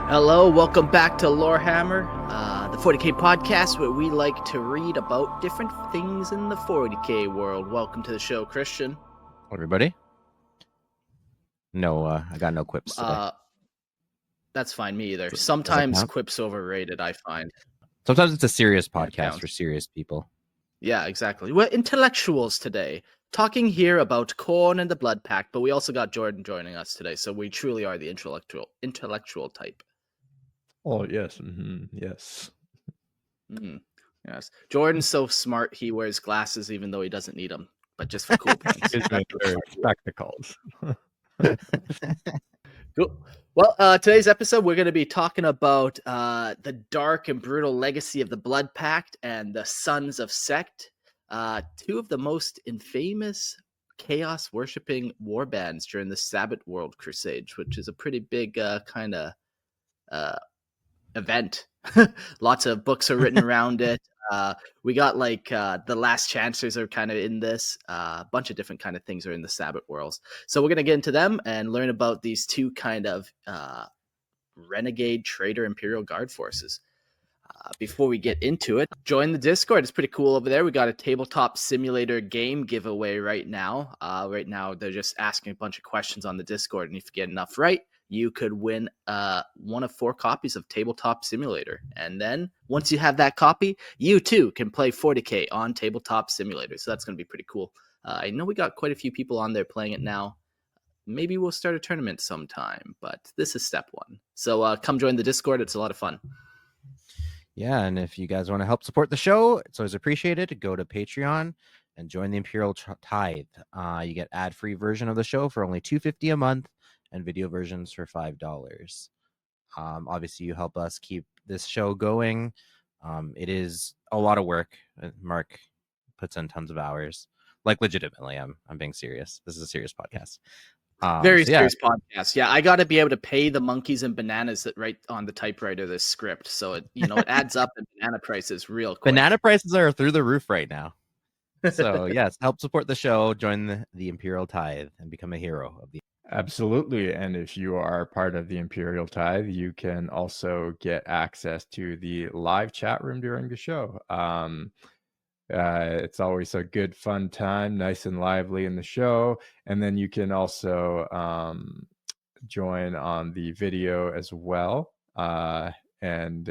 Hello, welcome back to Lorehammer, the 40k podcast where we like to read about different things in the 40k world. Welcome to the show, Christian. Everybody? No, I got no quips today. That's fine, me either. Does Sometimes count? quips overrated, I find. Sometimes it's a serious Yeah, it podcast counts. for serious people. Yeah, exactly. We're intellectuals today, talking here about Khorne and the Blood Pact, but we also got Jordan joining us today, so we truly are the intellectual type. Oh, yes. Yes. Yes. Jordan's so smart, he wears glasses even though he doesn't need them, but just for cool points. Gives me their spectacles. Cool. Well, today's episode, we're going to be talking about the dark and brutal legacy of the Blood Pact and the Sons of Sek, two of the most infamous chaos-worshipping warbands during the Sabbat Worlds Crusade, which is a pretty big kind of event. Lots of books are written around it. We got like the Last Chancellors are kind of in this. A bunch of different kind of things are in the Sabbat Worlds. So we're going to get into them and learn about these two kind of renegade traitor Imperial Guard forces. Before we get into it, join the Discord. It's pretty cool over there. We got a tabletop simulator game giveaway right now. Right now, they're just asking a bunch of questions on the Discord, and if you get enough right, you could win one of 4 copies of Tabletop Simulator. And then once you have that copy, you too can play 40k on Tabletop Simulator. So that's going to be pretty cool. I know we got quite a few people on there playing it now. Maybe we'll start a tournament sometime, but this is step 1. So come join the Discord. It's a lot of fun. Yeah, and if you guys want to help support the show, it's always appreciated. Go to Patreon and join the Imperial Tithe. You get ad-free version of the show for only $2.50 a month and video versions for $5. Obviously, you help us keep this show going. It is a lot of work. Mark puts in tons of hours. Like, legitimately, I'm being serious. This is a serious podcast. Very serious podcast. Yeah, I got to be able to pay the monkeys and bananas that write on the typewriter this script. So it adds up, and banana prices real quick. Banana prices are through the roof right now. So yes, help support the show. Join the Imperial Tithe and become a hero of the. Absolutely. And if you are part of the Imperial Tithe, you can also get access to the live chat room during the show. It's always a good, fun time, nice and lively in the show. And then you can also join on the video as well. And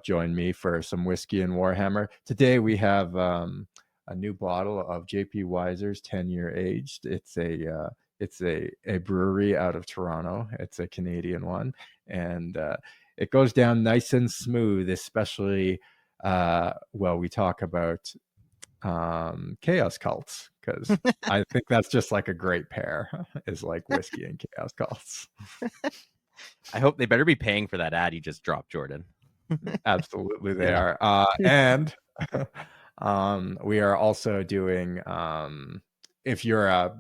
join me for some whiskey and Warhammer. Today we have a new bottle of JP Weiser's 10-year aged. It's a brewery out of Toronto. It's a Canadian one, and it goes down nice and smooth, especially we talk about chaos cults, because I think that's just like a great pair, is like whiskey and chaos cults. I hope they better be paying for that ad you just dropped, Jordan. Absolutely they are. And we are also doing if you're a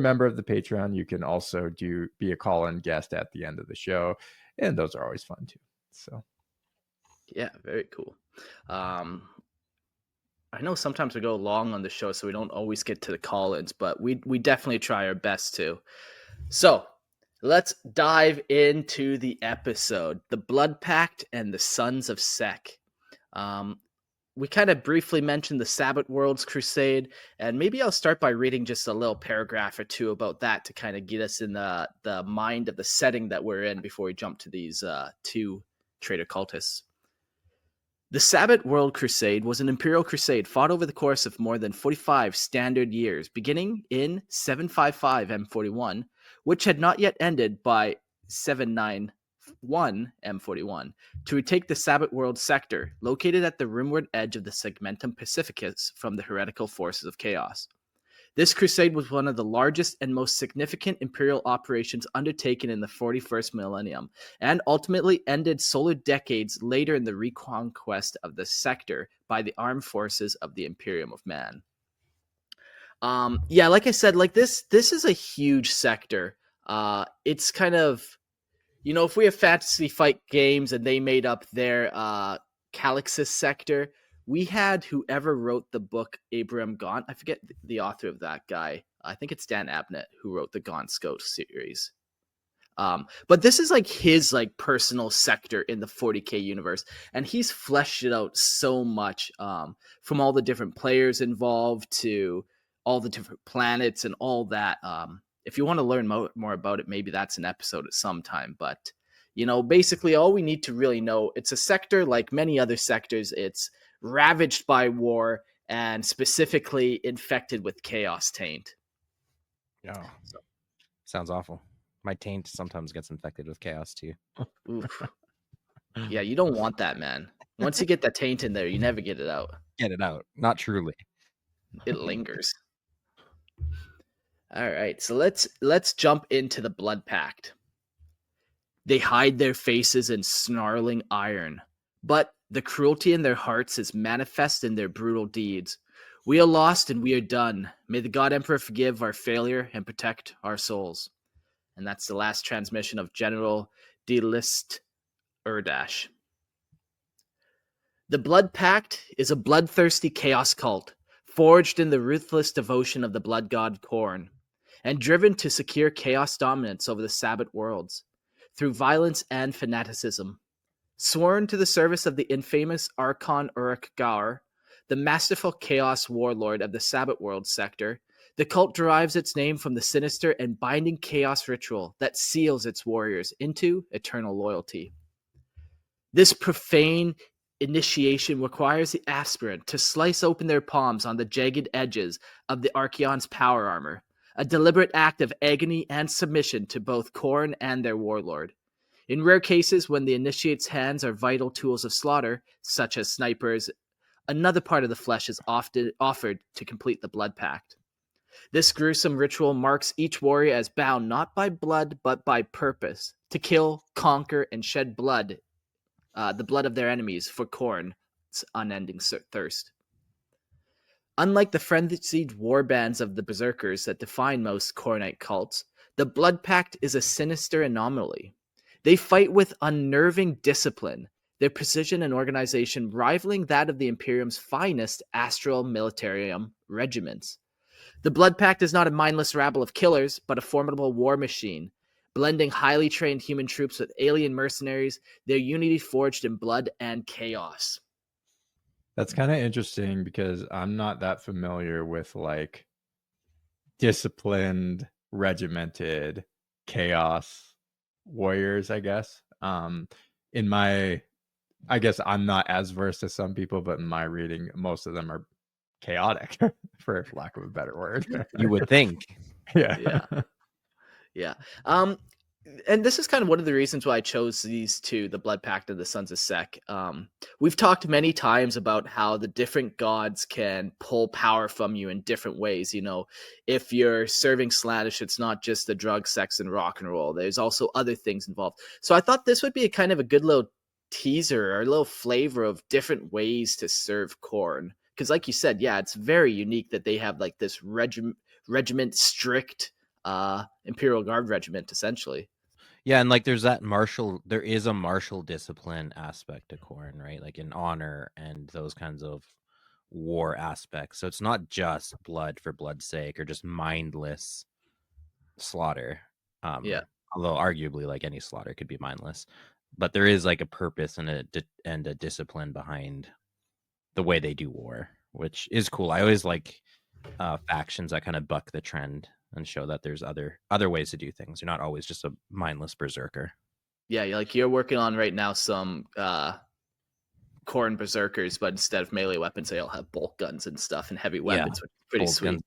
member of the Patreon, you can also be a call-in guest at the end of the show, and those are always fun too. So yeah, very cool. I know sometimes we go long on the show, so we don't always get to the call-ins, but we definitely try our best to. So let's dive into the episode. The Blood Pact and the Sons of Sek. We kind of briefly mentioned the Sabbat Worlds Crusade, and maybe I'll start by reading just a little paragraph or two about that to kind of get us in the mind of the setting that we're in before we jump to these two traitor cultists. The Sabbat Worlds Crusade was an imperial crusade fought over the course of more than 45 standard years, beginning in 755 M41, which had not yet ended by 791 M41, to retake the Sabbat Worlds sector, located at the rimward edge of the Segmentum Pacificus from the heretical forces of chaos. This crusade was one of the largest and most significant imperial operations undertaken in the 41st millennium, and ultimately ended solar decades later in the reconquest of the sector by the armed forces of the Imperium of Man. Like I said, like this is a huge sector. It's kind of, if we have fantasy fight games and they made up their Calixis sector, we had whoever wrote the book Abraham Gaunt. I forget the author of that guy. I think it's Dan Abnett who wrote the Gaunt Scout series. But this is like his like personal sector in the 40k universe, and he's fleshed it out so much, from all the different players involved to all the different planets and all that. If you want to learn more about it, maybe that's an episode at some time. But basically all we need to really know, it's a sector like many other sectors. It's ravaged by war and specifically infected with chaos taint. Oh, sounds awful. My taint sometimes gets infected with chaos too. Oof. Yeah, you don't want that, man. Once you get that taint in there, you never get it out. Get it out. Not truly. It lingers. All right, so let's jump into the Blood Pact. They hide their faces in snarling iron, but the cruelty in their hearts is manifest in their brutal deeds. We are lost and we are done. May the God Emperor forgive our failure and protect our souls. And that's the last transmission of General de List Urdash. The Blood Pact is a bloodthirsty chaos cult, forged in the ruthless devotion of the blood god Khorne, and driven to secure chaos dominance over the Sabbat Worlds, through violence and fanaticism. Sworn to the service of the infamous Archon Urlock Gaur, the masterful chaos warlord of the Sabbat Worlds sector, the cult derives its name from the sinister and binding chaos ritual that seals its warriors into eternal loyalty. This profane initiation requires the aspirant to slice open their palms on the jagged edges of the Archeon's power armor, a deliberate act of agony and submission to both Khorne and their warlord. In rare cases, when the initiate's hands are vital tools of slaughter, such as snipers, another part of the flesh is often offered to complete the Blood Pact. This gruesome ritual marks each warrior as bound not by blood but by purpose, to kill, conquer, and shed blood, the blood of their enemies, for Khorne's unending thirst. Unlike the frenzied warbands of the berserkers that define most Khornite cults, the Blood Pact is a sinister anomaly. They fight with unnerving discipline, their precision and organization rivaling that of the Imperium's finest astral militarium regiments. The Blood Pact is not a mindless rabble of killers, but a formidable war machine, blending highly trained human troops with alien mercenaries, their unity forged in blood and chaos. That's kind of interesting because I'm not that familiar with like disciplined, regimented chaos warriors, I guess. I guess I'm not as versed as some people, but in my reading, most of them are chaotic, for lack of a better word. You would think. Yeah. Yeah. And this is kind of one of the reasons why I chose these two, the Blood Pact and the Sons of Sek. We've talked many times about how the different gods can pull power from you in different ways. If you're serving Slaanesh, it's not just the drug, sex, and rock and roll. There's also other things involved. So I thought this would be a kind of a good little teaser or a little flavor of different ways to serve Khorne. Because like you said, yeah, it's very unique that they have like this regiment strict Imperial Guard regiment, essentially. Yeah, and like there is a martial discipline aspect to Khorne, right? Like in honor and those kinds of war aspects. So it's not just blood for blood's sake or just mindless slaughter. Yeah. Although arguably like any slaughter could be mindless. But there is like a purpose and a discipline behind the way they do war, which is cool. I always like factions that kind of buck the trend and show that there's other ways to do things. You're not always just a mindless berserker. Yeah, like you're working on right now some Khorne berserkers, but instead of melee weapons, they all have bolt guns and stuff and heavy weapons, which is pretty bolt sweet. guns.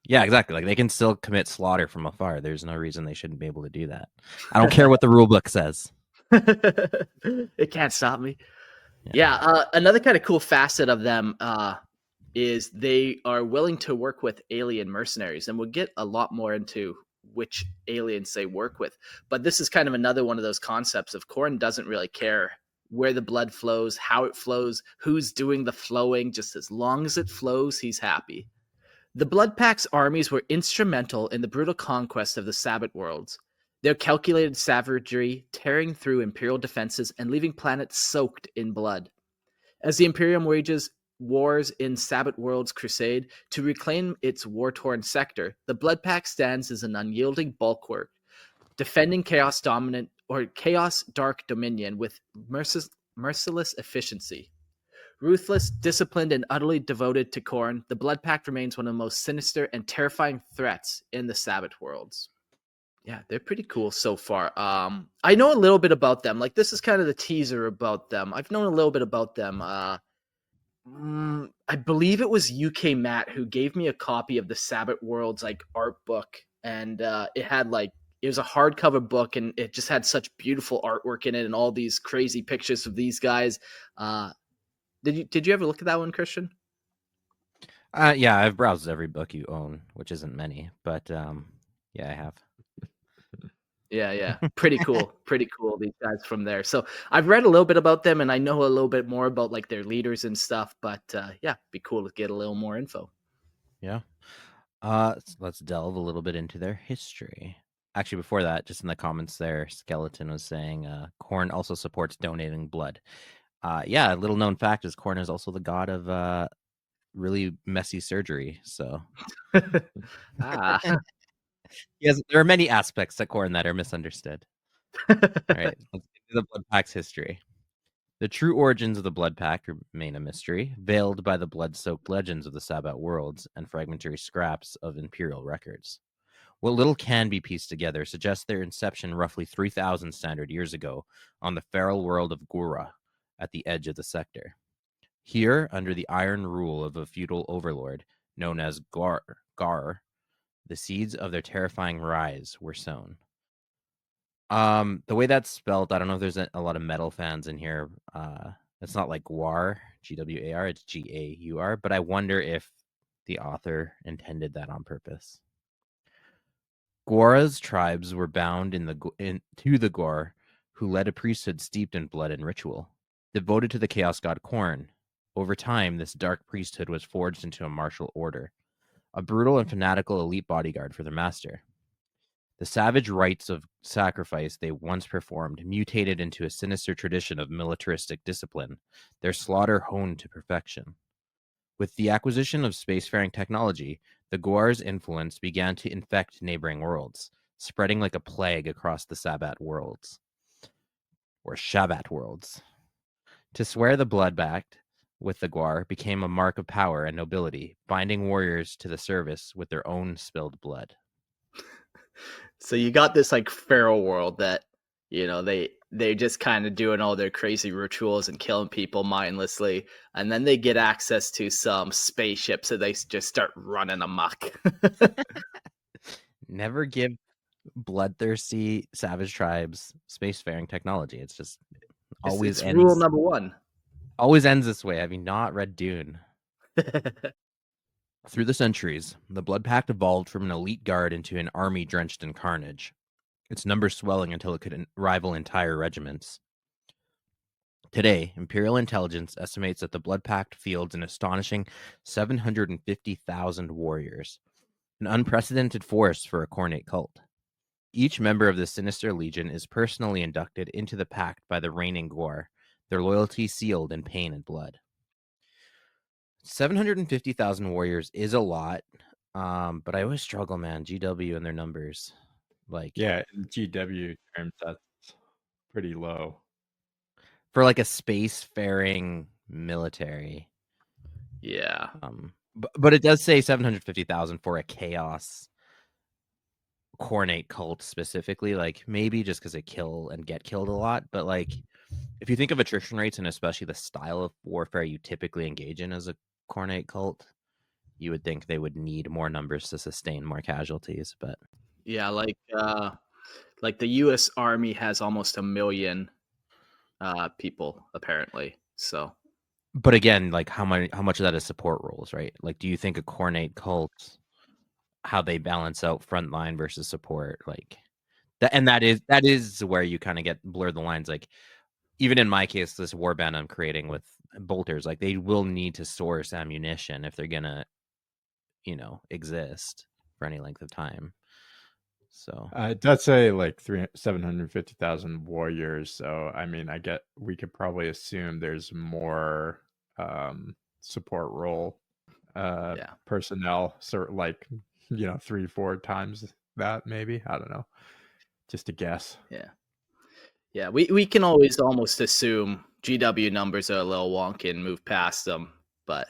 Yeah, exactly. Like they can still commit slaughter from afar. There's no reason they shouldn't be able to do that. I don't care what the rule book says. It can't stop me. Yeah, another kind of cool facet of them is they are willing to work with alien mercenaries, and we'll get a lot more into which aliens they work with. But this is kind of another one of those concepts of Khorne doesn't really care where the blood flows, how it flows, who's doing the flowing. Just as long as it flows, he's happy. The Blood Pact's armies were instrumental in the brutal conquest of the Sabbat Worlds. Their calculated savagery tearing through Imperial defenses and leaving planets soaked in blood. As the Imperium wages wars in Sabbat Worlds Crusade to reclaim its war-torn sector, the Blood Pact stands as an unyielding bulwark, defending chaos dominant or chaos dark dominion with merciless efficiency. Ruthless, disciplined, and utterly devoted to Khorne, the Blood Pact remains one of the most sinister and terrifying threats in the Sabbat Worlds. Yeah, they're pretty cool so far. I know a little bit about them. Like, this is kind of the teaser about them. I've known a little bit about them. I believe it was UK Matt who gave me a copy of the Sabbat Worlds like art book, and it was a hardcover book, and it just had such beautiful artwork in it, and all these crazy pictures of these guys. Did you ever look at that one, Christian? Yeah, I've browsed every book you own, which isn't many, but yeah, I have. Yeah. Pretty cool. Pretty cool, these guys from there. So I've read a little bit about them, and I know a little bit more about like their leaders and stuff, but yeah, be cool to get a little more info. Yeah. Let's delve a little bit into their history. Actually, before that, just in the comments there, Skeleton was saying Khorne also supports donating blood. Yeah, a little known fact is Khorne is also the god of really messy surgery. So yes, there are many aspects to Khorne that are misunderstood. All right, let's get into the Blood Pact's history. The true origins of the Blood Pact remain a mystery, veiled by the blood-soaked legends of the Sabbat Worlds and fragmentary scraps of Imperial records. What little can be pieced together suggests their inception roughly 3,000 standard years ago on the feral world of Gura, at the edge of the sector. Here, under the iron rule of a feudal overlord known as Gaur, the seeds of their terrifying rise were sown. The way that's spelled, I don't know if there's a lot of metal fans in here. It's not like Gwar, Gwar, it's Gaur, but I wonder if the author intended that on purpose. Gora's tribes were bound to the Gaur, who led a priesthood steeped in blood and ritual. Devoted to the chaos god Khorne, over time, this dark priesthood was forged into a martial order, a brutal and fanatical elite bodyguard for their master. The savage rites of sacrifice they once performed mutated into a sinister tradition of militaristic discipline, their slaughter honed to perfection. With the acquisition of spacefaring technology, the Gaur's influence began to infect neighboring worlds, spreading like a plague across the Sabbat Worlds. Or Sabbat Worlds. To swear the Blood Pact with the Gaur became a mark of power and nobility, binding warriors to the service with their own spilled blood. So you got this like feral world that, you know, they're just kind of doing all their crazy rituals and killing people mindlessly, and then they get access to some spaceships, so they just start running amok. Never give bloodthirsty savage tribes spacefaring technology. It's just always it's ends. rule number one. Always ends this way. Have you not read Dune? Through the centuries, the Blood Pact evolved from an elite guard into an army drenched in carnage, its numbers swelling until it could rival entire regiments. Today, Imperial intelligence estimates that the Blood Pact fields an astonishing 750,000 warriors, an unprecedented force for a Khornate cult. Each member of the Sinister Legion is personally inducted into the pact by the reigning Gaur, their loyalty sealed in pain and blood. 750,000 warriors is a lot, but I always struggle, man. GW and their numbers, like Yeah, in GW terms, that's pretty low. for like a spacefaring military. Yeah. But it does say 750,000 for a chaos Khornate cult specifically. Like maybe just because they kill and get killed a lot, but like if you think of attrition rates and especially the style of warfare you typically engage in as a Khornate cult, you would think they would need more numbers to sustain more casualties. But Yeah, like the U.S. Army has almost 1 million people apparently. So, but again, like how much of that is support roles, right? Like, do you think a Khornate cult, how they balance out frontline versus support, like that? And that is where you kind of get blur the lines. Like even in my case, this warband I'm creating with bolters, like they will need to source ammunition if they're gonna, exist for any length of time. So It does say like 750,000 warriors. So, I mean, we could probably assume there's more support role yeah. personnel, sort of like, 3-4 times that, maybe. I don't know. Just a guess. Yeah, we can always almost assume GW numbers are a little wonky and move past them, but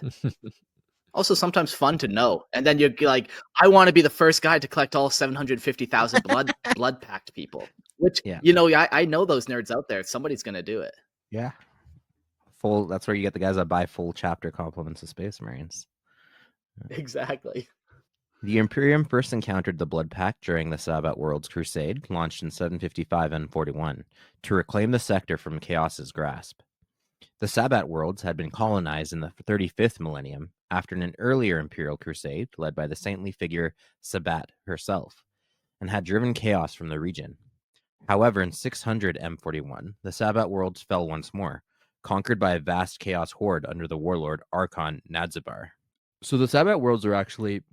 also sometimes fun to know. And then you're like, I want to be the first guy to collect all 750,000 blood pact people. Which, Yeah. I know those nerds out there. Somebody's gonna do it. Yeah. Full. That's where you get the guys that buy full chapter compliments of Space Marines. Exactly. The Imperium first encountered the Blood Pact during the Sabbat Worlds Crusade, launched in 755 and 41, to reclaim the sector from Chaos's grasp. The Sabbat Worlds had been colonized in the 35th millennium after an earlier Imperial crusade led by the saintly figure Sabbat herself, and had driven chaos from the region. However, in 600 M41, the Sabbat Worlds fell once more, conquered by a vast chaos horde under the warlord Archon Urlock. So the Sabbat Worlds are actually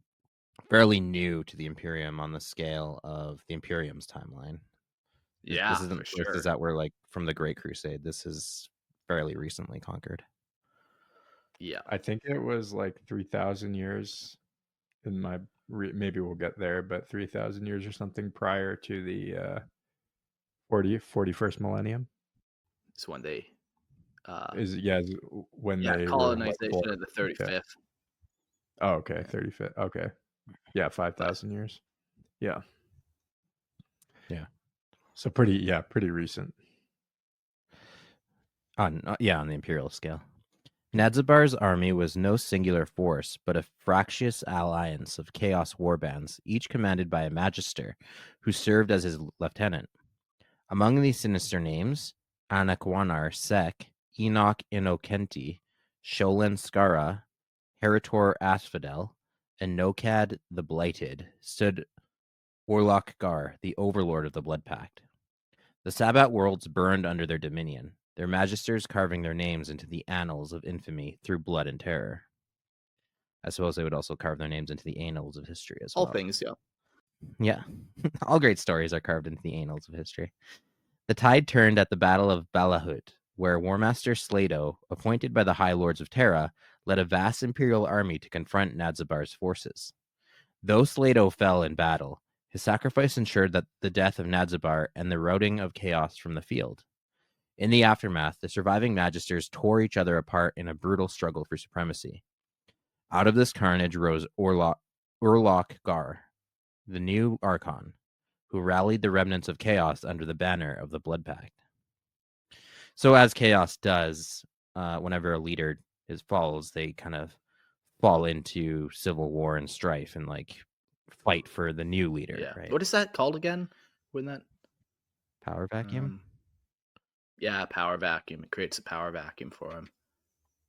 fairly new to the Imperium on the scale of the Imperium's timeline. Yeah, this isn't for sure. places that were like from the Great Crusade. This is fairly recently conquered. Yeah. I think it was like 3,000 years in my maybe we'll get there, but 3,000 years or something prior to the 41st millennium. It's when they when they colonization were of the 35th. Okay. Oh, okay, 35th. Okay. Yeah, 5,000 years. Yeah. Yeah. So pretty recent. On the Imperial scale. Nadzabar's army was no singular force, but a fractious alliance of chaos warbands, each commanded by a magister, who served as his lieutenant. Among these sinister names, Anakwanar Sek, Enoch Inokenti, Sholen Skara, Heritor Asphodel, and Nokad the Blighted, stood Urlock Gaur, the overlord of the Blood Pact. The Sabbat Worlds burned under their dominion, their magisters carving their names into the annals of infamy through blood and terror. I suppose they would also carve their names into the annals of history as well. All things, yeah. Yeah. All great stories are carved into the annals of history. The tide turned at the Battle of Balahut, where Warmaster Slato, appointed by the High Lords of Terra, led a vast imperial army to confront Nadzabar's forces. Though Slato fell in battle, his sacrifice ensured that the death of Nadzabar and the routing of chaos from the field. In the aftermath, the surviving magisters tore each other apart in a brutal struggle for supremacy. Out of this carnage rose Urlock Gaur, the new Archon, who rallied the remnants of chaos under the banner of the Blood Pact. So as chaos does, whenever a leader falls, they kind of fall into civil war and strife and like fight for the new leader. Yeah. Right? What is that called again? When that Power vacuum? Yeah, power vacuum. It creates a power vacuum for them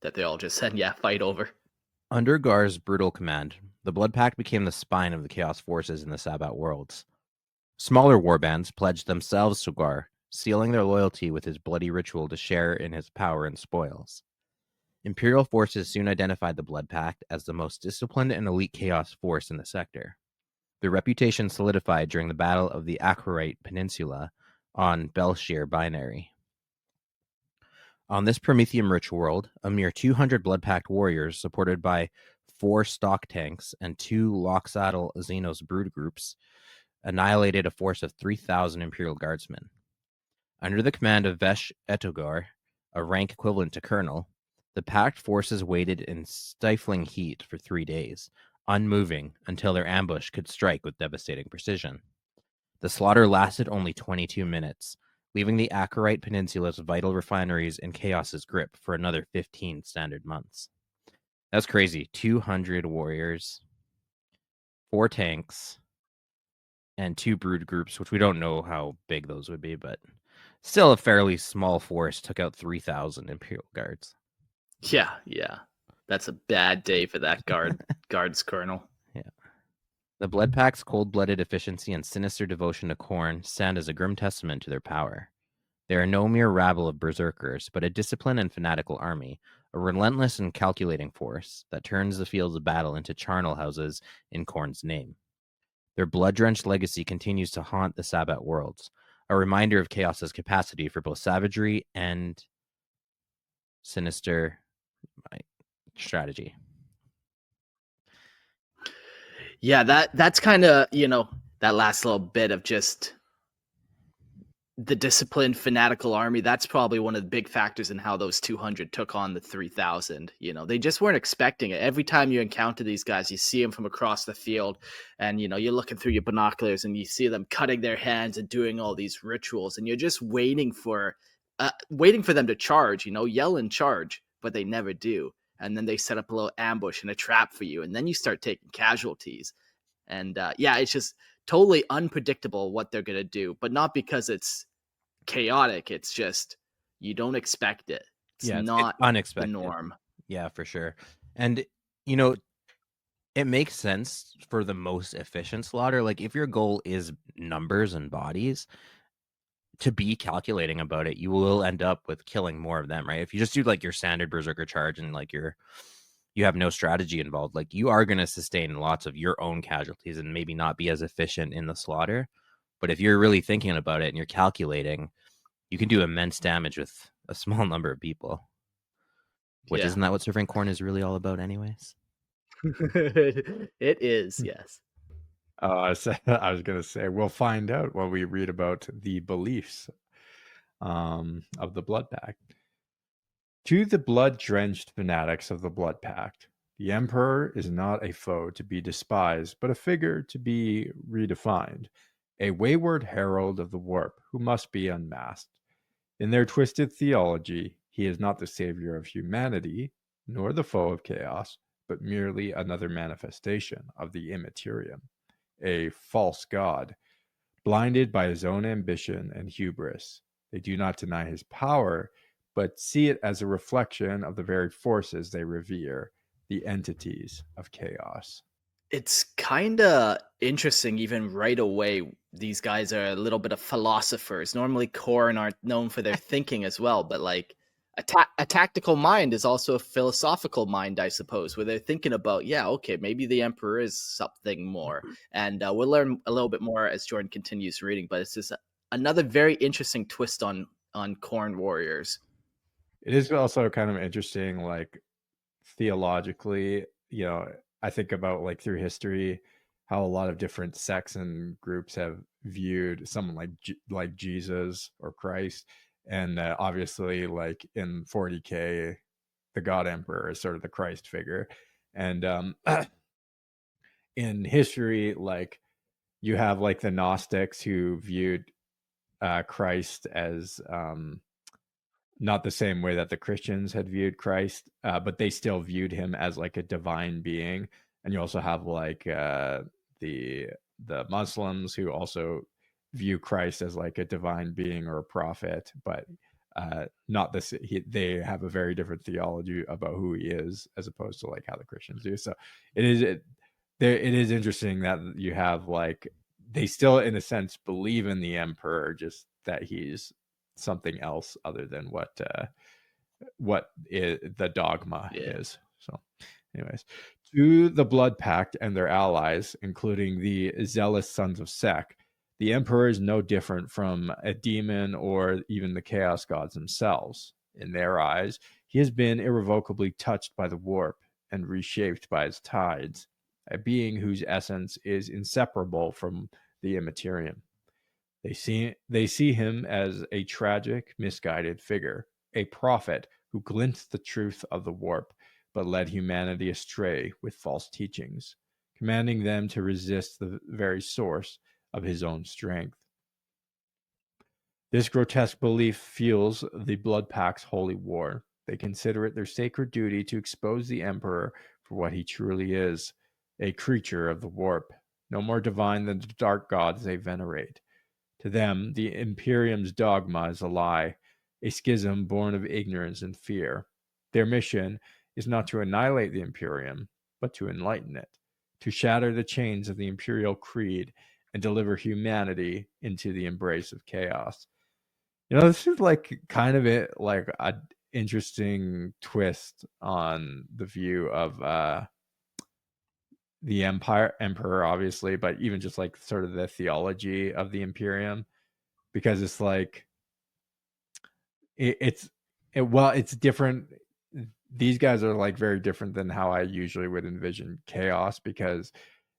that they all just said, yeah, fight over. Under Gar's brutal command, the Blood Pact became the spine of the Chaos forces in the Sabbat Worlds. Smaller warbands pledged themselves to Gar, sealing their loyalty with his bloody ritual to share in his power and spoils. Imperial forces soon identified the Blood Pact as the most disciplined and elite Chaos force in the sector. Their reputation solidified during the Battle of the Akrite Peninsula on Belshir Binary. On this Prometheum rich world, a mere 200 Blood Pact warriors, supported by 4 stock tanks and 2 Locksaddle Xenos brood groups, annihilated a force of 3,000 Imperial Guardsmen. Under the command of Vesh Etogor, a rank equivalent to Colonel, the Pact forces waited in stifling heat for 3 days, unmoving until their ambush could strike with devastating precision. The slaughter lasted only 22 minutes, leaving the Akrite Peninsula's vital refineries in Chaos's grip for another 15 standard months. That's crazy. 200 warriors, 4 tanks, and 2 brood groups, which we don't know how big those would be, but still a fairly small force took out 3,000 Imperial Guards. Yeah. That's a bad day for that guard's colonel. Yeah. The Blood Pact's cold-blooded efficiency and sinister devotion to Khorne stand as a grim testament to their power. They are no mere rabble of berserkers, but a disciplined and fanatical army, a relentless and calculating force that turns the fields of battle into charnel houses in Khorne's name. Their blood-drenched legacy continues to haunt the Sabbat Worlds, a reminder of Chaos's capacity for both savagery and sinister strategy. Yeah, that's kind of, that last little bit of just the disciplined fanatical army, that's probably one of the big factors in how those 200 took on the 3,000. They just weren't expecting it. Every time you encounter these guys, you see them from across the field, and you're looking through your binoculars and you see them cutting their hands and doing all these rituals, and you're just waiting for them to charge, yell and charge, but they never do. And then they set up a little ambush and a trap for you, and then you start taking casualties. And it's just totally unpredictable what they're going to do, but not because it's chaotic. It's just you don't expect it. It's not unexpected. the norm. Yeah, for sure. And, it makes sense for the most efficient slaughter. Like, if your goal is numbers and bodies, to be calculating about it, you will end up with killing more of them, right? If you just do like your standard berserker charge and like you have no strategy involved, like you are going to sustain lots of your own casualties and maybe not be as efficient in the slaughter. But if you're really thinking about it and you're calculating, you can do immense damage with a small number of people. Which isn't that what serving Khorne is really all about anyways? It is, yes. I was going to say, we'll find out when we read about the beliefs of the Blood Pact. To the blood-drenched fanatics of the Blood Pact, the Emperor is not a foe to be despised, but a figure to be redefined, a wayward herald of the warp who must be unmasked. In their twisted theology, he is not the savior of humanity, nor the foe of chaos, but merely another manifestation of the immaterium, a false god, blinded by his own ambition and hubris. They do not deny his power, but see it as a reflection of the very forces they revere, the entities of chaos. It's kind of interesting, even right away. These guys are a little bit of philosophers. Normally, Khorne aren't known for their thinking as well, but like a tactical mind is also a philosophical mind, I suppose, where they're thinking about, okay, maybe the Emperor is something more. And we'll learn a little bit more as Jordan continues reading, but it's just another very interesting twist on Khorne warriors. It is also kind of interesting, like theologically, I think about like through history, how a lot of different sects and groups have viewed someone like Jesus or Christ. And obviously, like in 40K, the God Emperor is sort of the Christ figure. And in history, like you have like the Gnostics who viewed Christ as not the same way that the Christians had viewed Christ, but they still viewed him as like a divine being. And you also have like the Muslims who also view Christ as like a divine being or a prophet, but not this. They have a very different theology about who he is, as opposed to like how the Christians do. So it is interesting that you have like they still, in a sense, believe in the Emperor, just that he's something else other than what the dogma is. So anyways, to the Blood Pact and their allies, including the zealous Sons of Sek, the Emperor is no different from a demon or even the Chaos Gods themselves. In their eyes, he has been irrevocably touched by the warp and reshaped by its tides, a being whose essence is inseparable from the immaterium. They see him as a tragic, misguided figure, a prophet who glimpsed the truth of the warp, but led humanity astray with false teachings, commanding them to resist the very source of his own strength. This grotesque belief fuels the Blood Pact's holy war. They consider it their sacred duty to expose the Emperor for what he truly is, a creature of the warp, no more divine than the dark gods they venerate. To them, the Imperium's dogma is a lie, a schism born of ignorance and fear. Their mission is not to annihilate the Imperium, but to enlighten it, to shatter the chains of the Imperial creed and deliver humanity into the embrace of chaos. This is like kind of it, like an interesting twist on the view of the emperor, obviously, but even just like sort of the theology of the Imperium, because it's like it's different. These guys are like very different than how I usually would envision chaos, because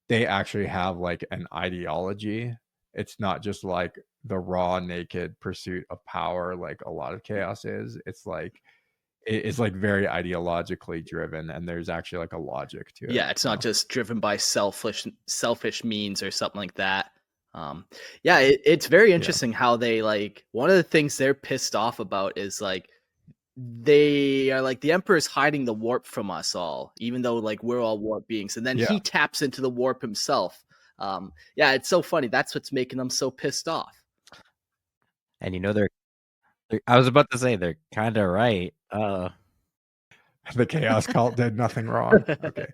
they actually have like an ideology. It's not just like the raw, naked pursuit of power like a lot of chaos is. It's like it's like very ideologically driven, and there's actually like a logic to it. Yeah, it's not just driven by selfish means or something like that. Yeah, it's very interesting how they like one of the things they're pissed off about is like they are like the Emperor's hiding the warp from us all, even though like we're all warp beings, and then he taps into the warp himself. Yeah, it's so funny. That's what's making them so pissed off. And they're I was about to say they're kind of right. The Chaos Cult did nothing wrong. Okay.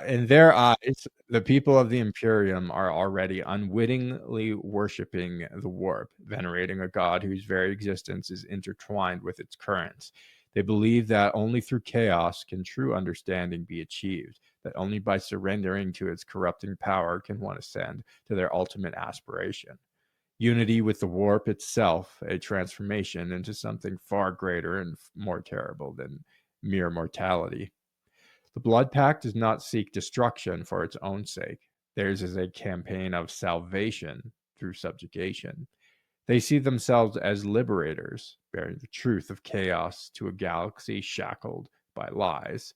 In their eyes, the people of the Imperium are already unwittingly worshipping the warp, venerating a god whose very existence is intertwined with its currents. They believe that only through chaos can true understanding be achieved, that only by surrendering to its corrupting power can one ascend to their ultimate aspiration. Unity with the warp itself, a transformation into something far greater and more terrible than mere mortality. The Blood Pact does not seek destruction for its own sake. Theirs is a campaign of salvation through subjugation. They see themselves as liberators, bearing the truth of chaos to a galaxy shackled by lies.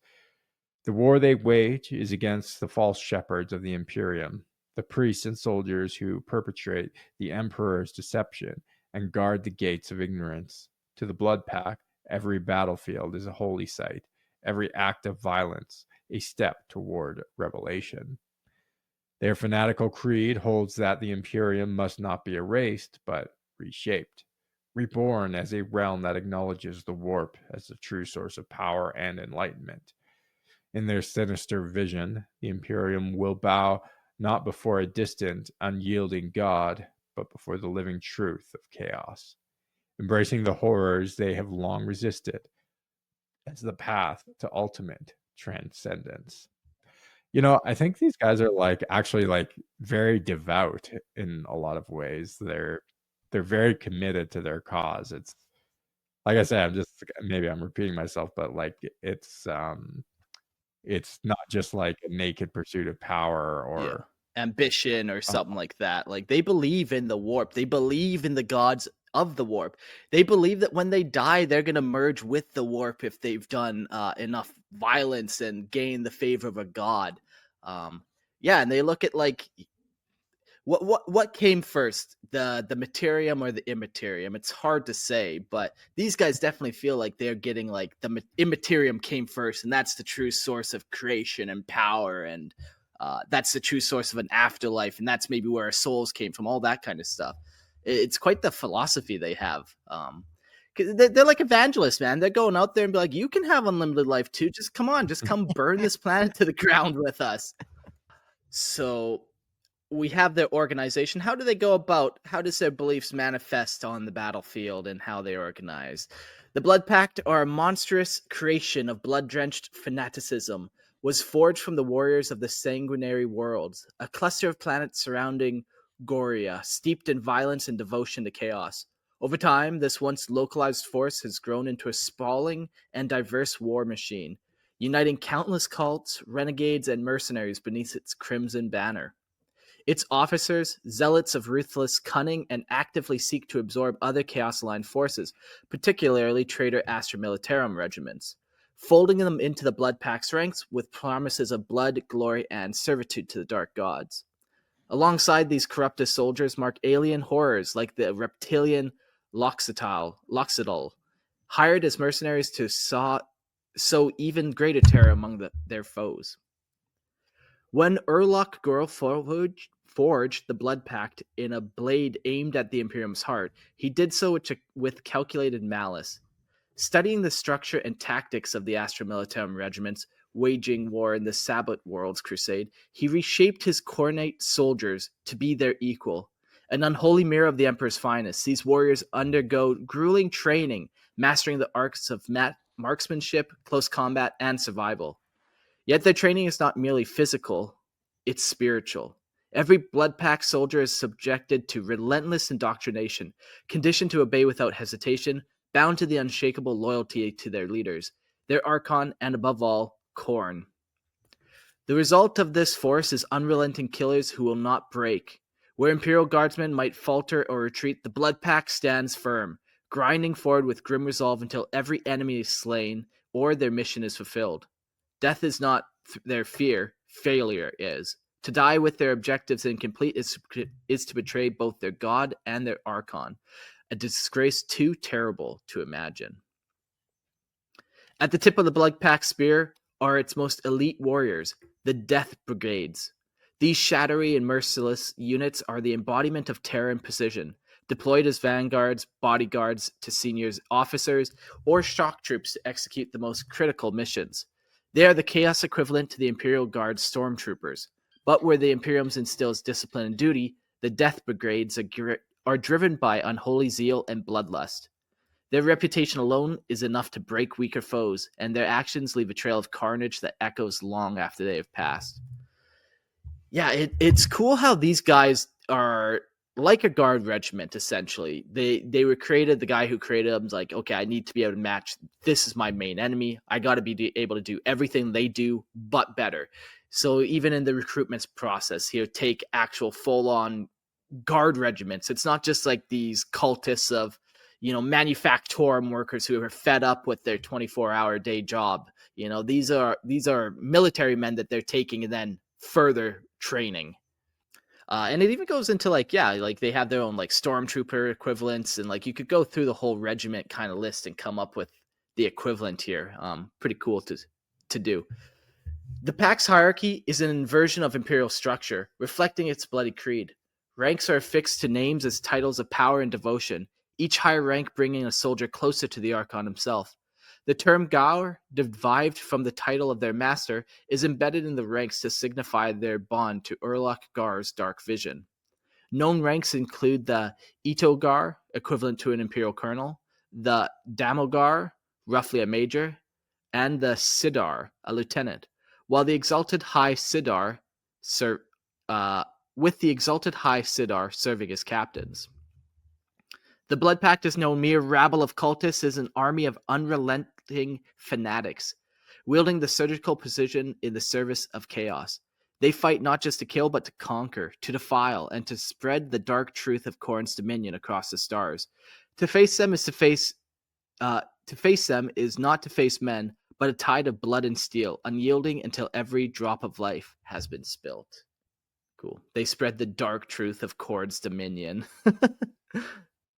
The war they wage is against the false shepherds of the Imperium, the priests and soldiers who perpetrate the Emperor's deception and guard the gates of ignorance. To the Blood Pact, every battlefield is a holy site, every act of violence a step toward revelation. Their fanatical creed holds that the Imperium must not be erased, but reshaped, reborn as a realm that acknowledges the warp as the true source of power and enlightenment. In their sinister vision, the Imperium will bow not before a distant, unyielding god, but before the living truth of chaos, embracing the horrors they have long resisted as the path to ultimate transcendence. I think these guys are like actually like very devout in a lot of ways. They're very committed to their cause. It's like I said, maybe I'm repeating myself, but like it's not just like a naked pursuit of power or ambition or something like that. Like they believe in the warp. They believe in the gods of the warp. They believe that when they die, they're going to merge with the warp if they've done enough violence and gain the favor of a god. Yeah, and they look at like what came first, the materium or the immaterium? It's hard to say, but these guys definitely feel like they're getting like the immaterium came first, and that's the true source of creation and power, and that's the true source of an afterlife, and that's maybe where our souls came from, all that kind of stuff. It's quite the philosophy they have. They're like evangelists, man. They're going out there and be like, you can have unlimited life too. Just come on, just come burn this planet to the ground with us. So we have their organization. How do they go about? How does their beliefs manifest on the battlefield and how they organize? The Blood Pact, or a monstrous creation of blood-drenched fanaticism, was forged from the warriors of the sanguinary worlds, a cluster of planets surrounding Goria, steeped in violence and devotion to chaos. Over time, this once localized force has grown into a sprawling and diverse war machine, uniting countless cults, renegades, and mercenaries beneath its crimson banner. Its officers, zealots of ruthless cunning, and actively seek to absorb other Chaos-aligned forces, particularly traitor Astra Militarum regiments, folding them into the Blood Pact's ranks with promises of blood, glory, and servitude to the Dark Gods. Alongside these corrupted soldiers mark alien horrors like the reptilian Loxodal, hired as mercenaries to sow even greater terror among their foes. When Urlock Gaur forged the Blood Pact in a blade aimed at the Imperium's heart, he did so with calculated malice. Studying the structure and tactics of the Astra Militarum regiments waging war in the Sabbat Worlds Crusade, he reshaped his Khorne soldiers to be their equal. An unholy mirror of the Emperor's finest, these warriors undergo grueling training, mastering the arts of marksmanship, close combat, and survival. Yet their training is not merely physical, it's spiritual. Every Blood Pact soldier is subjected to relentless indoctrination, conditioned to obey without hesitation, bound to the unshakable loyalty to their leaders, their Archon, and above all, Khorne. The result of this force is unrelenting killers who will not break. Where Imperial Guardsmen might falter or retreat, the Blood Pact stands firm, grinding forward with grim resolve until every enemy is slain or their mission is fulfilled. Death is not their fear, failure is. To die with their objectives incomplete is to betray both their god and their Archon, a disgrace too terrible to imagine. At the tip of the Blood Pact spear are its most elite warriors, the Death Brigades. These shadowy and merciless units are the embodiment of terror and precision, deployed as vanguards, bodyguards to senior officers, or shock troops to execute the most critical missions. They are the chaos equivalent to the Imperial Guard's stormtroopers, but where the Imperium instills discipline and duty, the Death Brigades are driven by unholy zeal and bloodlust. Their reputation alone is enough to break weaker foes, and their actions leave a trail of carnage that echoes long after they have passed. Yeah, it's cool how these guys are like a guard regiment, essentially. They were created, the guy who created them was like, okay, I need to be able to match, this is my main enemy. I got to be able to do everything they do, but better. So even in the recruitment process, he'll take actual full-on guard regiments. It's not just like these cultists of, manufactorum workers who are fed up with their 24-hour day job. These are military men that they're taking and then further training. And it even goes into like they have their own like stormtrooper equivalents, and like you could go through the whole regiment kind of list and come up with the equivalent here. Pretty cool to do. The Pact's hierarchy is an inversion of imperial structure, reflecting its bloody creed. Ranks are affixed to names as titles of power and devotion, each higher rank bringing a soldier closer to the Archon himself. The term Gaur, derived from the title of their master, is embedded in the ranks to signify their bond to Urlock Gaur's dark vision. Known ranks include the Ito Gaur, equivalent to an imperial colonel, the Damogar, roughly a major, and the Sidar, a lieutenant, while the exalted High Sidar with the exalted High Sidar serving as captains. The Blood Pact is no mere rabble of cultists, is an army of unrelenting fanatics, wielding the surgical precision in the service of chaos. They fight not just to kill, but to conquer, to defile, and to spread the dark truth of Khorne's dominion across the stars. To face them is not to face men, but a tide of blood and steel, unyielding until every drop of life has been spilt. Cool. They spread the dark truth of Khorne's dominion.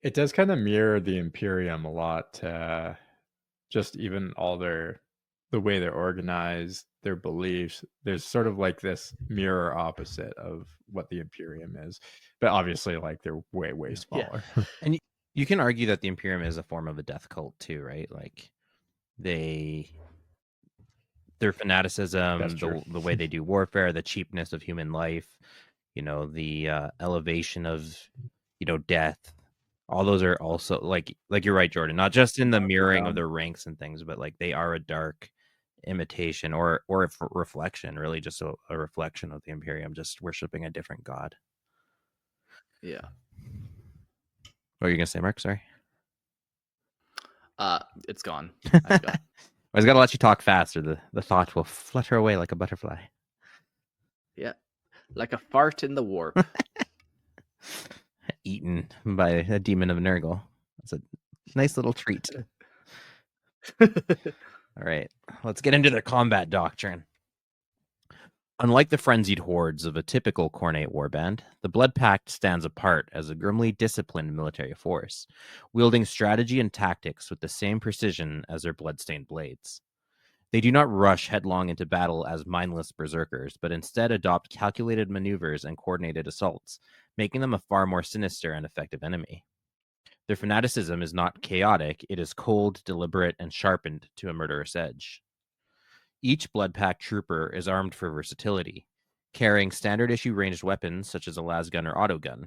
It does kind of mirror the Imperium a lot. Just even the way they're organized, their beliefs. There's sort of like this mirror opposite of what the Imperium is, but obviously, like they're way, way smaller. Yeah. And you can argue that the Imperium is a form of a death cult too, right? Like their fanaticism, the way they do warfare, the cheapness of human life, the elevation of death. All those are also like you're right, Jordan. Not just in the mirroring of their ranks and things, but like they are a dark imitation or a reflection, really, just a reflection of the Imperium, just worshiping a different god. Yeah. What are you gonna say, Mark? Sorry. It's gone. I was gotta let you talk faster. The thought will flutter away like a butterfly. Yeah, like a fart in the warp. Eaten by a demon of Nurgle. That's a nice little treat. All right, let's get into their combat doctrine. Unlike the frenzied hordes of a typical Khorne warband, the Blood Pact stands apart as a grimly disciplined military force, wielding strategy and tactics with the same precision as their bloodstained blades. They do not rush headlong into battle as mindless berserkers, but instead adopt calculated maneuvers and coordinated assaults, making them a far more sinister and effective enemy. Their fanaticism is not chaotic, it is cold, deliberate, and sharpened to a murderous edge. Each Blood Pact trooper is armed for versatility, carrying standard-issue ranged weapons such as a lasgun or autogun.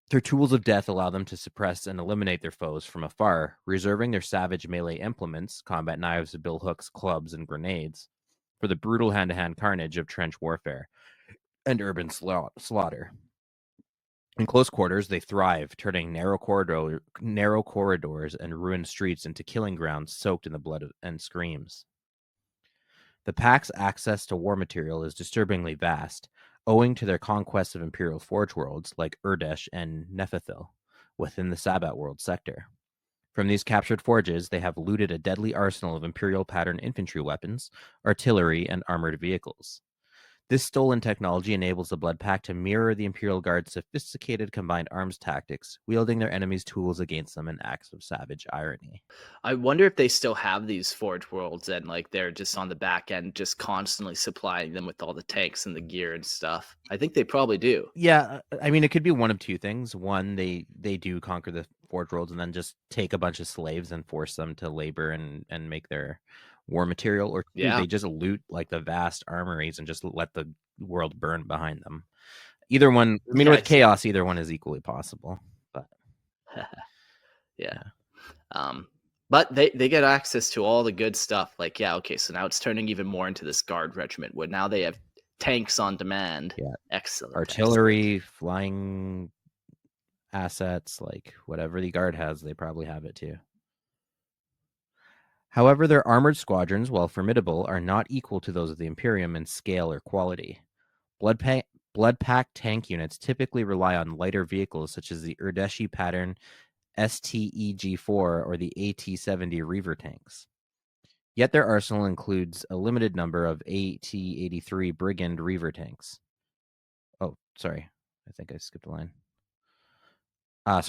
Their tools of death allow them to suppress and eliminate their foes from afar, reserving their savage melee implements, combat knives, billhooks, clubs, and grenades, for the brutal hand-to-hand carnage of trench warfare and urban slaughter. In close quarters, they thrive, turning narrow corridors and ruined streets into killing grounds soaked in the blood and screams. The Pact's access to war material is disturbingly vast, owing to their conquest of Imperial Forge worlds like Urdesh and Nephithil within the Sabbat Worlds sector. From these captured forges, they have looted a deadly arsenal of Imperial pattern infantry weapons, artillery, and armored vehicles. This stolen technology enables the Blood Pact to mirror the Imperial Guard's sophisticated combined arms tactics, wielding their enemies' tools against them in acts of savage irony. I wonder if they still have these Forge Worlds and like they're just on the back end, just constantly supplying them with all the tanks and the gear and stuff. I think they probably do. Yeah, I mean, it could be one of two things. One, they do conquer the Forge Worlds and then just take a bunch of slaves and force them to labor and make their war material, or two, Yeah. they just loot like the vast armories and just let the world burn behind them. Either one, I mean, Yeah, with chaos, either one is equally possible. But yeah. But they get access to all the good stuff. Like, yeah, okay, so now it's turning even more into this guard regiment where now they have tanks on demand. Yeah. Excellent. Artillery, flying assets, like whatever the guard has, they probably have it too. However, their armored squadrons, while formidable, are not equal to those of the Imperium in scale or quality. Blood Pact tank units typically rely on lighter vehicles such as the Urdeshi pattern STEG-4 or the AT-70 Reaver tanks. Yet their arsenal includes a limited number of AT-83 Brigand Reaver tanks. Oh, sorry. I think I skipped a line.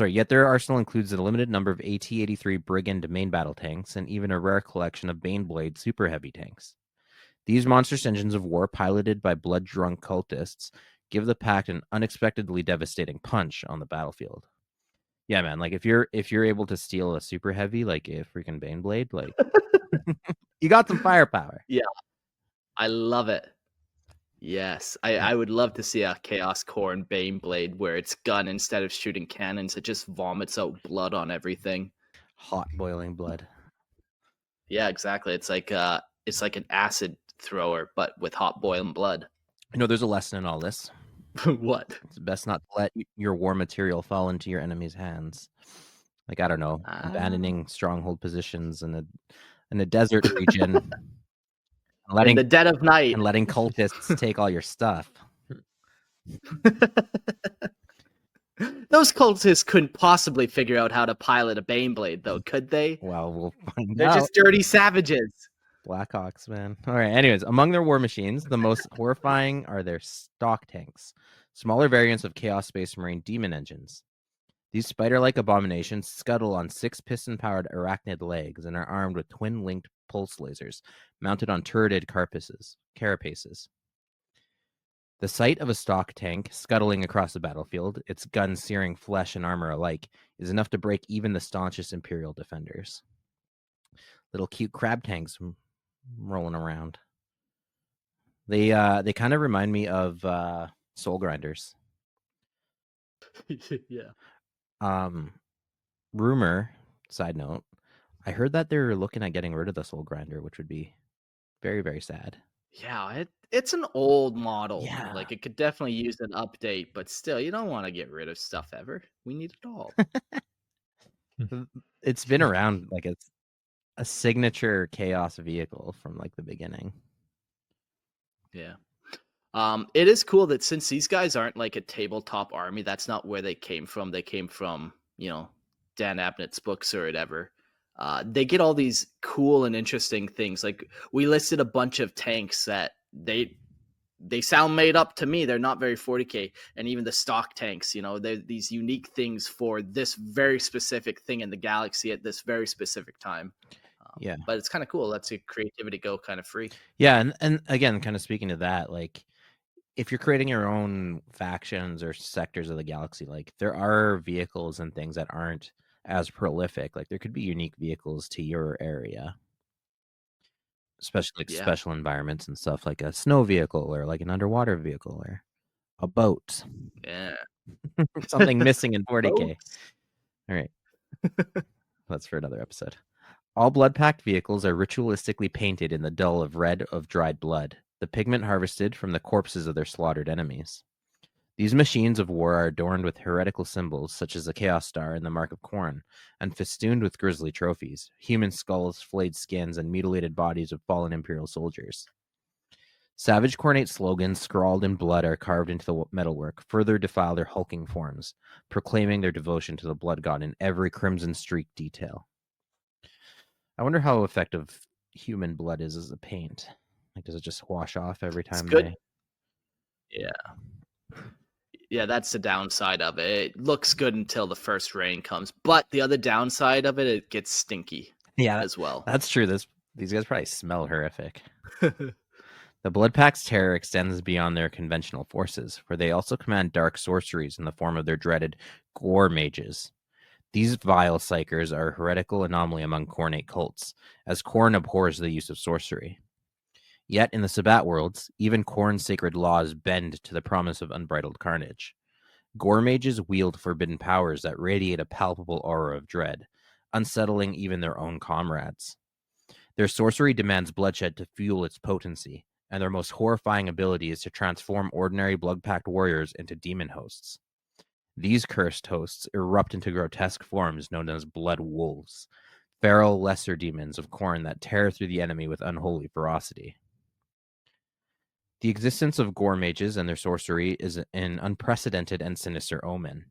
Yet their arsenal includes a limited number of AT-83 Brigand main battle tanks and even a rare collection of Baneblade super heavy tanks. These monstrous engines of war, piloted by blood-drunk cultists, give the Pact an unexpectedly devastating punch on the battlefield. Yeah, man, like if you're able to steal a super heavy, like a freaking Baneblade, like you got some firepower. Yeah, I love it. Yes, I would love to see a Chaos Khorne Baneblade where its gun, instead of shooting cannons, it just vomits out blood on everything. Hot boiling blood. Yeah, exactly. It's like an acid thrower, but with hot boiling blood. You know, there's a lesson in all this. What? It's best not to let your war material fall into your enemy's hands. Like, I don't know, abandoning stronghold positions in a desert region, In the dead of night, and letting cultists take all your stuff. Those cultists couldn't possibly figure out how to pilot a Baneblade, though, could they? Well, we'll find out. They're just dirty savages. Blackhawks, man. All right. Anyways, among their war machines, the most horrifying are their stock tanks, smaller variants of Chaos Space Marine demon engines. These spider-like abominations scuttle on 6 piston-powered arachnid legs and are armed with twin-linked pulse lasers mounted on turreted carapaces. The sight of a stock tank scuttling across the battlefield, its guns searing flesh and armor alike, is enough to break even the staunchest Imperial defenders. Little cute crab tanks rolling around. They kind of remind me of Soul Grinders. Yeah. Rumor, side note, I heard that they're looking at getting rid of the Soul Grinder, which would be very, very sad. Yeah, it's an old model. Yeah. Like, it could definitely use an update, but still, you don't want to get rid of stuff ever. We need it all. It's been around, like it's a signature chaos vehicle from like the beginning. Yeah. It is cool that since these guys aren't like a tabletop army, that's not where they came from. They came from, Dan Abnett's books or whatever. They get all these cool and interesting things. Like, we listed a bunch of tanks that they sound made up to me. They're not very 40K. And even the stock tanks, they're these unique things for this very specific thing in the galaxy at this very specific time. Yeah. But it's kind of cool. Lets your creativity go kind of free. Yeah. And again, kind of speaking to that, like, if you're creating your own factions or sectors of the galaxy, like there are vehicles and things that aren't as prolific. Like there could be unique vehicles to your area, especially like special environments and stuff, like a snow vehicle or like an underwater vehicle or a boat. Yeah. Something missing in 40K. All right. That's for another episode. All Blood Pact vehicles are ritualistically painted in the dull of red of dried blood, the pigment harvested from the corpses of their slaughtered enemies. These machines of war are adorned with heretical symbols such as the Chaos Star and the Mark of Khorne, and festooned with grisly trophies, human skulls, flayed skins, and mutilated bodies of fallen Imperial soldiers. Savage Khornate slogans scrawled in blood are carved into the metalwork, further defile their hulking forms, proclaiming their devotion to the blood god in every crimson streak detail. I wonder how effective human blood is as a paint. Like, does it just wash off every time good. they... Yeah, that's the downside of it. It looks good until the first rain comes, but the other downside of it, it gets stinky as well. That's true. These guys probably smell horrific. The Blood Pact's terror extends beyond their conventional forces, where they also command dark sorceries in the form of their dreaded Gaur mages. These vile psychers are a heretical anomaly among Khornate cults, as Khorne abhors the use of sorcery. Yet in the Sabbat Worlds, even Khorne's sacred laws bend to the promise of unbridled carnage. Gaur mages wield forbidden powers that radiate a palpable aura of dread, unsettling even their own comrades. Their sorcery demands bloodshed to fuel its potency, and their most horrifying ability is to transform ordinary Blood Pact warriors into demon hosts. These cursed hosts erupt into grotesque forms known as blood wolves, feral lesser demons of Khorne that tear through the enemy with unholy ferocity. The existence of Gaur mages and their sorcery is an unprecedented and sinister omen.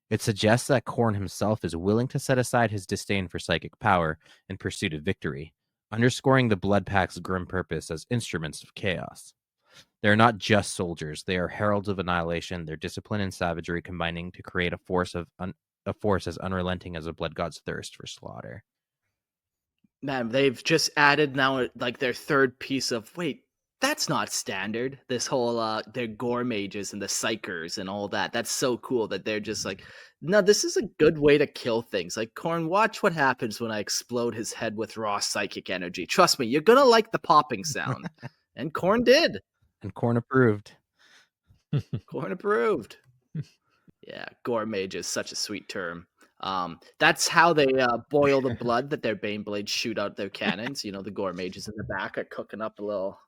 It suggests that Khorne himself is willing to set aside his disdain for psychic power in pursuit of victory, underscoring the Blood Pact's grim purpose as instruments of chaos. They are not just soldiers; they are heralds of annihilation. Their discipline and savagery combining to create a force as unrelenting as a blood god's thirst for slaughter. Man, they've just added now like their third piece of wait. That's not standard. This whole their Gaur mages and the psychers and all that. That's so cool that they're just like, no, this is a good way to kill things. Like, Khorne, watch what happens when I explode his head with raw psychic energy. Trust me, you're gonna like the popping sound. And Khorne did. And Khorne approved. Khorne approved. Yeah, Gaur mage is such a sweet term. That's how they boil the blood that their Bane blades shoot out their cannons. You know, the Gaur mages in the back are cooking up a little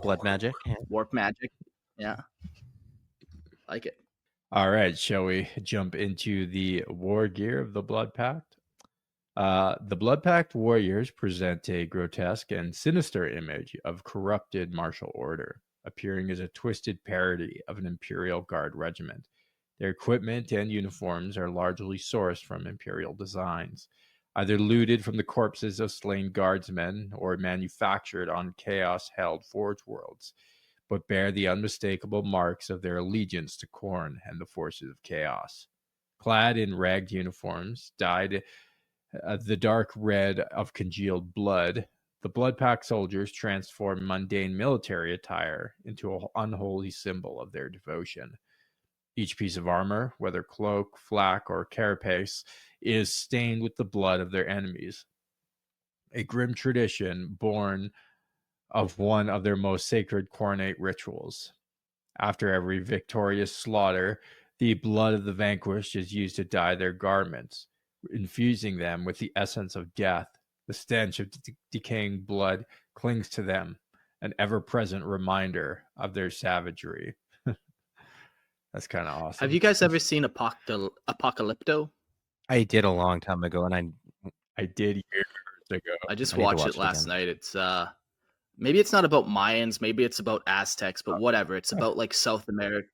blood magic, warp magic. Yeah, like it. All right, shall we jump into the war gear of the Blood Pact? The Blood Pact warriors present a grotesque and sinister image of corrupted martial order, appearing as a twisted parody of an Imperial Guard regiment. Their equipment and uniforms are largely sourced from Imperial designs, either looted from the corpses of slain guardsmen or manufactured on chaos-held Forge Worlds, but bear the unmistakable marks of their allegiance to Khorne and the forces of chaos. Clad in ragged uniforms, dyed the dark red of congealed blood, the Blood Pact soldiers transform mundane military attire into an unholy symbol of their devotion. Each piece of armor, whether cloak, flak, or carapace, is stained with the blood of their enemies. A grim tradition born of one of their most sacred Khornate rituals. After every victorious slaughter, the blood of the vanquished is used to dye their garments, infusing them with the essence of death. The stench of decaying blood clings to them, an ever-present reminder of their savagery. That's kind of awesome. Have you guys ever seen Apocalypto? I did a long time ago, and I did years ago. I just watched it last night. It's maybe it's not about Mayans, maybe it's about Aztecs, but whatever. It's about like South American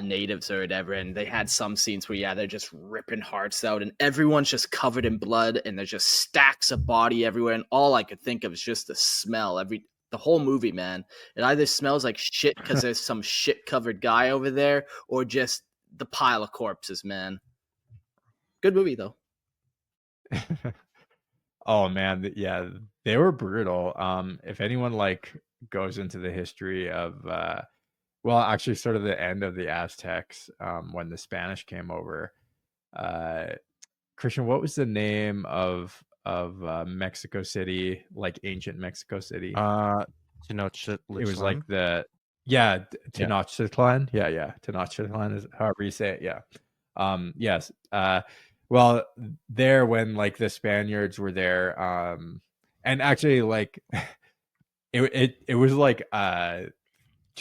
natives or whatever, and they had some scenes where they're just ripping hearts out, and everyone's just covered in blood, and there's just stacks of body everywhere, and all I could think of is just the smell. The whole movie, man, it either smells like shit because there's some shit covered guy over there, or just the pile of corpses, man. Good movie though. Oh man, yeah, they were brutal. If anyone like goes into the history of well, actually sort of the end of the Aztecs, when the Spanish came over, Christian, what was the name of Mexico City, like ancient Mexico City? Tenochtitlan. It was like Tenochtitlan. Yeah, Tenochtitlan is however you say it. Yeah. Yes. Well, there when like the Spaniards were there, and actually like it was like 200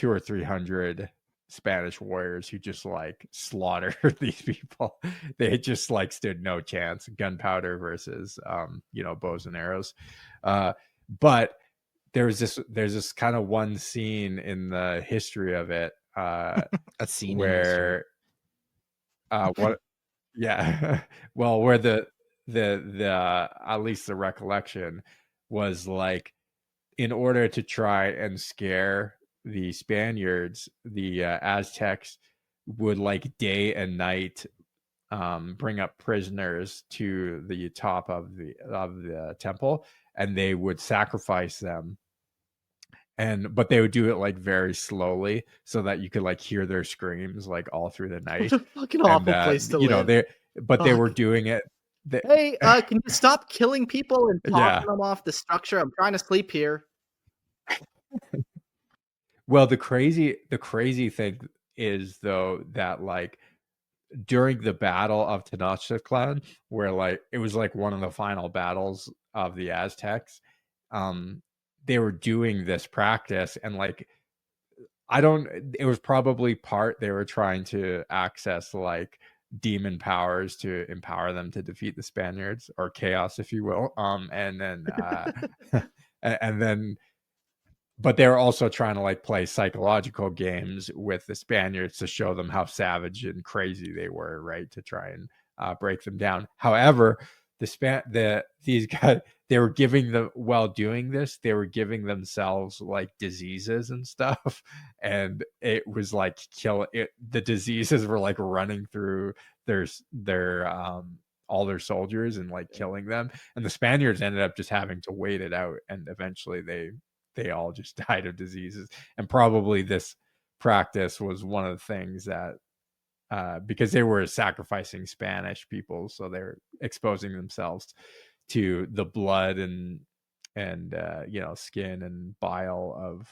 or 300 Spanish warriors who just like slaughtered these people. They just like stood no chance. Gunpowder versus bows and arrows. But there's this kind of one scene in the history of it, A scene in history. where what yeah well, where the at least the recollection was like, in order to try and scare the Spaniards, the Aztecs would like day and night bring up prisoners to the top of the temple, and they would sacrifice them, but they would do it like very slowly so that you could like hear their screams like all through the night. Fucking And awful place to you know, live. they were Fuck. doing it. Hey, can you stop killing people and Yeah. talking them off the structure? I'm trying to sleep here. Well, the crazy thing is though that like during the Battle of Tenochtitlan, where like it was like one of the final battles of the Aztecs, they were doing this practice, and like it was probably part they were trying to access like demon powers to empower them to defeat the Spaniards, or chaos, if you will. And then and then but they were also trying to like play psychological games with the Spaniards to show them how savage and crazy they were, right? To try and break them down. However, these guys, they were giving them, while doing this, they were giving themselves like diseases and stuff, and it was like the diseases were like running through their all their soldiers and like killing them, and the Spaniards ended up just having to wait it out, and eventually they all just died of diseases. And probably this practice was one of the things that because they were sacrificing Spanish people, so they're exposing themselves to the blood and you know, skin and bile of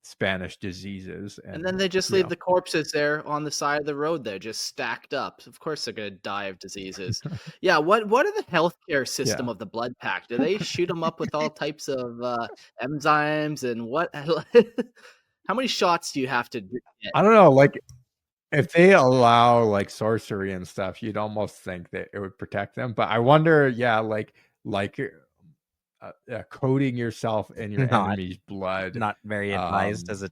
Spanish diseases, And then they just you leave know, the corpses there on the side of the road there, just stacked up. Of course they're gonna die of diseases. Yeah, what are the healthcare system yeah. of the Blood Pact? Do they shoot them up with all types of enzymes and what? How many shots do you have to get? I don't know, like if they allow like sorcery and stuff, you'd almost think that it would protect them. But I wonder, yeah, like coating yourself in your Not enemy's blood. not very advised as a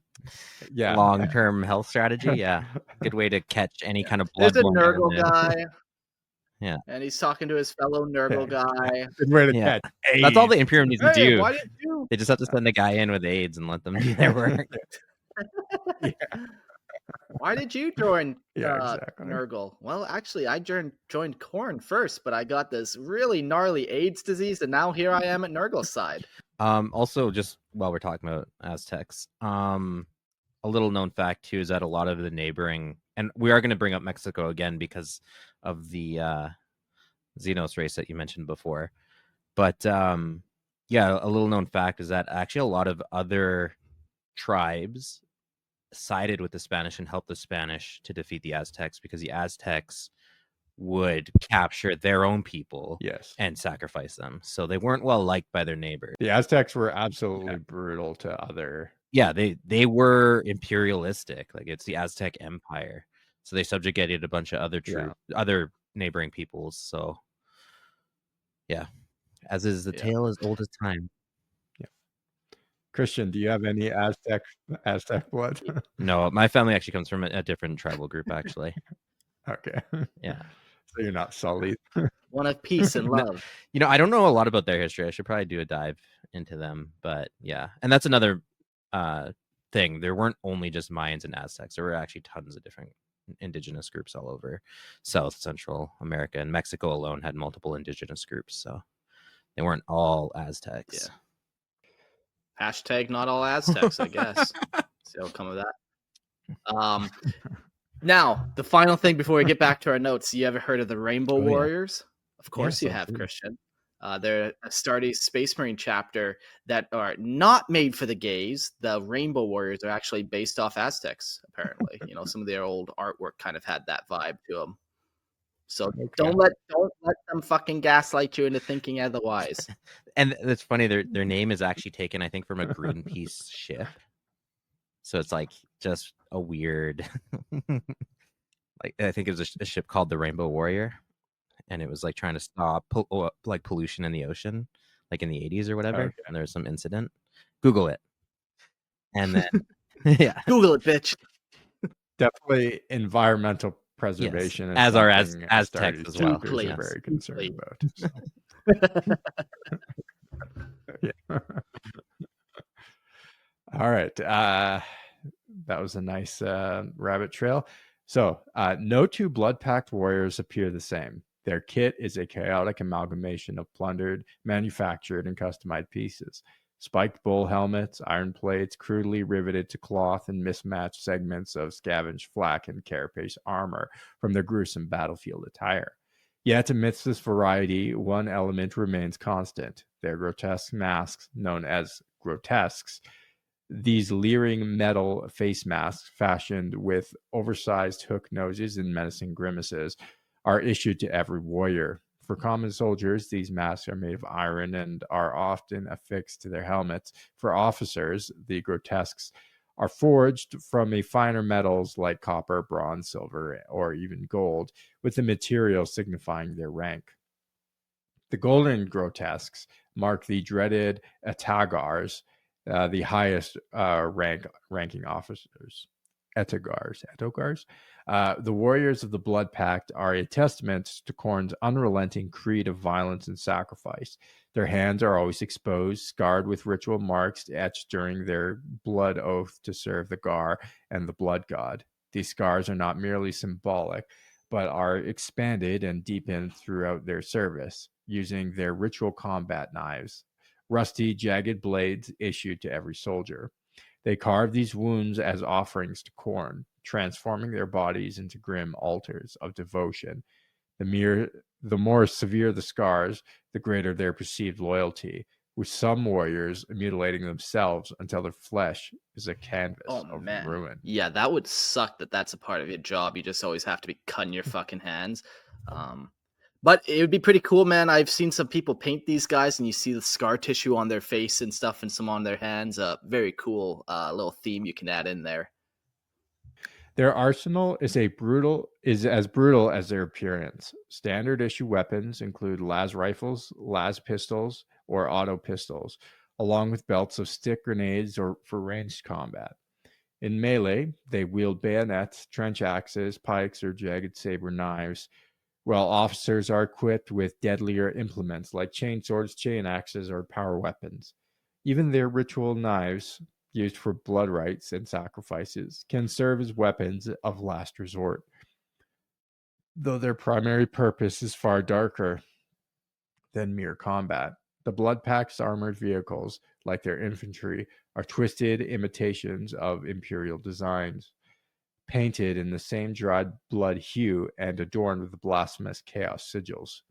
Yeah. long-term health strategy. Yeah, good way to catch any kind of There's a bloodborne Nurgle illness. guy. Yeah. And he's talking to his fellow Nurgle guy. Good way to Yeah. catch That's all the AIDS. Imperium needs to Hey, do. why did you? They just have to send a guy in with AIDS and let them do their work. Yeah. Why did you join Yeah, exactly. Nurgle? Well, actually, I joined Khorne first, but I got this really gnarly AIDS disease, and now here I am at Nurgle's side. Also, just while we're talking about Aztecs, a little known fact too is that a lot of the neighboring, and we are going to bring up Mexico again because of the Xenos race that you mentioned before, but yeah, a little known fact is that actually a lot of other tribes sided with the Spanish and helped the Spanish to defeat the Aztecs, because the Aztecs would capture their own people Yes. and sacrifice them. So they weren't well liked by their neighbors. The Aztecs were absolutely brutal to other. Yeah, they were imperialistic. Like, it's the Aztec Empire. So they subjugated a bunch of other other neighboring peoples. So yeah, as is the tale as old as time. Yeah. Christian, do you have any Aztec blood? No, my family actually comes from a different tribal group, actually. Okay. Yeah. So you're not sullied. One of peace and love. You know, I don't know a lot about their history. I should probably do a dive into them. But yeah, and that's another thing. There weren't only just Mayans and Aztecs. There were actually tons of different indigenous groups all over South Central America, and Mexico alone had multiple indigenous groups. So they weren't all Aztecs. Yeah. Hashtag not all Aztecs, I guess. See what'll come of that. Now, the final thing before we get back to our notes, you ever heard of the Rainbow Warriors? Of course you have, Christian. They're a Astartes Space Marine chapter that are not made for the gays. The Rainbow Warriors are actually based off Aztecs, apparently. You know, some of their old artwork kind of had that vibe to them. So don't let them fucking gaslight you into thinking otherwise. And it's funny, their name is actually taken, I think, from a Greenpeace ship. So it's like just a weird, like, I think it was a ship called the Rainbow Warrior, and it was like trying to stop like pollution in the ocean. like in the 80s or whatever, Okay. and there was some incident. Google it. And then, yeah, Google it, bitch. Definitely environmental preservation is as are something Aztecs Astartes as well. chapters are Yes. very concerned Please. about. So. Yeah. All right. That was a nice rabbit trail. So, no two Blood Pact warriors appear the same. Their kit is a chaotic amalgamation of plundered, manufactured, and customized pieces. Spiked bull helmets, iron plates, crudely riveted to cloth, and mismatched segments of scavenged flak and carapace armor from their gruesome battlefield attire. Yet, amidst this variety, one element remains constant: their grotesque masks, known as grotesques. These leering metal face masks, fashioned with oversized hook noses and menacing grimaces, are issued to every warrior. For common soldiers, these masks are made of iron and are often affixed to their helmets. For officers, the grotesques are forged from a finer metals like copper, bronze, silver, or even gold, with the material signifying their rank. The golden grotesques mark the dreaded Atagars, the highest ranking officers. Etogars. The warriors of the Blood Pact are a testament to Khorne's unrelenting creed of violence and sacrifice. Their hands are always exposed, scarred with ritual marks etched during their blood oath to serve the Gaur and the Blood God. These scars are not merely symbolic, but are expanded and deepened throughout their service, using their ritual combat knives, rusty, jagged blades issued to every soldier. They carve these wounds as offerings to Khorne, transforming their bodies into grim altars of devotion. The more severe the scars, the greater their perceived loyalty, with some warriors mutilating themselves until their flesh is a canvas of ruin. Yeah, that would suck that that's a part of your job. You just always have to be cutting your fucking hands. But it would be pretty cool, man. I've seen some people paint these guys and you see the scar tissue on their face and stuff and some on their hands. Very cool little theme you can add in there. Their arsenal is as brutal as their appearance. Standard issue weapons include las rifles, las pistols, or auto pistols, along with belts of stick grenades or for ranged combat. In melee, they wield bayonets, trench axes, pikes, or jagged saber knives, while officers are equipped with deadlier implements like chainswords, chain axes, or power weapons. Even their ritual knives, used for blood rites and sacrifices, can serve as weapons of last resort, though their primary purpose is far darker than mere combat. The Blood Pact's armored vehicles, like their infantry, are twisted imitations of imperial designs, painted in the same dried blood hue and adorned with blasphemous chaos sigils.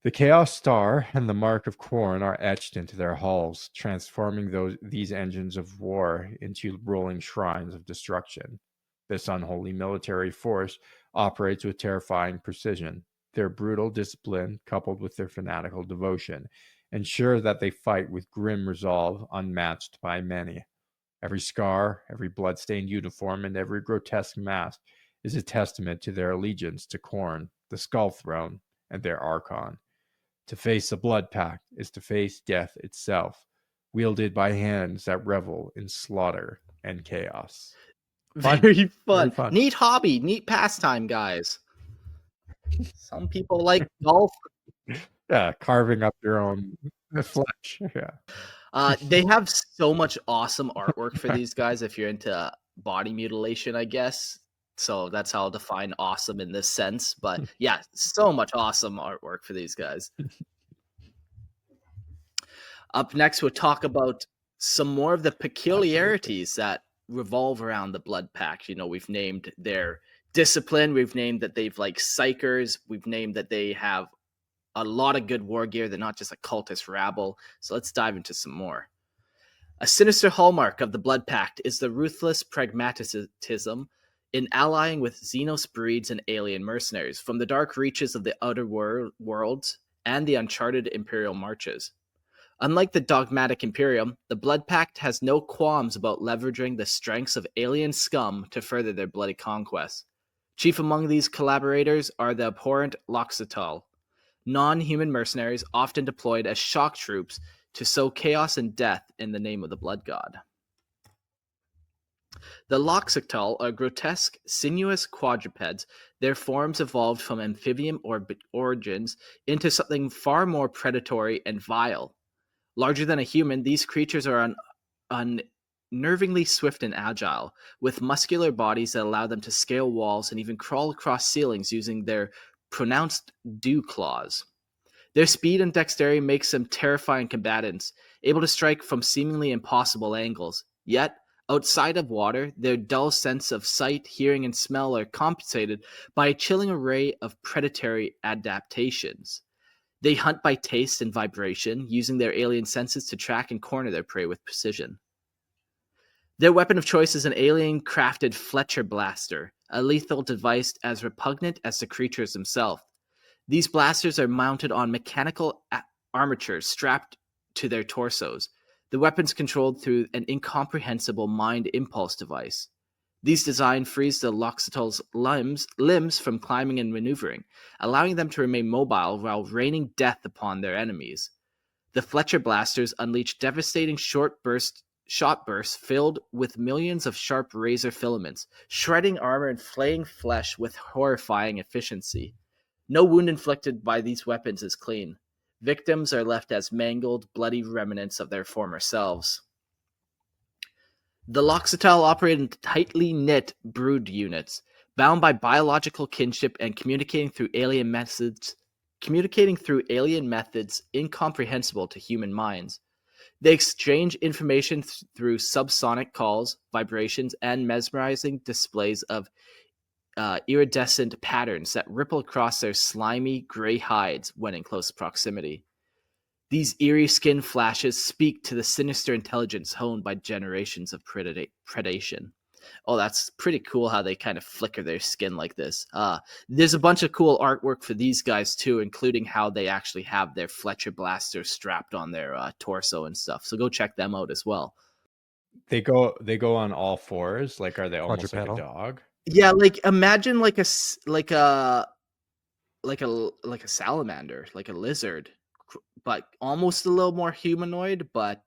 The Chaos Star and the Mark of Khorne are etched into their hulls, transforming these engines of war into rolling shrines of destruction. This unholy military force operates with terrifying precision. Their brutal discipline, coupled with their fanatical devotion, ensure that they fight with grim resolve unmatched by many. Every scar, every blood-stained uniform, and every grotesque mask is a testament to their allegiance to Khorne, the Skull Throne, and their Archon. To face the Blood Pact is to face death itself, wielded by hands that revel in slaughter and chaos. Very fun. Very fun. Neat hobby, neat pastime, guys. Some people like golf. Yeah, carving up your own flesh. Yeah. They have so much awesome artwork for these guys if you're into body mutilation, I guess. So that's how I'll define awesome in this sense. But yeah, so much awesome artwork for these guys. Up next, we'll talk about some more of the peculiarities that revolve around the Blood Pact. You know, we've named their discipline. We've named that they've like psychers. We've named that they have a lot of good war gear. They're not just a cultist rabble. So let's dive into some more. A sinister hallmark of the Blood Pact is the ruthless pragmatism in allying with Xenos breeds and alien mercenaries from the dark reaches of the outer worlds and the uncharted Imperial marches. Unlike the dogmatic Imperium, the Blood Pact has no qualms about leveraging the strengths of alien scum to further their bloody conquests. Chief among these collaborators are the abhorrent Loxatal, non-human mercenaries often deployed as shock troops to sow chaos and death in the name of the blood god. The Loxictal are grotesque, sinuous quadrupeds. Their forms evolved from amphibian origins into something far more predatory and vile. Larger than a human, these creatures are unnervingly swift and agile, with muscular bodies that allow them to scale walls and even crawl across ceilings using their pronounced dew claws. Their speed and dexterity makes them terrifying combatants, able to strike from seemingly impossible angles. Yet, outside of water, their dull sense of sight, hearing, and smell are compensated by a chilling array of predatory adaptations. They hunt by taste and vibration, using their alien senses to track and corner their prey with precision. Their weapon of choice is an alien-crafted Fletcher blaster, a lethal device as repugnant as the creatures themselves. These blasters are mounted on mechanical armatures strapped to their torsos. The weapon's controlled through an incomprehensible mind impulse device. These designs freeze the Loxital's limbs from climbing and maneuvering, allowing them to remain mobile while raining death upon their enemies. The Fletcher blasters unleash devastating shot bursts filled with millions of sharp razor filaments, shredding armor and flaying flesh with horrifying efficiency. No wound inflicted by these weapons is clean. Victims are left as mangled, bloody remnants of their former selves. The Loxital operate in tightly knit brood units, bound by biological kinship and communicating through alien methods incomprehensible to human minds. They exchange information through subsonic calls, vibrations, and mesmerizing displays of iridescent patterns that ripple across their slimy gray hides when in close proximity. These eerie skin flashes speak to the sinister intelligence honed by generations of predation. Oh, that's pretty cool how they kind of flicker their skin like this. There's a bunch of cool artwork for these guys too, including how they actually have their Fletcher blasters strapped on their torso and stuff. So go check them out as well. They go on all fours. Like, are they almost like a Quadrupedal. dog? Yeah, like imagine like a salamander, like a lizard, but almost a little more humanoid. But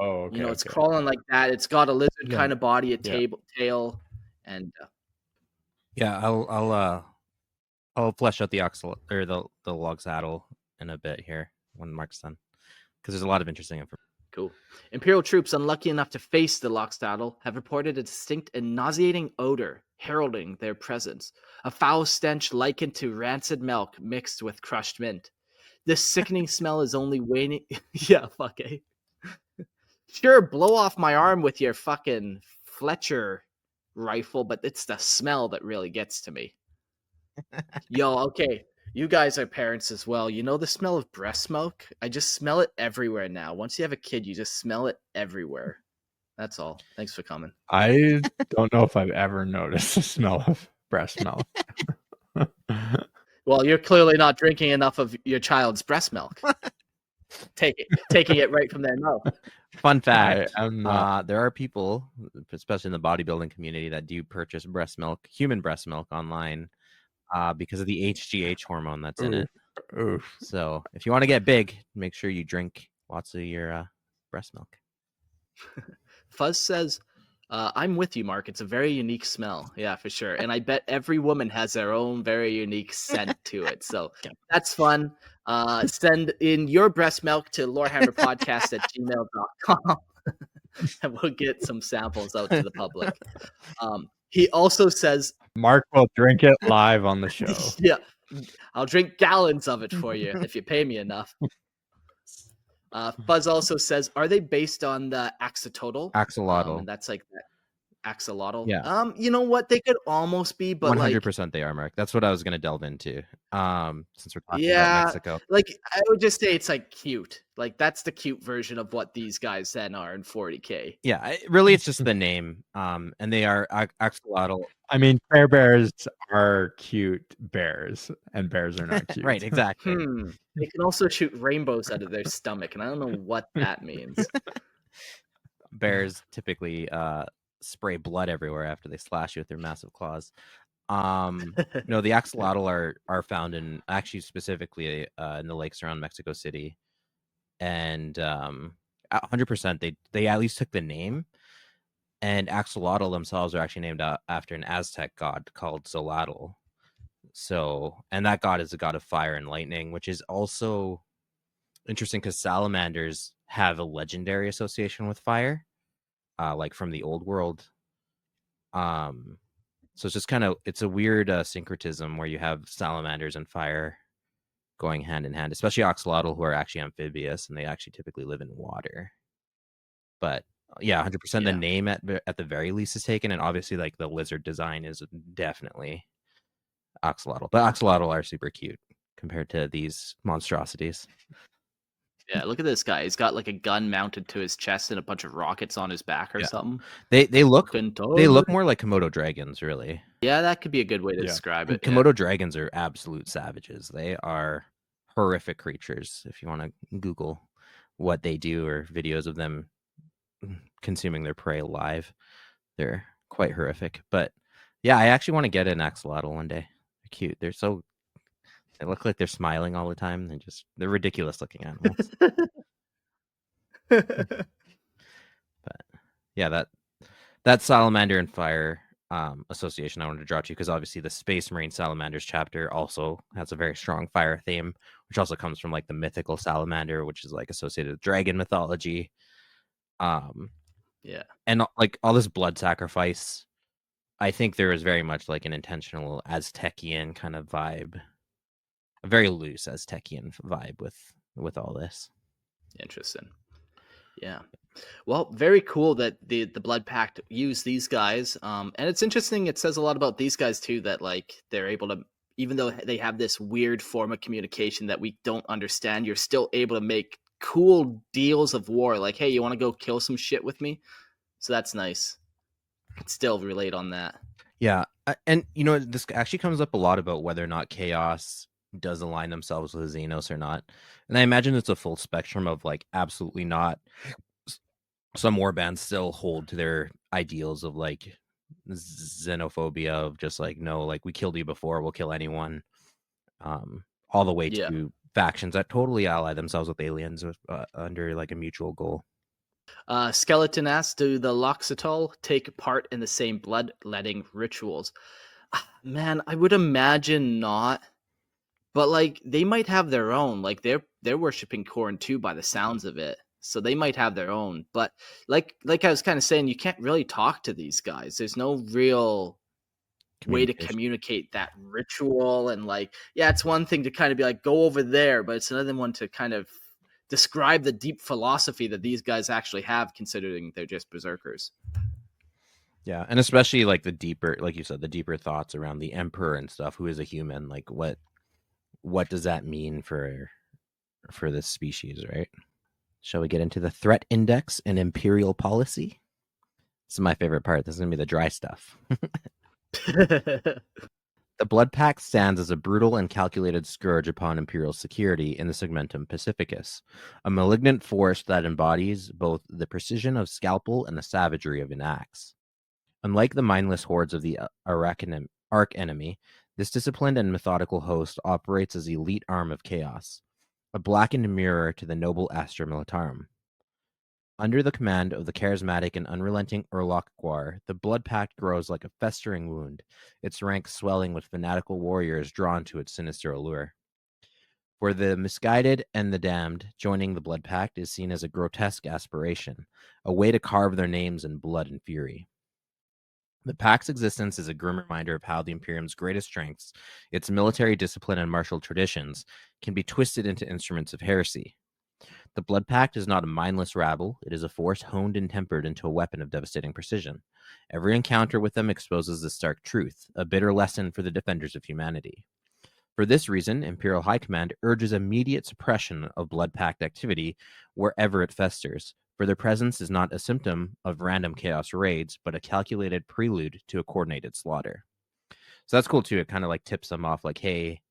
Oh, okay. it's crawling like that. It's got a lizard kind of body, a Yeah. tail, and Yeah, I'll flesh out the or the log saddle in a bit here when Mark's done, because there's a lot of interesting information. Cool. Imperial troops unlucky enough to face the Loxstatl have reported a distinct and nauseating odor heralding their presence, a foul stench likened to rancid milk mixed with crushed mint. This sickening smell is only waiting. Yeah, fuck it. Sure, blow off my arm with your fucking Fletcher rifle, but it's the smell that really gets to me. Yo, okay. You guys are parents as well. You know the smell of breast milk? I just smell it everywhere now. Once you have a kid, you just smell it everywhere. That's all. Thanks for coming. I don't know if I've ever noticed the smell of breast milk. Well, you're clearly not drinking enough of your child's breast milk. Taking it right from their mouth. Fun fact: I'm not. there are people, especially in the bodybuilding community, that do purchase human breast milk online, because of the HGH hormone that's in it. Oof. So if you want to get big, make sure you drink lots of your breast milk. Fuzz says, I'm with you, Mark. It's a very unique smell. Yeah, for sure. And I bet every woman has their own very unique scent to it. So that's fun. Send in your breast milk to lorehammerpodcast@gmail.com and we'll get some samples out to the public. He also says, Mark will drink it live on the show. Yeah, I'll drink gallons of it for you if you pay me enough. Fuzz also says, are they based on the axolotl? Axolotl. And that's like that axolotl. Yeah. You know what? They could almost be, but 100% they are, Mark. That's what I was going to delve into. Since we're talking yeah, about Mexico. Like I would just say it's like cute. Like that's the cute version of what these guys then are in 40K. Yeah, really, it's just the name. And they are axolotl. I mean, Care Bears are cute bears, and bears are not cute. Right, exactly. They can also shoot rainbows out of their stomach, and I don't know what that means. Bears typically spray blood everywhere after they slash you with their massive claws. No, the axolotl are found in actually specifically in the lakes around Mexico City, and 100% they at least took the name. And axolotl themselves are actually named after an Aztec god called Xolatl. So, and that god is a god of fire and lightning, which is also interesting because salamanders have a legendary association with fire, like from the old world. So it's just kind of, it's a weird syncretism where you have salamanders and fire going hand in hand, especially axolotl, who are actually amphibious and they actually typically live in water. But yeah, 100% the Yeah. name at the very least is taken, and obviously like the lizard design is definitely axolotl. But axolotl are super cute compared to these monstrosities. Yeah, look at this guy. He's got like a gun mounted to his chest and a bunch of rockets on his back or Yeah. something. They look Fucking more like Komodo dragons, really. Yeah, that could be a good way to Yeah. describe And it. Yeah. Komodo dragons are absolute savages. They are horrific creatures. If you want to Google what they do or videos of them consuming their prey alive, they're quite horrific. But yeah, I actually want to get an axolotl one day. They're cute. They look like they're smiling all the time. They're ridiculous looking animals. But yeah, that salamander and fire association I wanted to draw to you, because obviously the Space Marine Salamanders chapter also has a very strong fire theme, which also comes from like the mythical salamander, which is like associated with dragon mythology. Yeah. And like all this blood sacrifice, I think there is very much like an intentional Aztecian kind of vibe, a very loose Aztecian vibe with all this. Interesting. Yeah. Well, very cool that the Blood Pact used these guys. And it's interesting. It says a lot about these guys too, that like they're able to, even though they have this weird form of communication that we don't understand, you're still able to make cool deals of war. Like, hey, you want to go kill some shit with me? So that's nice. Could still relate on that. Yeah, and you know, this actually comes up a lot about whether or not Chaos does align themselves with Xenos or not. And I imagine it's a full spectrum of like absolutely not. Some warbands still hold to their ideals of like xenophobia, of just like, no, like we killed you before, we'll kill anyone. All the way Yeah. to factions that totally ally themselves with aliens under like a mutual goal. Skeleton asks, do the Loxatol take part in the same bloodletting rituals? Man, I would imagine not. But like they might have their own. Like they're worshiping Khorne too by the sounds of it. So they might have their own. But like I was kind of saying, you can't really talk to these guys. There's no real way to communicate that ritual. And like, yeah, it's one thing to kind of be like, go over there, but it's another one to kind of describe the deep philosophy that these guys actually have, considering they're just berserkers. Yeah, and especially like the deeper, like you said, the deeper thoughts around the Emperor and stuff, who is a human. Like what does that mean for this species, right? Shall we get into the threat index and imperial policy? This is my favorite part. This is going to be the dry stuff. The Blood Pact stands as a brutal and calculated scourge upon imperial security in the Segmentum Pacificus, a malignant force that embodies both the precision of scalpel and the savagery of an axe. Unlike the mindless hordes of the arch-enemy, this disciplined and methodical host operates as the elite arm of chaos, a blackened mirror to the noble Astra Militarum. Under the command of the charismatic and unrelenting Urlock Gaur, the Blood Pact grows like a festering wound, its ranks swelling with fanatical warriors drawn to its sinister allure. For the misguided and the damned, joining the Blood Pact is seen as a grotesque aspiration, a way to carve their names in blood and fury. The Pact's existence is a grim reminder of how the Imperium's greatest strengths, its military discipline and martial traditions, can be twisted into instruments of heresy. The Blood Pact is not a mindless rabble. It is a force honed and tempered into a weapon of devastating precision. Every encounter with them exposes the stark truth, a bitter lesson for the defenders of humanity. For this reason, Imperial High Command urges immediate suppression of Blood Pact activity wherever it festers, for their presence is not a symptom of random chaos raids, but a calculated prelude to a coordinated slaughter. So that's cool too. It kind of like tips them off like, hey,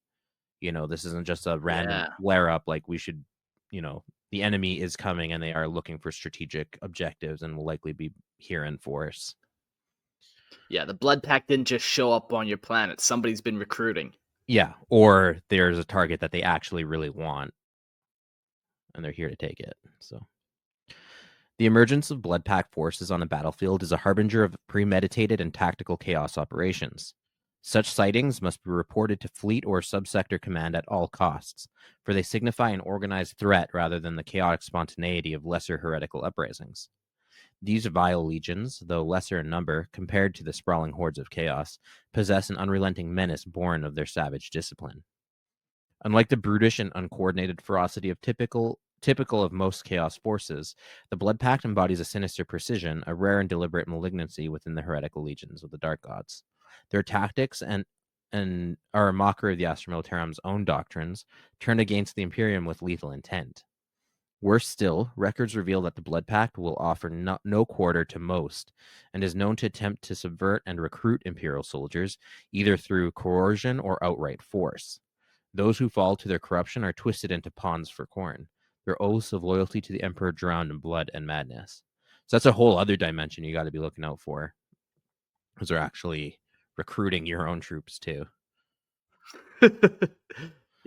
you know, this isn't just a random flare up. Like we should, you know, the enemy is coming and they are looking for strategic objectives and will likely be here in force. Yeah, the Blood Pact didn't just show up on your planet. Somebody's been recruiting. Yeah, or there's a target that they actually really want, and they're here to take it. So, the emergence of Blood Pact forces on a battlefield is a harbinger of premeditated and tactical chaos operations. Such sightings must be reported to fleet or subsector command at all costs, for they signify an organized threat rather than the chaotic spontaneity of lesser heretical uprisings. These vile legions, though lesser in number compared to the sprawling hordes of chaos, possess an unrelenting menace born of their savage discipline. Unlike the brutish and uncoordinated ferocity of typical of most chaos forces, the Blood Pact embodies a sinister precision, a rare and deliberate malignancy within the heretical legions of the Dark Gods. Their tactics and are a mockery of the Astra Militarum's own doctrines, turned against the Imperium with lethal intent. Worse still, records reveal that the Blood Pact will offer no quarter to most, and is known to attempt to subvert and recruit Imperial soldiers, either through coercion or outright force. Those who fall to their corruption are twisted into pawns for Khorne, their oaths of loyalty to the Emperor drowned in blood and madness. So that's a whole other dimension you got to be looking out for, because they're actually recruiting your own troops too.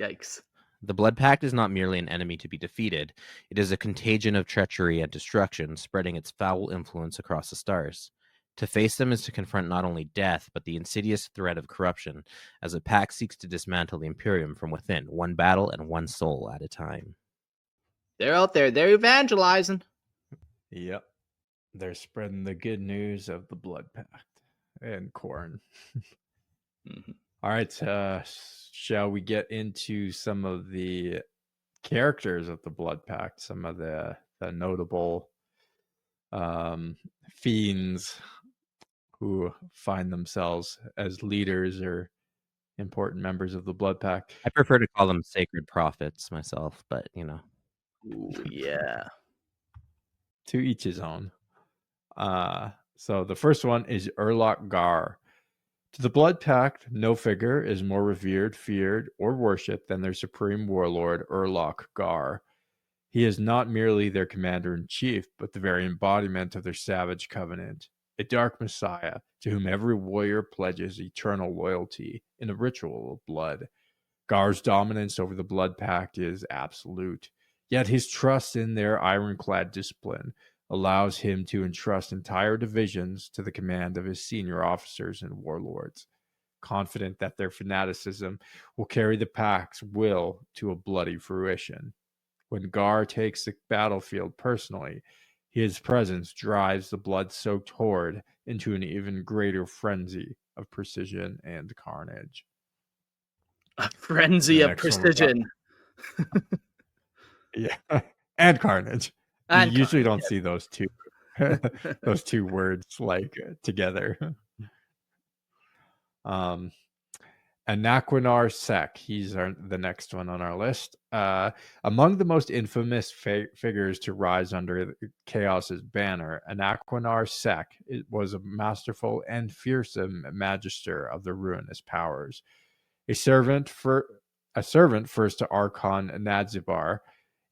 Yikes. The Blood Pact is not merely an enemy to be defeated, it is a contagion of treachery and destruction, spreading its foul influence across the stars. To face them is to confront not only death, but the insidious threat of corruption, as the pact seeks to dismantle the Imperium from within, one battle and one soul at a time. They're out there. They're evangelizing. Yep. They're spreading the good news of the Blood Pact and Khorne. Mm-hmm. All right. Shall we get into some of the characters of the Blood Pact? Some of the notable fiends who find themselves as leaders or important members of the Blood Pact. I prefer to call them sacred prophets myself, but you know. Ooh, yeah. To each his own. So the first one is Urlock Gaur. To the Blood Pact, no figure is more revered, feared, or worshipped than their supreme warlord, Urlock Gaur. He is not merely their commander-in-chief, but the very embodiment of their savage covenant, a dark messiah to whom every warrior pledges eternal loyalty in a ritual of blood. Gaur's dominance over the Blood Pact is absolute, yet his trust in their ironclad discipline allows him to entrust entire divisions to the command of his senior officers and warlords, confident that their fanaticism will carry the Pact's will to a bloody fruition. When Gaur takes the battlefield personally, his presence drives the blood-soaked horde into an even greater frenzy of precision and carnage. A frenzy of precision. Yeah, and carnage. And you usually carnage, don't see those two those two words like together. Anakwanar Sek, he's the next one on our list. Among the most infamous figures to rise under Chaos's banner, Anakwanar Sek was a masterful and fearsome magister of the ruinous powers. A servant first to Archon Nadzibar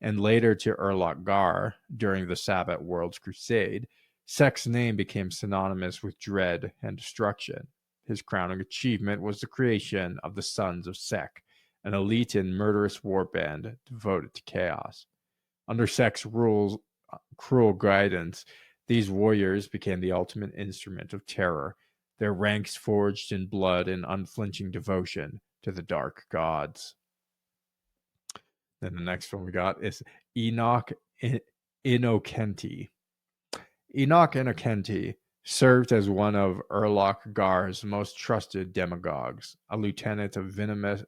and later to Urlock Gaur during the Sabbat Worlds Crusade, Sek's name became synonymous with dread and destruction. His crowning achievement was the creation of the Sons of Sek, an elite and murderous warband devoted to chaos. Under Sek's cruel guidance, these warriors became the ultimate instrument of terror, their ranks forged in blood and unflinching devotion to the dark gods. Then the next one we got is Enoch Inokenti. Enoch Inokenti served as one of Urlock Gaur's most trusted demagogues, a lieutenant of venomous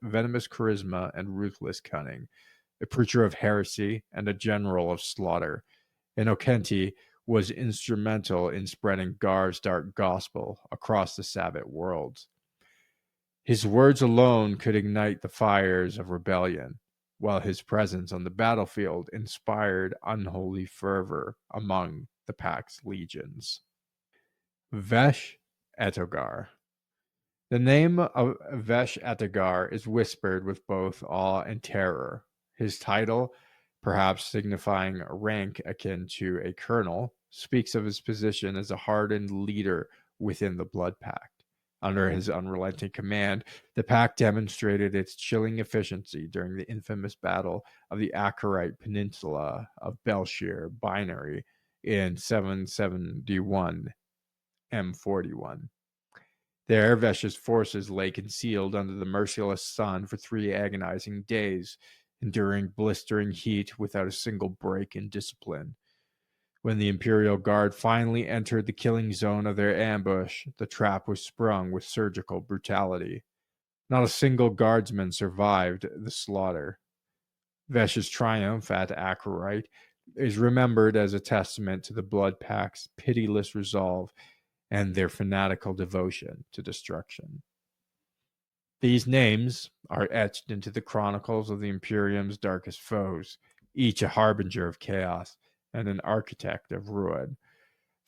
charisma and ruthless cunning, a preacher of heresy and a general of slaughter. Inokenti was instrumental in spreading Gaur's dark gospel across the Sabbat worlds. His words alone could ignite the fires of rebellion, while his presence on the battlefield inspired unholy fervor among the Pact's legions. Vesh Etogar. The name of Vesh Etogar is whispered with both awe and terror. His title, perhaps signifying a rank akin to a colonel, speaks of his position as a hardened leader within the Blood Pact. Under his unrelenting command, the pact demonstrated its chilling efficiency during the infamous battle of the Akarite Peninsula of Belshir Binary in 771 M41. There, Vesh's forces lay concealed under the merciless sun for 3 agonizing days, enduring blistering heat without a single break in discipline. When the Imperial Guard finally entered the killing zone of their ambush, the trap was sprung with surgical brutality. Not a single guardsman survived the slaughter. Vesh's triumph at Akarite is remembered as a testament to the Blood Pact's pitiless resolve and their fanatical devotion to destruction. These names are etched into the chronicles of the Imperium's darkest foes, each a harbinger of chaos and an architect of ruin.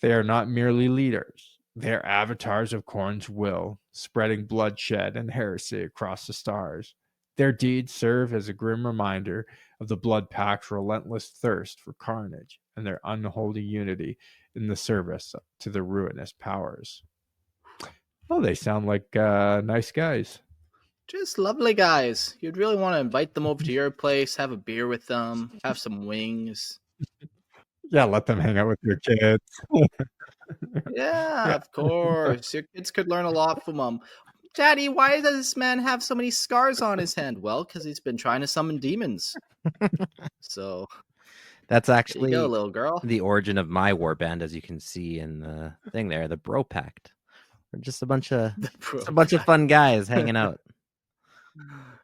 They are not merely leaders. They are avatars of Khorne's will, spreading bloodshed and heresy across the stars. Their deeds serve as a grim reminder of the Blood Pact's relentless thirst for carnage and their unholy unity in the service to the ruinous powers. Oh, they sound like nice guys. Just lovely guys. You'd really want to invite them over to your place, have a beer with them, have some wings. Yeah, let them hang out with your kids. Yeah, Yeah. of course. Your kids could learn a lot from them. Daddy, why does this man have so many scars on his hand? Well, because he's been trying to summon demons. So That's there you actually go, little girl. the origin of my warband, as you can see in the thing there, the Bro Pact. We're just a bunch of fun guys hanging out.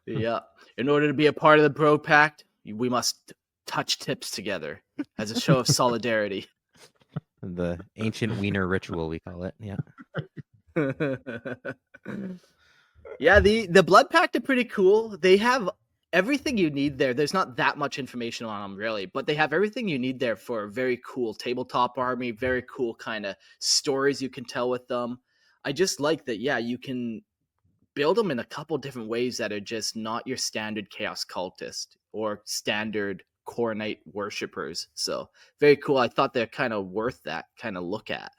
Yeah. In order to be a part of the Bro Pact, we must touch tips together as a show of solidarity. The ancient wiener ritual, we call it. Yeah. Yeah, the Blood Pact are pretty cool. They have everything you need there. There's not that much information on them, really, but they have everything you need there for a very cool tabletop army, very cool kind of stories you can tell with them. I just like that, yeah, you can build them in a couple different ways that are just not your standard Chaos Cultist or standard Khornite worshippers. So very cool. I thought they're kind of worth that kind of look at.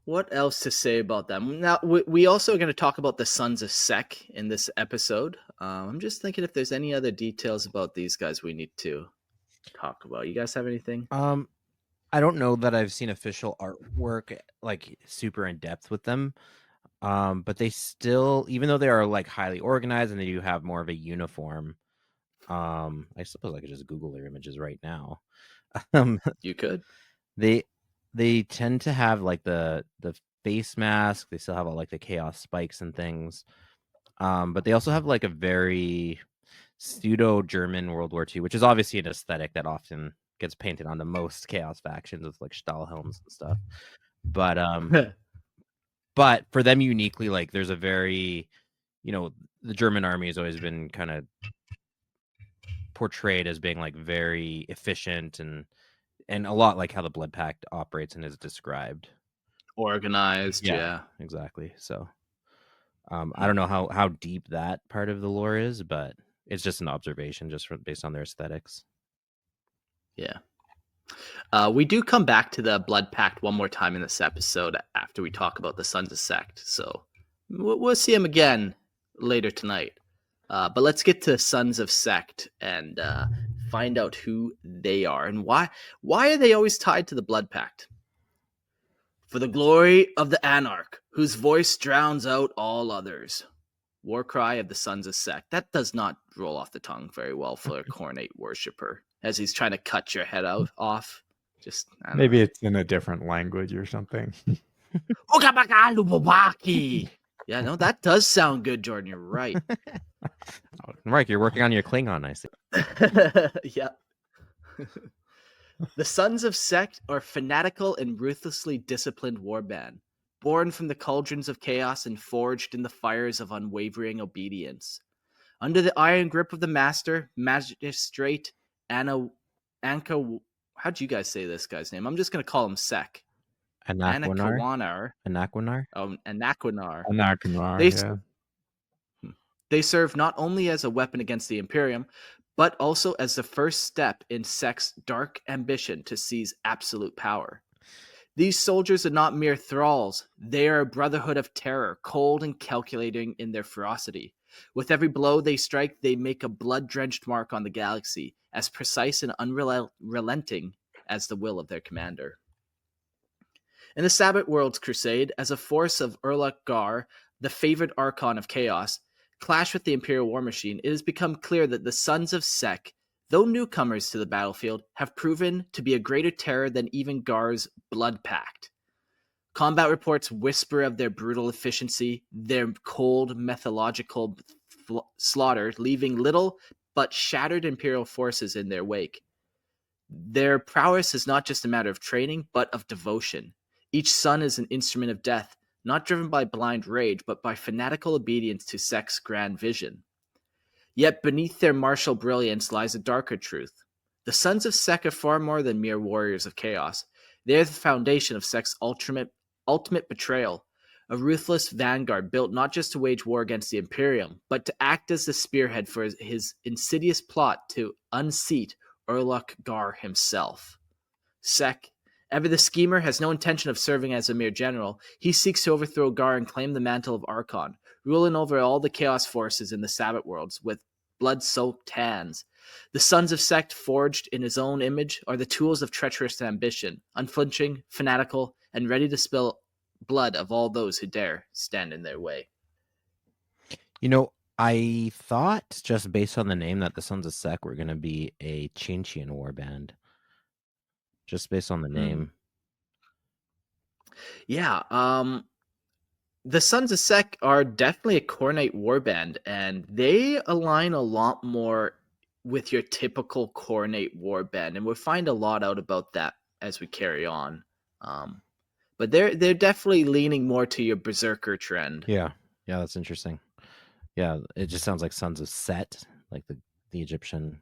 What else to say about them? Now, we also are going to talk about the Sons of Sek in this episode. I'm just thinking if there's any other details about these guys we need to talk about. You guys have anything? I don't know that I've seen official artwork like super in depth with them. But they still, even though they are like highly organized and they do have more of a uniform, I suppose I could just Google their images right now. You could. They tend to have like the face mask. They still have all like the chaos spikes and things. But they also have like a very pseudo German World War II, which is obviously an aesthetic that often gets painted onto most chaos factions with like Stahlhelms and stuff. But but for them uniquely, like there's a very, the German army has always been kind of portrayed as being like very efficient and a lot like how the Blood Pact operates and is described. Organized, yeah. Exactly. So I don't know how deep that part of the lore is, but it's just an observation just based on their aesthetics. Yeah. We do come back to the Blood Pact one more time in this episode after we talk about the Sons of Sek. So we'll see him again later tonight. But let's get to Sons of Sek and find out who they are and why are they always tied to the Blood Pact? For the glory of the Anarch, whose voice drowns out all others. War cry of the Sons of Sek. That does not roll off the tongue very well for a Khornate worshipper as he's trying to cut your head off. Just maybe it's in a different language or something. Yeah, no, that does sound good, Jordan. You're right. Mike, you're working on your Klingon, I see. Yeah. The Sons of Sek are fanatical and ruthlessly disciplined warband, born from the cauldrons of chaos and forged in the fires of unwavering obedience. Under the iron grip of the master, magistrate Anka. How'd you guys say this guy's name? I'm just going to call him Sek. Anakwanar. Oh, Anakwanar. Anakwanar, They serve not only as a weapon against the Imperium, but also as the first step in Sek's dark ambition to seize absolute power. These soldiers are not mere thralls. They are a brotherhood of terror, cold and calculating in their ferocity. With every blow they strike, they make a blood-drenched mark on the galaxy, as precise and unrelenting as the will of their commander. In the Sabbat Worlds Crusade, as a force of Urlock Gaur, the favored Archon of Chaos, clash with the Imperial War Machine, it has become clear that the Sons of Sek, though newcomers to the battlefield, have proven to be a greater terror than even Gaur's Blood Pact. Combat reports whisper of their brutal efficiency, their cold, methodological slaughter, leaving little but shattered Imperial forces in their wake. Their prowess is not just a matter of training, but of devotion. Each son is an instrument of death, not driven by blind rage, but by fanatical obedience to Sek's grand vision. Yet beneath their martial brilliance lies a darker truth. The Sons of Sek are far more than mere warriors of chaos. They are the foundation of Sek's ultimate betrayal, a ruthless vanguard built not just to wage war against the Imperium, but to act as the spearhead for his insidious plot to unseat Urlock Gaur himself. Sek, ever the schemer, has no intention of serving as a mere general. He seeks to overthrow Gaur and claim the mantle of Archon, ruling over all the chaos forces in the Sabbat Worlds with blood-soaked hands. The Sons of Sek, forged in his own image, are the tools of treacherous ambition, unflinching, fanatical, and ready to spill blood of all those who dare stand in their way. You know, I thought, just based on the name, that the Sons of Sek were going to be a Chinchian warband. Just based on the name. Yeah, the Sons of Sek are definitely a Khornite warband, and they align a lot more with your typical Khornite warband, and we'll find a lot out about that as we carry on. But they're definitely leaning more to your berserker trend. Yeah, that's interesting. Yeah, it just sounds like Sons of Set, like the Egyptian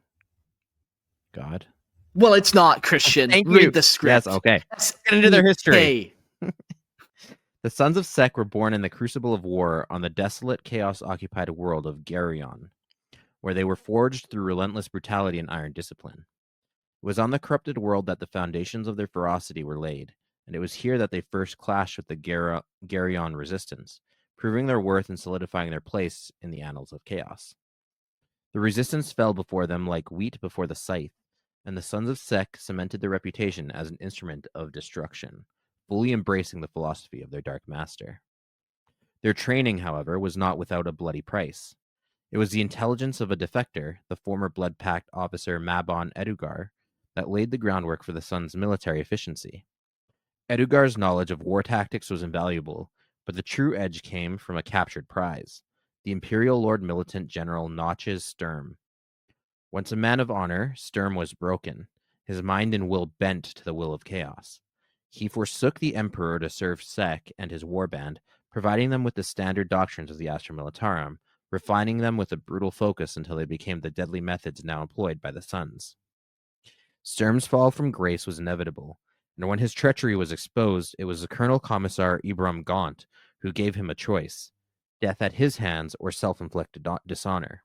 god. Well, it's not, Christian. Thank Read you. the script. Yes, okay. Let's get into their history. Hey. The Sons of Sek were born in the crucible of war on the desolate, chaos-occupied world of Geryon, where they were forged through relentless brutality and iron discipline. It was on the corrupted world that the foundations of their ferocity were laid, and it was here that they first clashed with the Geryon resistance, proving their worth and solidifying their place in the annals of chaos. The resistance fell before them like wheat before the scythe, and the Sons of Sek cemented their reputation as an instrument of destruction, fully embracing the philosophy of their dark master. Their training, however, was not without a bloody price. It was the intelligence of a defector, the former Blood Pact officer Mabon Edugar, that laid the groundwork for the Sons' military efficiency. Edugar's knowledge of war tactics was invaluable, but the true edge came from a captured prize, the Imperial Lord Militant General Notch's Sturm. Once a man of honor, Sturm was broken, his mind and will bent to the will of chaos. He forsook the Emperor to serve Sek and his warband, providing them with the standard doctrines of the Astra Militarum, refining them with a brutal focus until they became the deadly methods now employed by the Sons. Sturm's fall from grace was inevitable, and when his treachery was exposed, it was the Colonel Commissar Ibram Gaunt who gave him a choice: death at his hands or self-inflicted dishonor.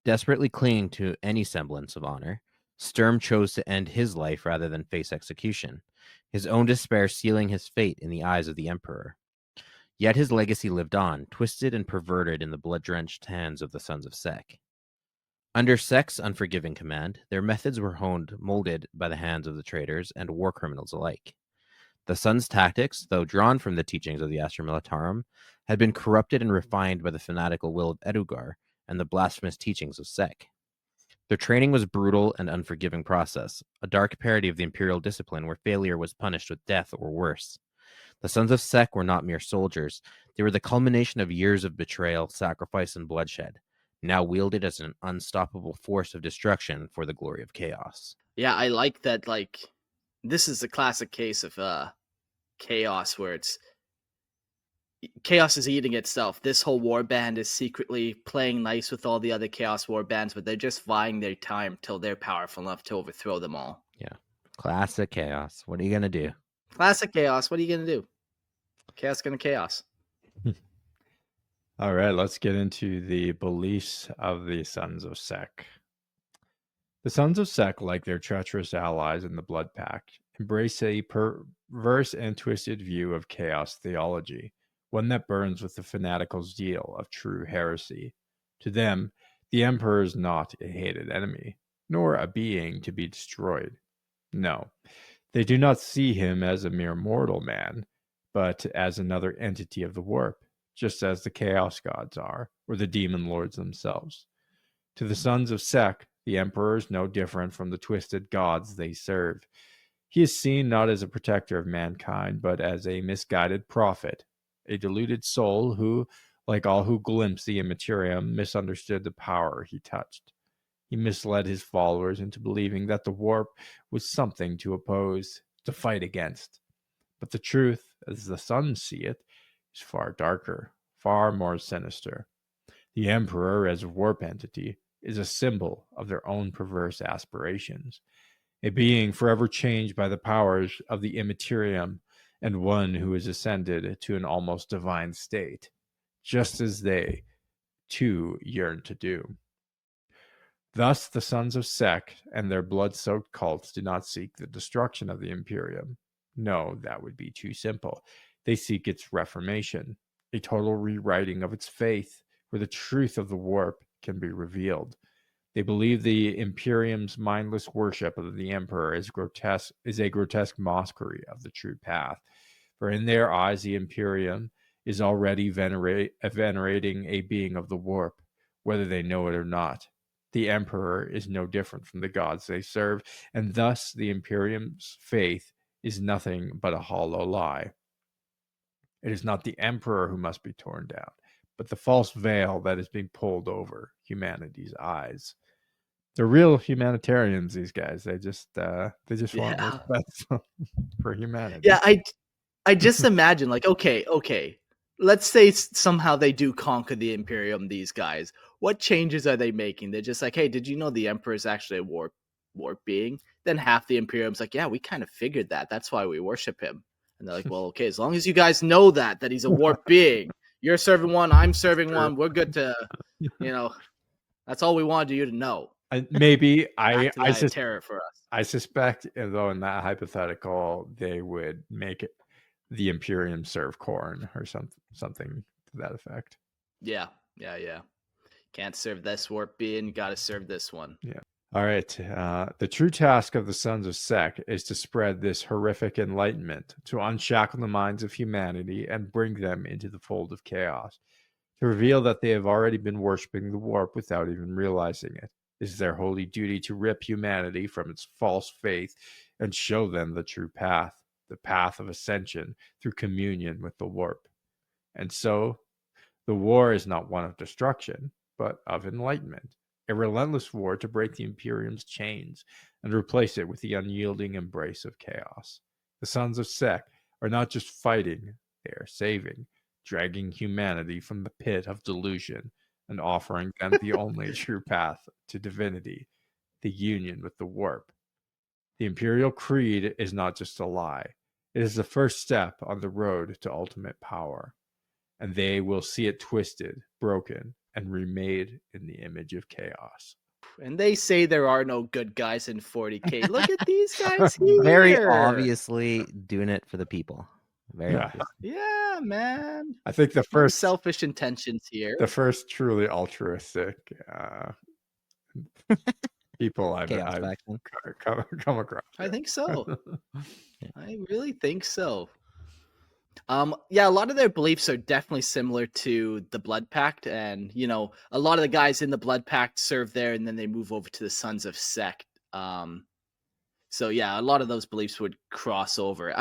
Desperately clinging to any semblance of honor, Sturm chose to end his life rather than face execution, his own despair sealing his fate in the eyes of the Emperor. Yet his legacy lived on, twisted and perverted in the blood-drenched hands of the Sons of Sek. Under Sek's unforgiving command, their methods were molded by the hands of the traitors and war criminals alike. The Sons' tactics, though drawn from the teachings of the Astra Militarum, had been corrupted and refined by the fanatical will of Edugar and the blasphemous teachings of Sek. Their training was brutal and unforgiving process, a dark parody of the imperial discipline where failure was punished with death or worse. The Sons of Sek were not mere soldiers. They were the culmination of years of betrayal, sacrifice, and bloodshed, now wielded as an unstoppable force of destruction for the glory of chaos. Yeah, I like that. Like, this is a classic case of chaos where it's chaos is eating itself. This whole war band is secretly playing nice with all the other chaos war bands, but they're just vying their time till they're powerful enough to overthrow them all. Yeah. Classic chaos. What are you going to do? Classic chaos. What are you going to do? Chaos gonna chaos. All right, let's get into the beliefs of the Sons of Sek. The Sons of Sek, like their treacherous allies in the Blood Pact, embrace a perverse and twisted view of chaos theology, one that burns with the fanatical zeal of true heresy. To them, the Emperor is not a hated enemy, nor a being to be destroyed. No, they do not see him as a mere mortal man, but as another entity of the warp, just as the Chaos Gods are, or the Demon Lords themselves. To the Sons of Sek, the Emperor is no different from the twisted gods they serve. He is seen not as a protector of mankind, but as a misguided prophet, a deluded soul who, like all who glimpsed the immaterium, misunderstood the power he touched. He misled his followers into believing that the warp was something to oppose, to fight against. But the truth, as the Sons see it, is far darker, far more sinister. The Emperor, as a warp entity, is a symbol of their own perverse aspirations, a being forever changed by the powers of the immaterium, and one who has ascended to an almost divine state, just as they, too, yearn to do. Thus, the Sons of Sek and their blood-soaked cults do not seek the destruction of the Imperium. No, that would be too simple. They seek its reformation, a total rewriting of its faith, where the truth of the warp can be revealed. They believe the Imperium's mindless worship of the Emperor is a grotesque mockery of the true path. For in their eyes, the Imperium is already venerating a being of the warp, whether they know it or not. The Emperor is no different from the gods they serve, and thus the Imperium's faith is nothing but a hollow lie. It is not the Emperor who must be torn down, but the false veil that is being pulled over humanity's eyes. They're real humanitarians, these guys. They just want what's best for humanity. Yeah, I just imagine, like, okay, let's say somehow they do conquer the Imperium, these guys. What changes are they making? They're just like, hey, did you know the Emperor is actually a warp being? Then half the Imperium's like, yeah, we kind of figured that. That's why we worship him. And they're like, well, okay, as long as you guys know that he's a warp being, you're serving one, I'm serving one, we're good to, that's all we wanted you to know. Maybe terror for us. I suspect, though, in that hypothetical, they would make it the Imperium serve Khorne or something to that effect. Yeah. Can't serve this warp being, got to serve this one. Yeah. All right. The true task of the Sons of Sek is to spread this horrific enlightenment, to unshackle the minds of humanity and bring them into the fold of chaos, to reveal that they have already been worshipping the warp without even realizing it. It is their holy duty to rip humanity from its false faith and show them the true path, the path of ascension through communion with the warp. And so, the war is not one of destruction, but of enlightenment, a relentless war to break the Imperium's chains and replace it with the unyielding embrace of chaos. The Sons of Sek are not just fighting, they are saving, dragging humanity from the pit of delusion and offering them the only true path to divinity, the union with the warp. The Imperial Creed is not just a lie. It is the first step on the road to ultimate power, and they will see it twisted, broken, and remade in the image of chaos. And they say there are no good guys in 40K. Look at these guys here. Very obviously doing it for the people. Very obvious. Yeah, man. I think the No first selfish intentions here. The first truly altruistic people I've come across. I think so. I really think so. Yeah, a lot of their beliefs are definitely similar to the Blood Pact, and a lot of the guys in the Blood Pact serve there, and then they move over to the Sons of Sek. So yeah, a lot of those beliefs would cross over.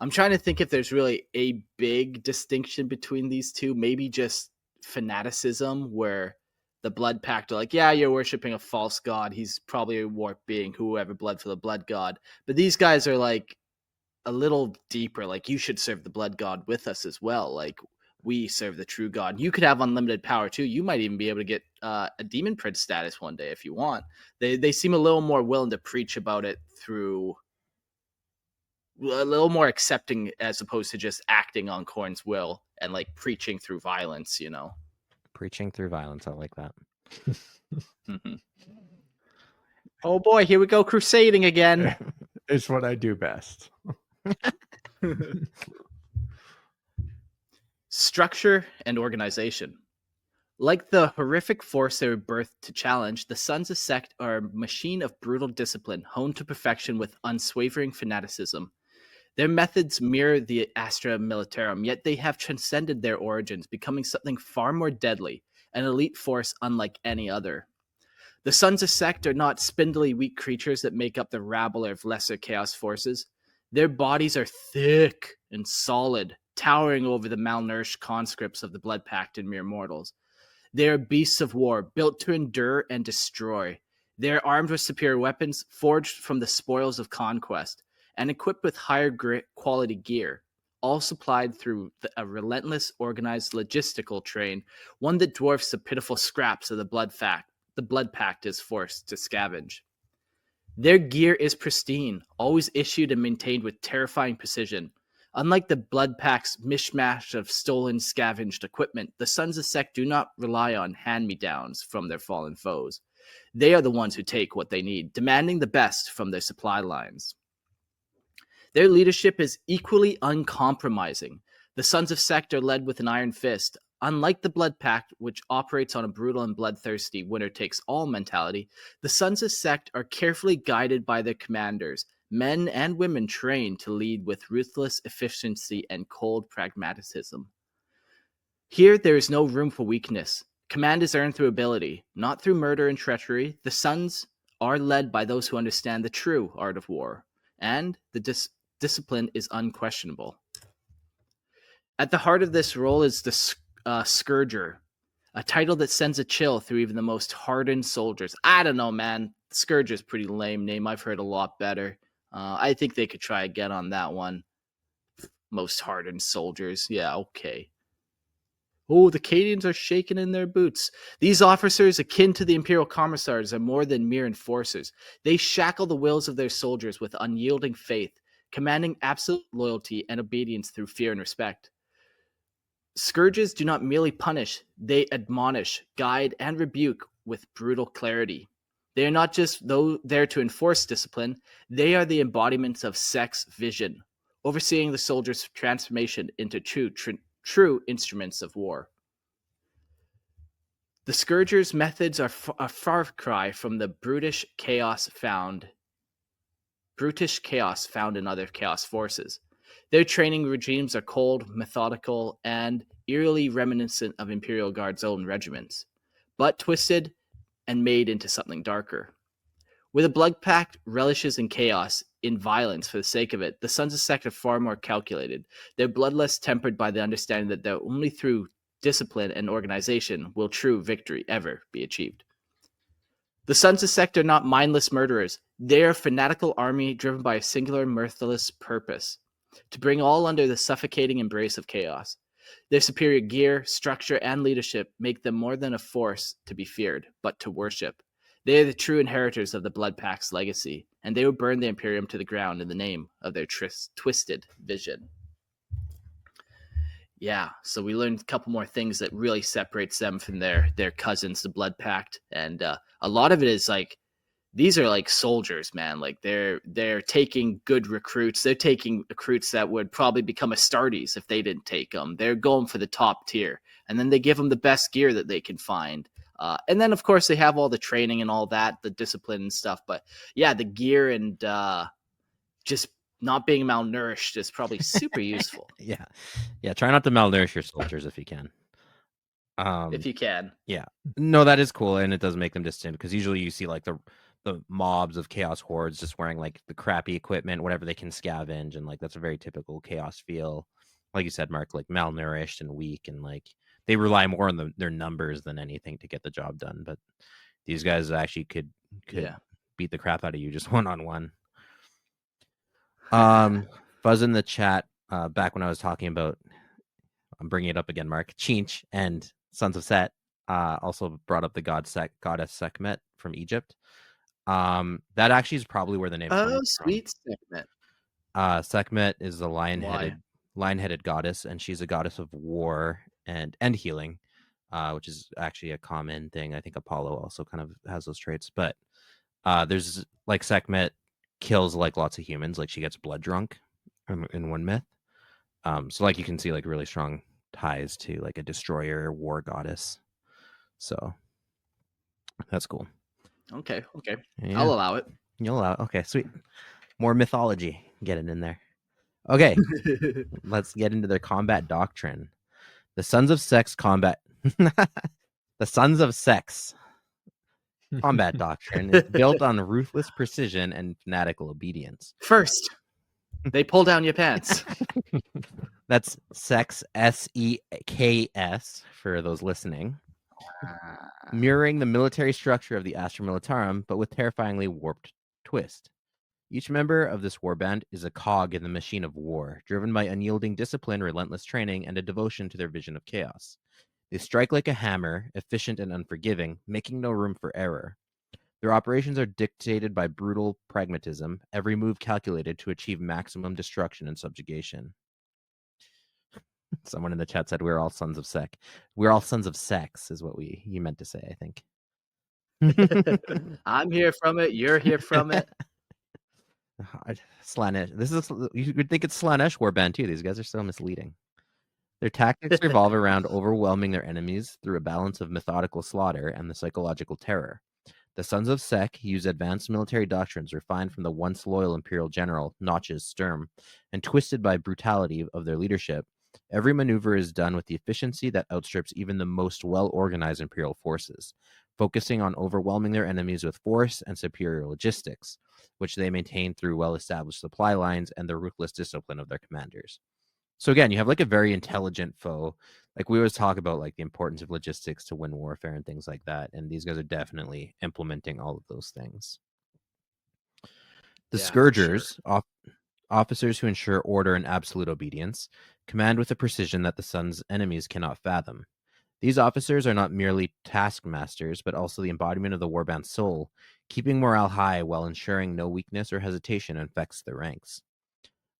I'm trying to think if there's really a big distinction between these two. Maybe just fanaticism, where the Blood Pact are like, yeah, you're worshiping a false god. He's probably a warp being, whoever bled for the blood god. But these guys are like a little deeper. Like, you should serve the blood god with us as well. Like, we serve the true god. You could have unlimited power too. You might even be able to get a demon prince status one day if you want. They seem a little more willing to preach about it through a little more accepting, as opposed to just acting on Khorne's will and like preaching through violence, Preaching through violence. I like that. Oh boy, here we go, crusading again. It's what I do best. Structure and organization. Like the horrific force they were birthed to challenge, the Sons of Sek are a machine of brutal discipline, honed to perfection with unswavering fanaticism. Their methods mirror the Astra Militarum, yet they have transcended their origins, becoming something far more deadly, an elite force unlike any other. The Sons of Sek are not spindly, weak creatures that make up the rabble of lesser chaos forces. Their bodies are thick and solid, towering over the malnourished conscripts of the Blood Pact and mere mortals. They are beasts of war, built to endure and destroy. They are armed with superior weapons, forged from the spoils of conquest, and equipped with higher quality gear, all supplied through a relentless, organized logistical train, one that dwarfs the pitiful scraps of the Blood Pact is forced to scavenge. Their gear is pristine, always issued and maintained with terrifying precision. Unlike the Blood Pact's mishmash of stolen, scavenged equipment, the Sons of Sek do not rely on hand-me-downs from their fallen foes. They are the ones who take what they need, demanding the best from their supply lines. Their leadership is equally uncompromising. The Sons of Sek are led with an iron fist. Unlike the Blood Pact, which operates on a brutal and bloodthirsty winner-takes-all mentality, the Sons of Sek are carefully guided by their commanders, men and women trained to lead with ruthless efficiency and cold pragmatism. Here, there is no room for weakness. Command is earned through ability, not through murder and treachery. The Sons are led by those who understand the true art of war, and the discipline is unquestionable. At the heart of this role is the Scourger, a title that sends a chill through even the most hardened soldiers. I don't know, man. Scourger's a pretty lame name. I've heard a lot better. I think they could try again on that one. Most hardened soldiers. Yeah, okay. Oh, the Cadians are shaking in their boots. These officers, akin to the Imperial Commissars, are more than mere enforcers. They shackle the wills of their soldiers with unyielding faith, commanding absolute loyalty and obedience through fear and respect. Scourges do not merely punish, they admonish, guide, and rebuke with brutal clarity. They are not just there to enforce discipline, they are the embodiments of Sek's vision, overseeing the soldiers' transformation into true instruments of war. The Scourgers' methods are a far cry from the brutish chaos found in other chaos forces. Their training regimes are cold, methodical, and eerily reminiscent of Imperial Guard's own regiments, but twisted and made into something darker. Where the Blood Pact relishes in chaos, in violence for the sake of it, the Sons of Sek are far more calculated. Their bloodlust tempered by the understanding that only through discipline and organization will true victory ever be achieved. The Sons of Sek are not mindless murderers. They are a fanatical army driven by a singular, merciless purpose, to bring all under the suffocating embrace of chaos. Their superior gear, structure, and leadership make them more than a force to be feared, but to worship. They are the true inheritors of the Blood Pact's legacy, and they will burn the Imperium to the ground in the name of their twisted vision. Yeah, so we learned a couple more things that really separates them from their cousins, the Blood Pact, and a lot of it is like, these are like soldiers, man. Like they're taking good recruits. They're taking recruits that would probably become Astartes if they didn't take them. They're going for the top tier, and then they give them the best gear that they can find. And then, of course, they have all the training and all that, the discipline and stuff. But yeah, the gear and just not being malnourished is probably super useful. Yeah. Try not to malnourish your soldiers if you can. If you can. Yeah. No, that is cool, and it does make them distant, because usually you see like the mobs of chaos hordes just wearing like the crappy equipment, whatever they can scavenge, and like that's a very typical chaos feel. Like you said, Mark, like malnourished and weak, and like they rely more on their numbers than anything to get the job done. But these guys actually could beat the crap out of you just one-on-one. Fuzz in the chat, back when I was talking about, I'm bringing it up again, Mark, Chinch and Sons of Set, also brought up the goddess Sekhmet from Egypt. That actually is probably where the name comes from. Oh, sweet Sekhmet. Sekhmet is a lion-headed goddess, and she's a goddess of war and healing, which is actually a common thing. I think Apollo also kind of has those traits. But there's like Sekhmet kills like lots of humans. Like she gets blood drunk in one myth. So like you can see like really strong ties to like a destroyer war goddess. So that's cool. Okay. Yeah. I'll allow it. You'll allow. Okay, sweet. More mythology. Get it in there. Okay, let's get into their combat doctrine. The Sons of Sek's combat. The Sons of Sek's combat doctrine is built on ruthless precision and fanatical obedience. First, they pull down your pants. That's Seks, S-E-K-S, for those listening. Mirroring the military structure of the Astra Militarum, but with terrifyingly warped twist. Each member of this warband is a cog in the machine of war, driven by unyielding discipline, relentless training, and a devotion to their vision of chaos. They strike like a hammer, efficient and unforgiving, making no room for error. Their operations are dictated by brutal pragmatism, every move calculated to achieve maximum destruction and subjugation. Someone in the chat said we're all Sons of Sek. We're all Sons of Sex, is what you meant to say, I think. I'm here from it. You're here from it. Slaanesh. You would think it's Slaanesh warband too. These guys are so misleading. Their tactics revolve around overwhelming their enemies through a balance of methodical slaughter and the psychological terror. The Sons of Sek use advanced military doctrines refined from the once loyal Imperial General Notch's Sturm, and twisted by brutality of their leadership. Every maneuver is done with the efficiency that outstrips even the most well-organized Imperial forces, focusing on overwhelming their enemies with force and superior logistics, which they maintain through well-established supply lines and the ruthless discipline of their commanders. So again, you have like a very intelligent foe. Like we always talk about like the importance of logistics to win warfare and things like that. And these guys are definitely implementing all of those things. The Scourgers, officers who ensure order and absolute obedience, command with a precision that the Sun's enemies cannot fathom. These officers are not merely taskmasters, but also the embodiment of the warband's soul, keeping morale high while ensuring no weakness or hesitation infects their ranks.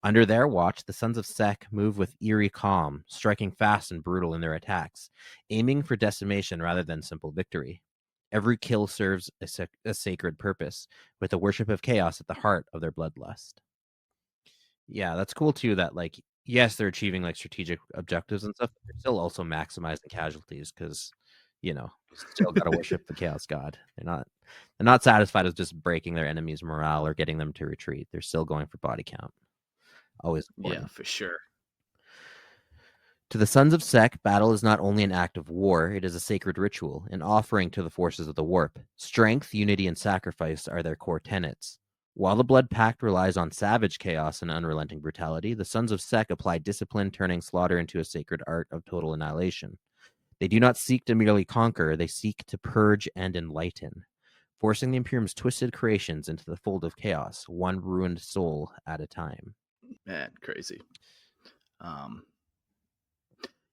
Under their watch, the Sons of Sek move with eerie calm, striking fast and brutal in their attacks, aiming for decimation rather than simple victory. Every kill serves a sacred purpose, with the worship of chaos at the heart of their bloodlust. Yeah, that's cool too, that like, yes, they're achieving like strategic objectives and stuff, but they're still also maximizing casualties because, you know, you still got to worship the chaos god. They're not satisfied with just breaking their enemies' morale or getting them to retreat. They're still going for body count. Always important. Yeah, for sure. To the Sons of Sek, battle is not only an act of war, it is a sacred ritual, an offering to the forces of the warp. Strength, unity, and sacrifice are their core tenets. While the Blood Pact relies on savage chaos and unrelenting brutality, the Sons of Sek apply discipline, turning slaughter into a sacred art of total annihilation. They do not seek to merely conquer, they seek to purge and enlighten, forcing the Imperium's twisted creations into the fold of chaos, one ruined soul at a time. Man, crazy.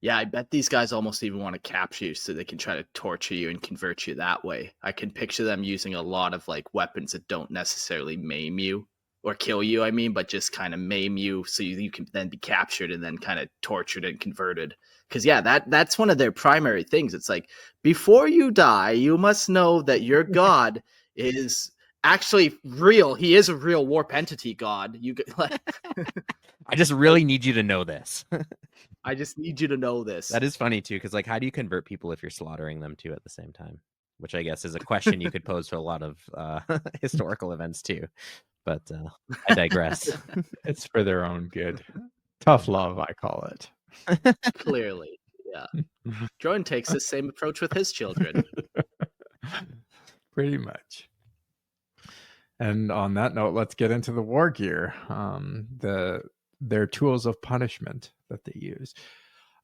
Yeah, I bet these guys almost even want to capture you so they can try to torture you and convert you that way. I can picture them using a lot of like weapons that don't necessarily maim you or kill you, I mean, but just kind of maim you so you can then be captured and then kind of tortured and converted. Because yeah, that's one of their primary things. It's like, before you die, you must know that your god is actually real. He is a real warp entity god. I just really need you to know this. I just need you to know this. That is funny too, because like, how do you convert people if you're slaughtering them too at the same time? Which I guess is a question you could pose to a lot of historical events too. But I digress. It's for their own good. Tough love, I call it. Clearly, yeah. Jordan takes the same approach with his children. Pretty much. And on that note, let's get into the war gear. Their tools of punishment that they use.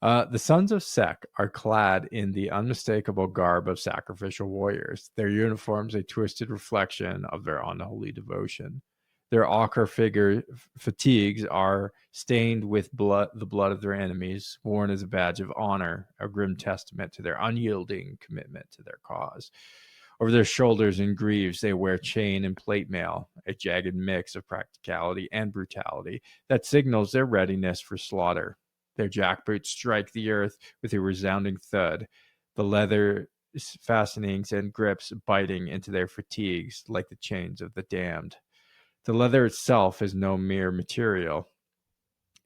The Sons of Sek are clad in the unmistakable garb of sacrificial warriors, their uniforms a twisted reflection of their unholy devotion. Their ochre fatigues are stained with the blood of their enemies, worn as a badge of honor, a grim testament to their unyielding commitment to their cause. Over their shoulders and greaves, they wear chain and plate mail, a jagged mix of practicality and brutality that signals their readiness for slaughter. Their jackboots strike the earth with a resounding thud, the leather fastenings and grips biting into their fatigues like the chains of the damned. The leather itself is no mere material.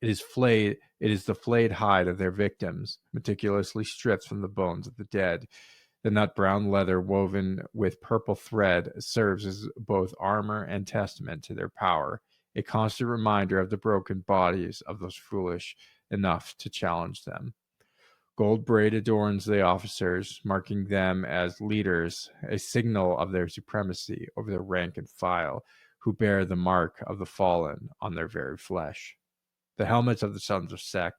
It is the flayed hide of their victims, meticulously stripped from the bones of the dead. The nut brown leather woven with purple thread serves as both armor and testament to their power, a constant reminder of the broken bodies of those foolish enough to challenge them. Gold braid adorns the officers, marking them as leaders, a signal of their supremacy over the rank and file, who bear the mark of the fallen on their very flesh. The helmets of the Sons of Sek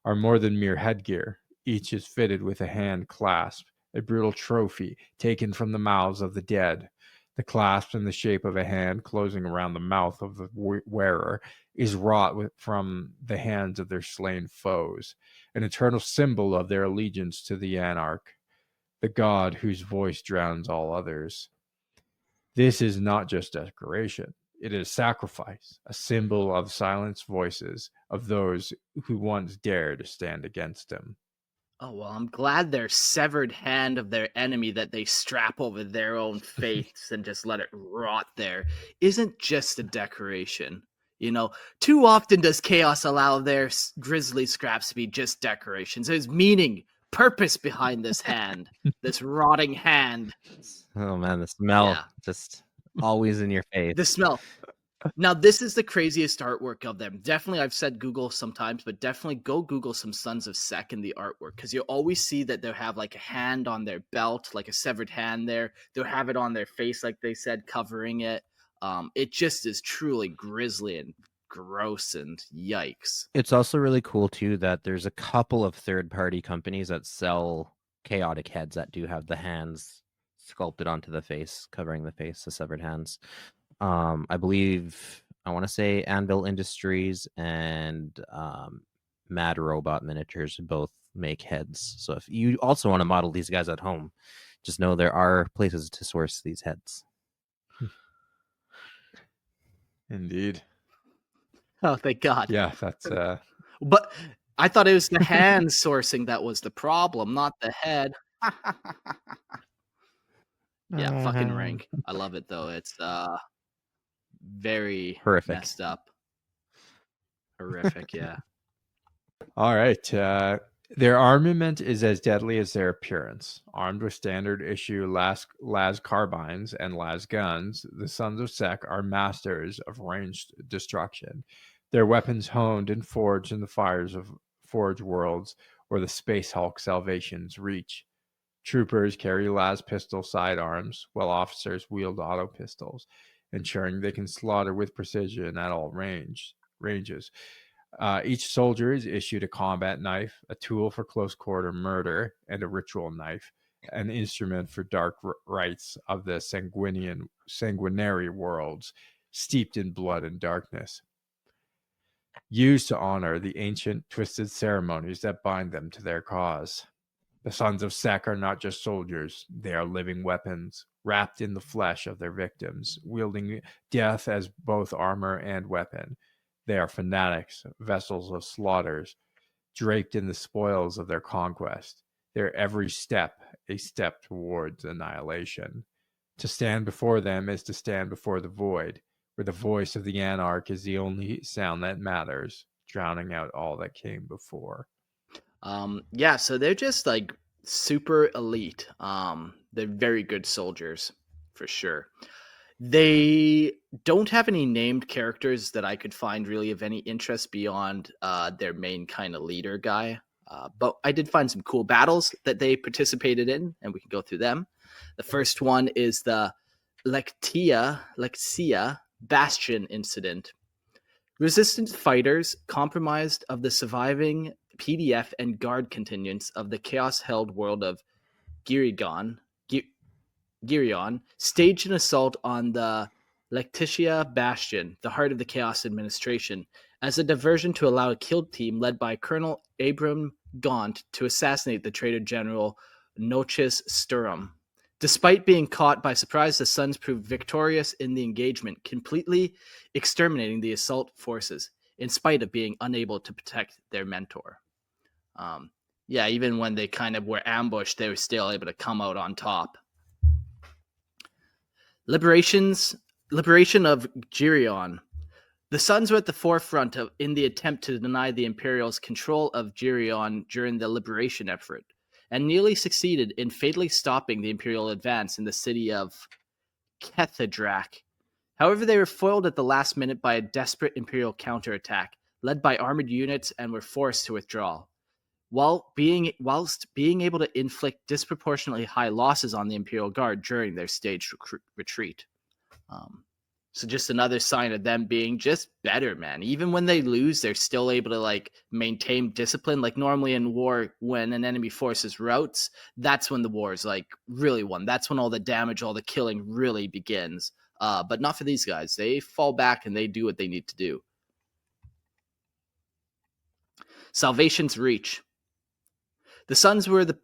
are more than mere headgear. Each is fitted with a hand clasp, a brutal trophy taken from the mouths of the dead. The clasp, in the shape of a hand closing around the mouth of the wearer, is wrought from the hands of their slain foes, an eternal symbol of their allegiance to the Anarch, the god whose voice drowns all others. This is not just decoration. It is sacrifice, a symbol of silenced voices of those who once dared to stand against him. Oh, well, I'm glad their severed hand of their enemy that they strap over their own faiths and just let it rot there isn't just a decoration. You know, too often does chaos allow their grisly scraps to be just decorations. There's meaning, purpose behind this hand, this rotting hand. Oh man, the smell Yeah. just always in your face. The smell. Now, this is the craziest artwork of them. Definitely, I've said Google sometimes, but definitely go Google some Sons of Sek in the artwork, because you'll always see that they'll have like a hand on their belt, like a severed hand there. They'll have it on their face, like they said, covering it. It just is truly grisly and gross and yikes. It's also really cool too that there's a couple of third-party companies that sell chaotic heads that do have the hands sculpted onto the face, covering the face, the severed hands. I believe I want to say Anvil Industries and Mad Robot Miniatures both make heads. So if you also want to model these guys at home, just know there are places to source these heads. Indeed. Oh, thank God. Yeah, that's But I thought it was the hand sourcing that was the problem, not the head. Yeah, fucking rank. I love it though. It's very Horrific. messed up. Horrific, yeah. all right. Their armament is as deadly as their appearance. Armed with standard issue las carbines and las guns, the Sons of Sek are masters of ranged destruction. Their weapons honed and forged in the fires of Forge Worlds or the Space Hulk Salvation's reach. Troopers carry las pistol sidearms, while officers wield auto pistols, ensuring they can slaughter with precision at all ranges. Each soldier is issued a combat knife, a tool for close quarter murder, and a ritual knife, an instrument for dark rites of the sanguinary worlds, steeped in blood and darkness, used to honor the ancient, twisted ceremonies that bind them to their cause. The Sons of Sek are not just soldiers, they are living weapons, wrapped in the flesh of their victims, wielding death as both armor and weapon. They are fanatics, vessels of slaughters, draped in the spoils of their conquest. Their every step a step towards annihilation. To stand before them is to stand before the void, where the voice of the Anarch is the only sound that matters, drowning out all that came before. Yeah, so they're just like super elite. They're very good soldiers for sure. They don't have any named characters that I could find really of any interest beyond their main kind of leader guy. But I did find some cool battles that they participated in, and we can go through them. The first one is the Lexia Bastion incident. Resistance fighters comprised of the surviving PDF and guard contingents of the chaos-held world of Girion staged an assault on the Lexia Bastion, the heart of the Chaos Administration, as a diversion to allow a kill team led by Colonel Abram Gaunt to assassinate the traitor general Noches Sturm. Despite being caught by surprise, the Sons proved victorious in the engagement, completely exterminating the assault forces, in spite of being unable to protect their mentor. Yeah, even when they kind of were ambushed, they were still able to come out on top. Liberation Liberation of Girion. The Sons were at the forefront in the attempt to deny the Imperials control of Girion during the liberation effort, and nearly succeeded in fatally stopping the Imperial advance in the city of Kethedrak. However, they were foiled at the last minute by a desperate Imperial counterattack, led by armored units, and were forced to withdraw. Whilst being able to inflict disproportionately high losses on the Imperial Guard during their staged retreat. So just another sign of them being just better, man. Even when they lose, they're still able to like maintain discipline. Like normally in war, when an enemy forces routes, that's when the war is like really won. That's when all the damage, all the killing really begins. But not for these guys. They fall back and they do what they need to do. Salvation's Reach. The Sons were the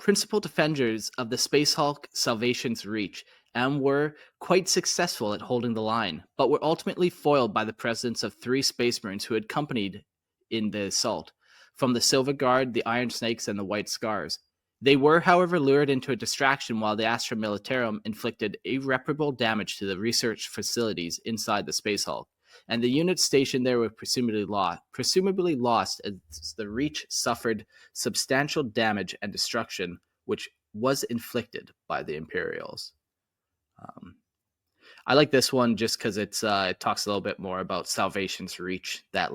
principal defenders of the Space Hulk Salvation's Reach, and were quite successful at holding the line, but were ultimately foiled by the presence of 3 Space Marines who had accompanied in the assault, from the Silver Guard, the Iron Snakes, and the White Scars. They were, however, lured into a distraction while the Astra Militarum inflicted irreparable damage to the research facilities inside the Space Hulk, and the units stationed there were presumably lost as the Reach suffered substantial damage and destruction, which was inflicted by the Imperials. I like this one just because it talks a little bit more about Salvation's Reach, that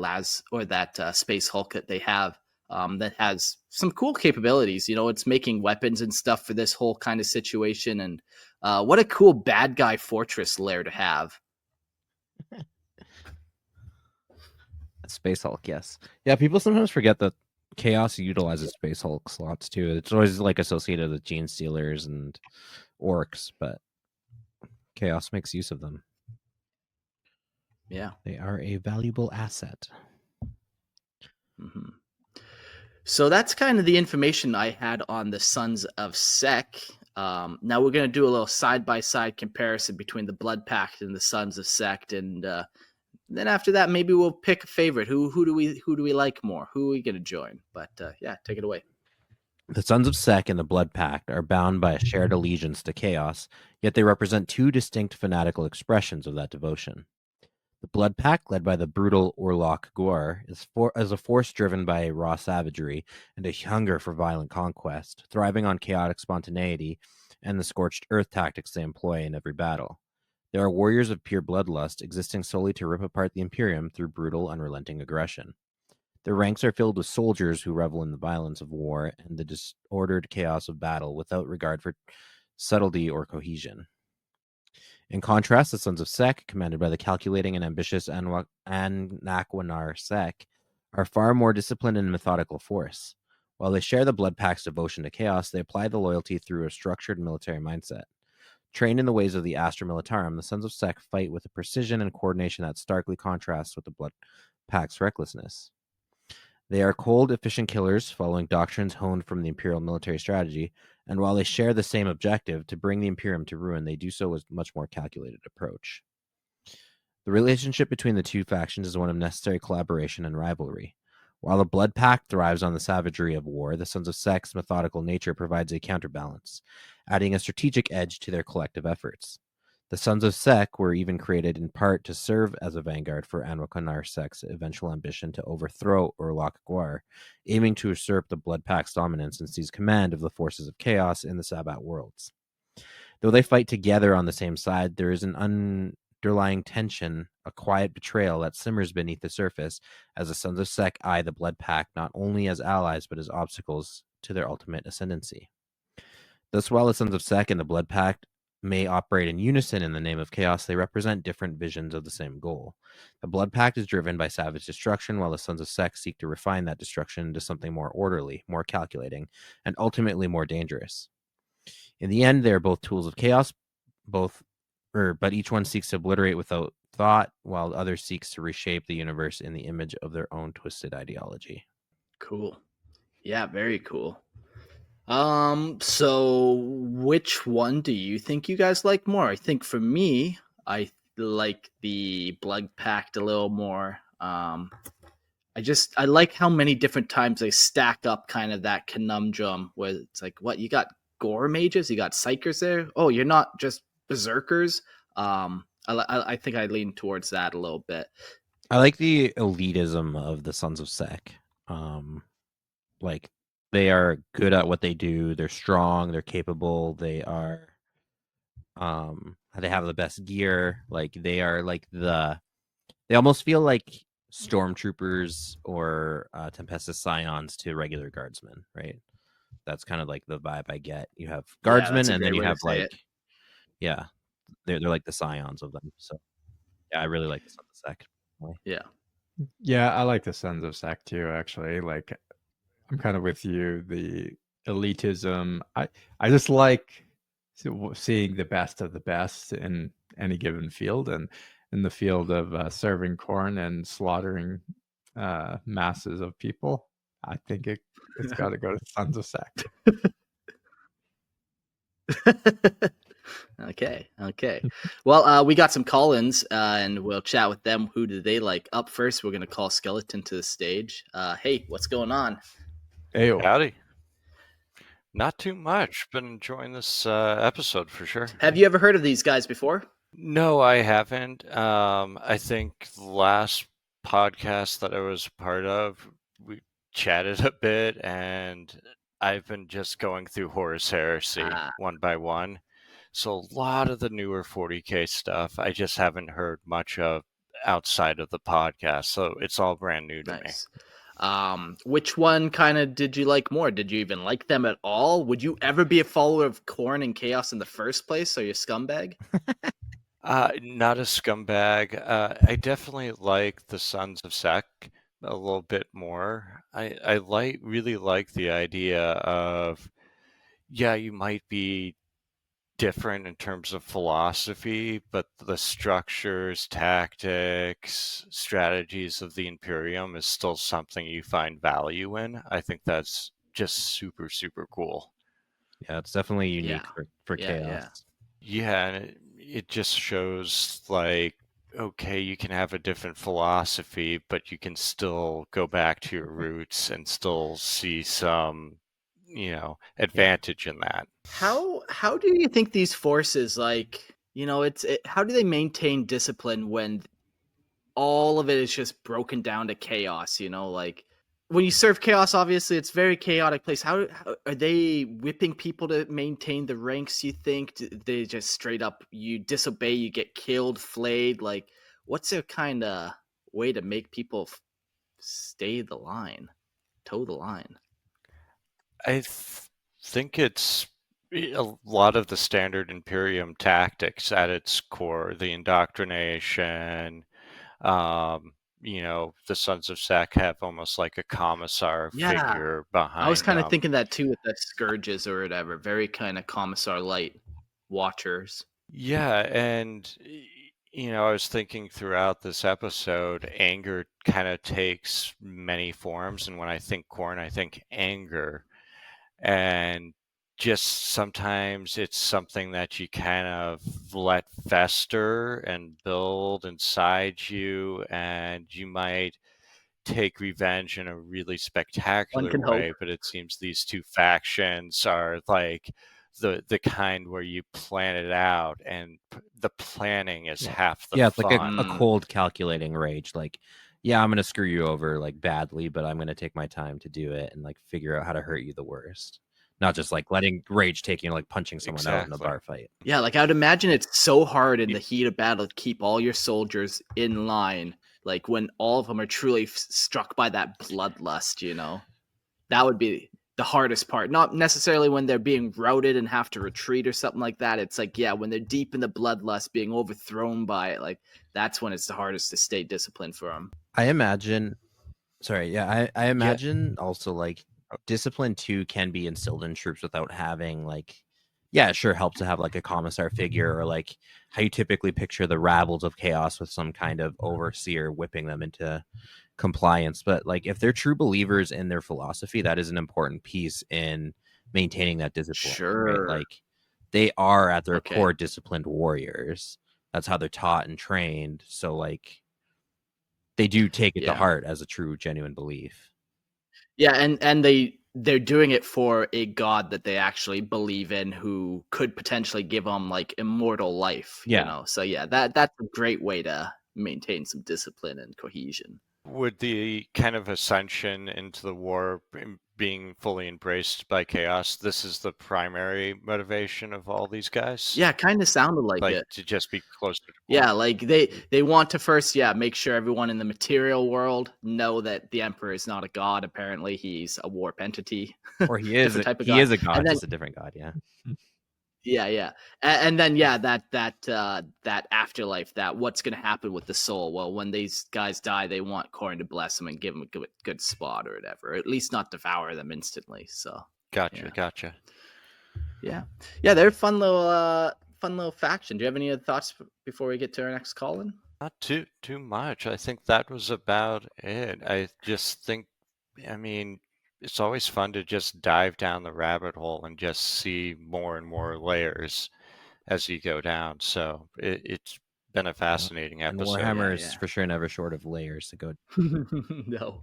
Space Hulk that they have, that has some cool capabilities. You know, it's making weapons and stuff for this whole kind of situation, and what a cool bad guy fortress lair to have. Space Hulk, yes. Yeah, people sometimes forget that Chaos utilizes Space Hulk slots too. It's always like associated with Gene Stealers and Orcs, but Chaos makes use of them. Yeah. They are a valuable asset. Mm-hmm. So that's kind of the information I had on the Sons of Sek. Now we're going to do a little side-by-side comparison between the Blood Pact and the Sons of Sek, and then after that, maybe we'll pick a favorite. Who do we like more? Who are we going to join? But yeah, take it away. The Sons of Sek and the Blood Pact are bound by a shared allegiance to Chaos, yet they represent 2 distinct fanatical expressions of that devotion. The Blood Pact, led by the brutal Urlock Gaur, is a force driven by raw savagery and a hunger for violent conquest, thriving on chaotic spontaneity and the scorched earth tactics they employ in every battle. They are warriors of pure bloodlust, existing solely to rip apart the Imperium through brutal, unrelenting aggression. Their ranks are filled with soldiers who revel in the violence of war and the disordered chaos of battle without regard for subtlety or cohesion. In contrast, the Sons of Sek, commanded by the calculating and ambitious Anakwanar Sek, are far more disciplined and methodical force. While they share the Blood Pact's devotion to chaos, they apply the loyalty through a structured military mindset. Trained in the ways of the Astra Militarum, the Sons of Sek fight with a precision and coordination that starkly contrasts with the Blood Pact's recklessness. They are cold, efficient killers, following doctrines honed from the Imperial military strategy, and while they share the same objective, to bring the Imperium to ruin, they do so with a much more calculated approach. The relationship between the 2 factions is one of necessary collaboration and rivalry. While the Blood Pact thrives on the savagery of war, the Sons of Sek's methodical nature provides a counterbalance, adding a strategic edge to their collective efforts. The Sons of Sek were even created in part to serve as a vanguard for Anakwanar Sek's eventual ambition to overthrow Urlock Gaur, aiming to usurp the Blood Pact's dominance and seize command of the forces of chaos in the Sabbat Worlds. Though they fight together on the same side, there is an underlying tension, a quiet betrayal that simmers beneath the surface as the Sons of Sek eye the Blood Pact not only as allies but as obstacles to their ultimate ascendancy. Thus, while the Sons of Sek and the Blood Pact may operate in unison in the name of chaos, they represent different visions of the same goal. The Blood Pact is driven by savage destruction, while the Sons of Sek seek to refine that destruction into something more orderly, more calculating, and ultimately more dangerous. In the end, they are both tools of chaos, but each one seeks to obliterate without thought, while the other seeks to reshape the universe in the image of their own twisted ideology. Cool. Yeah, very cool. So which one do you think you guys like more? I think for me, I like the Blood Pact a little more. I like how many different times they stack up kind of that conundrum where it's like, what, you got gore mages, you got psychers there? Oh, you're not just berserkers? I think I lean towards that a little bit. I like the elitism of the Sons of Sek. Like they are good at what they do. They're strong. They're capable. They are. They have the best gear. Like they are like They almost feel like stormtroopers or Tempestus Scions to regular guardsmen, right? That's kind of like the vibe I get. You have Yeah, guardsmen, that's a and then great you way to have say it. yeah, they're like the scions of them. So yeah, I really like the Sons of Sek. Yeah. Yeah, I like the Sons of Sek too, actually. Like, I'm kind of with you. The elitism. I just like seeing the best of the best in any given field, and in the field of serving Khorne and slaughtering masses of people. I think it's got to go to Sons of Sek. Okay. Well, we got some call-ins, and we'll chat with them. Who do they like? Up first, we're gonna call Skeleton to the stage. Hey, what's going on? Ayo. Howdy. Not too much. Been enjoying this episode for sure. Have you ever heard of these guys before? No, I haven't. I think the last podcast that I was a part of, we chatted a bit, and I've been just going through Horus Heresy one by one. So a lot of the newer 40K stuff, I just haven't heard much of outside of the podcast. So it's all brand new to me. Which one kind of did you like more? Did you even like them at all? Would you ever be a follower of Khorne and Chaos in the first place? Are you a scumbag? Not a scumbag. I definitely like the Sons of Sek a little bit more. I really like the idea of, yeah, you might be different in terms of philosophy, but the structures, tactics, strategies of the Imperium is still something you find value in. I think that's just super, super cool. Yeah, it's definitely unique for Chaos. Yeah, and it just shows like, okay, you can have a different philosophy, but you can still go back to your roots and still see some, advantage in that. How do you think these forces, like, how do they maintain discipline when all of it is just broken down to chaos? Like when you serve chaos, obviously it's a very chaotic place. How are they whipping people to maintain the ranks? You think do they just straight up, you disobey, you get killed, flayed? Like, what's their kind of way to make people stay the line, toe the line? I think it's a lot of the standard Imperium tactics at its core, the indoctrination. The Sons of Sek have almost like a commissar figure behind. I was kind of them. thinking that too with the scourges or whatever. Very kind of commissar light watchers. Yeah, and I was thinking throughout this episode, anger kind of takes many forms, and when I think Khorne, I think anger. And just sometimes it's something that you kind of let fester and build inside you, and you might take revenge in a really spectacular way, but it seems these two factions are like the kind where you plan it out, and the planning is half the fun. It's like a cold calculating rage. Like, yeah, I'm gonna screw you over like badly, but I'm gonna take my time to do it and like figure out how to hurt you the worst. Not just like letting rage take you, like punching someone out in a bar fight. Yeah, like I would imagine it's so hard in the heat of battle to keep all your soldiers in line. Like when all of them are truly struck by that bloodlust, that would be the hardest part. Not necessarily when they're being routed and have to retreat or something like that. It's like, yeah, when they're deep in the bloodlust, being overthrown by it, like that's when it's the hardest to stay disciplined for them. I imagine also like discipline too can be instilled in troops without having like, yeah, it sure helps to have like a commissar figure, or like how you typically picture the rabbles of chaos with some kind of overseer whipping them into compliance. But like if they're true believers in their philosophy, that is an important piece in maintaining that discipline. Sure. Right? Like they are at their core disciplined warriors. That's how they're taught and trained. So like they do take it to heart as a true, genuine belief. Yeah, and they they're doing it for a god that they actually believe in, who could potentially give them like immortal life. Yeah. You know, so yeah, that's a great way to maintain some discipline and cohesion. Would the kind of ascension into the war being fully embraced by chaos, this is the primary motivation of all these guys? Yeah, kind of sounded like it. To just be closer to Yeah, Khorne. like they want to first, make sure everyone in the material world know that the Emperor is not a god. Apparently, he's a warp entity, Or he is different type of he god. is a god, And then, just a different god. Yeah. yeah, and then that afterlife, that what's going to happen with the soul? Well, when these guys die, they want Khorne to bless them and give them a good spot or whatever, or at least not devour them instantly. So Gotcha. yeah, they're a fun little faction. Do you have any other thoughts before we get to our next call in? Not too much. I think that was about it. I just think, I mean, it's always fun to just dive down the rabbit hole and just see more and more layers as you go down. So it's been a fascinating And episode. Warhammer is for sure never short of layers to go. No.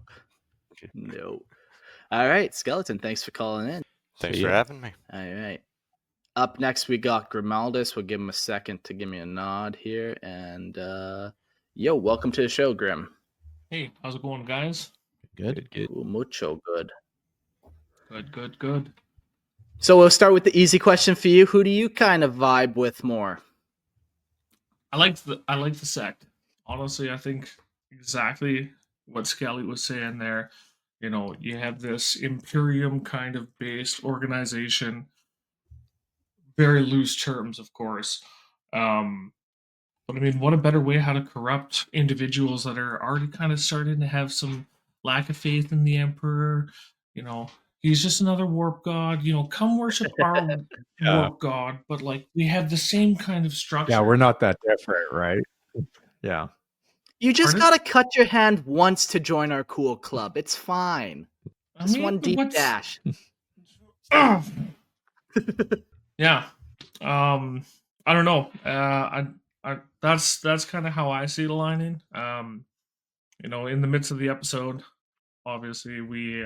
All right, Skeleton, thanks for calling in. Thanks for having me. All right. Up next, we got Grimaldus. We'll give him a second to give me a nod here. And, welcome to the show, Grim. Hey, how's it going, guys? Good. Ooh, mucho good. Good. So we'll start with the easy question for you. Who do you kind of vibe with more? I like the sect. Honestly, I think exactly what Skelly was saying there. You know, you have this Imperium kind of based organization. Very loose terms, of course. But I mean, what a better way how to corrupt individuals that are already kind of starting to have some lack of faith in the Emperor. You know, he's just another warp god. You know, come worship our warp god. But like, we have the same kind of structure. Yeah, we're not that different, right? Yeah. You just gotta cut your hand once to join our cool club. It's fine. Just one deep dash. Yeah. I don't know. That's kind of how I see the lining. You know, in the midst of the episode, obviously we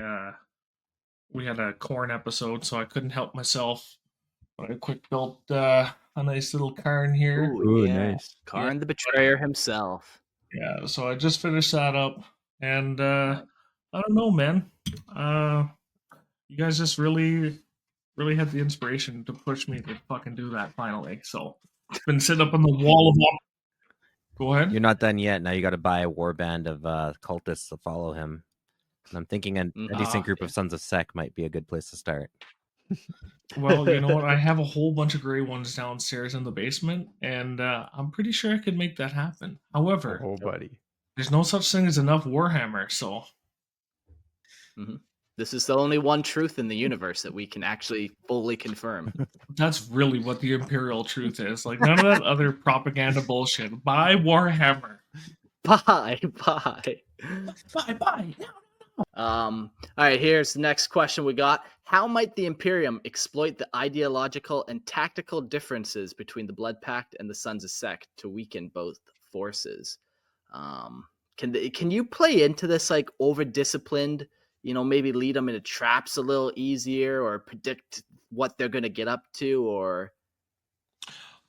had a Khorne episode, so I couldn't help myself. But I quick built a nice little Khorne here. Ooh, nice. Khorne the Betrayer himself. Yeah, so I just finished that up, and I don't know, man. You guys just really had the inspiration to push me to fucking do that finally. So I've been sitting up on the wall of. Go ahead. You're not done yet. Now you got to buy a warband of cultists to follow him. And I'm thinking a decent group of Sons of Sek might be a good place to start. Well, you know what? I have a whole bunch of gray ones downstairs in the basement, and I'm pretty sure I could make that happen. However, buddy, there's no such thing as enough Warhammer, so. Mm-hmm. This is the only one truth in the universe that we can actually fully confirm. That's really what the Imperial truth is. Like, none of that other propaganda bullshit. Buy Warhammer. Bye. Bye. All right, here's the next question we got. How might the Imperium exploit the ideological and tactical differences between the Blood Pact and the Sons of Sek to weaken both forces? Can you play into this like over-disciplined, maybe lead them into traps a little easier or predict what they're going to get up to? Or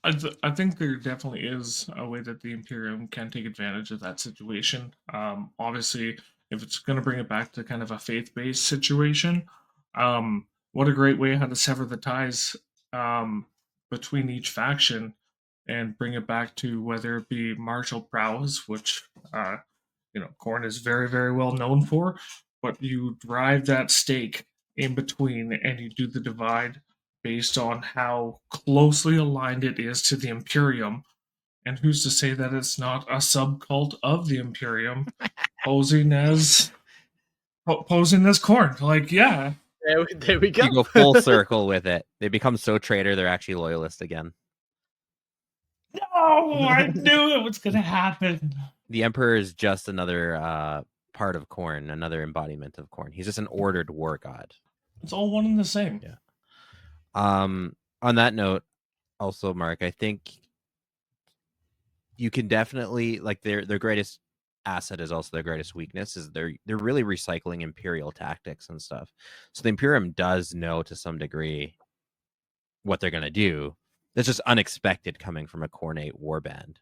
I think there definitely is a way that the Imperium can take advantage of that situation. Obviously, if it's going to bring it back to kind of a faith-based situation, what a great way how to sever the ties between each faction and bring it back to whether it be martial prowess, which Khorne is very, very well known for, but you drive that stake in between and you do the divide based on how closely aligned it is to the Imperium. And who's to say that it's not a subcult of the Imperium posing as Khorne? Like, yeah. There we go. You go full circle with it. They become so traitor, they're actually loyalist again. No, I knew it was going to happen. The Emperor is just another part of Khorne, another embodiment of Khorne. He's just an ordered war god. It's all one and the same. Yeah. On that note, also, Mark, I think you can definitely, like, their greatest asset is also their greatest weakness, is they're really recycling Imperial tactics and stuff. So the Imperium does know to some degree what they're going to do. It's just unexpected coming from a Khorne warband.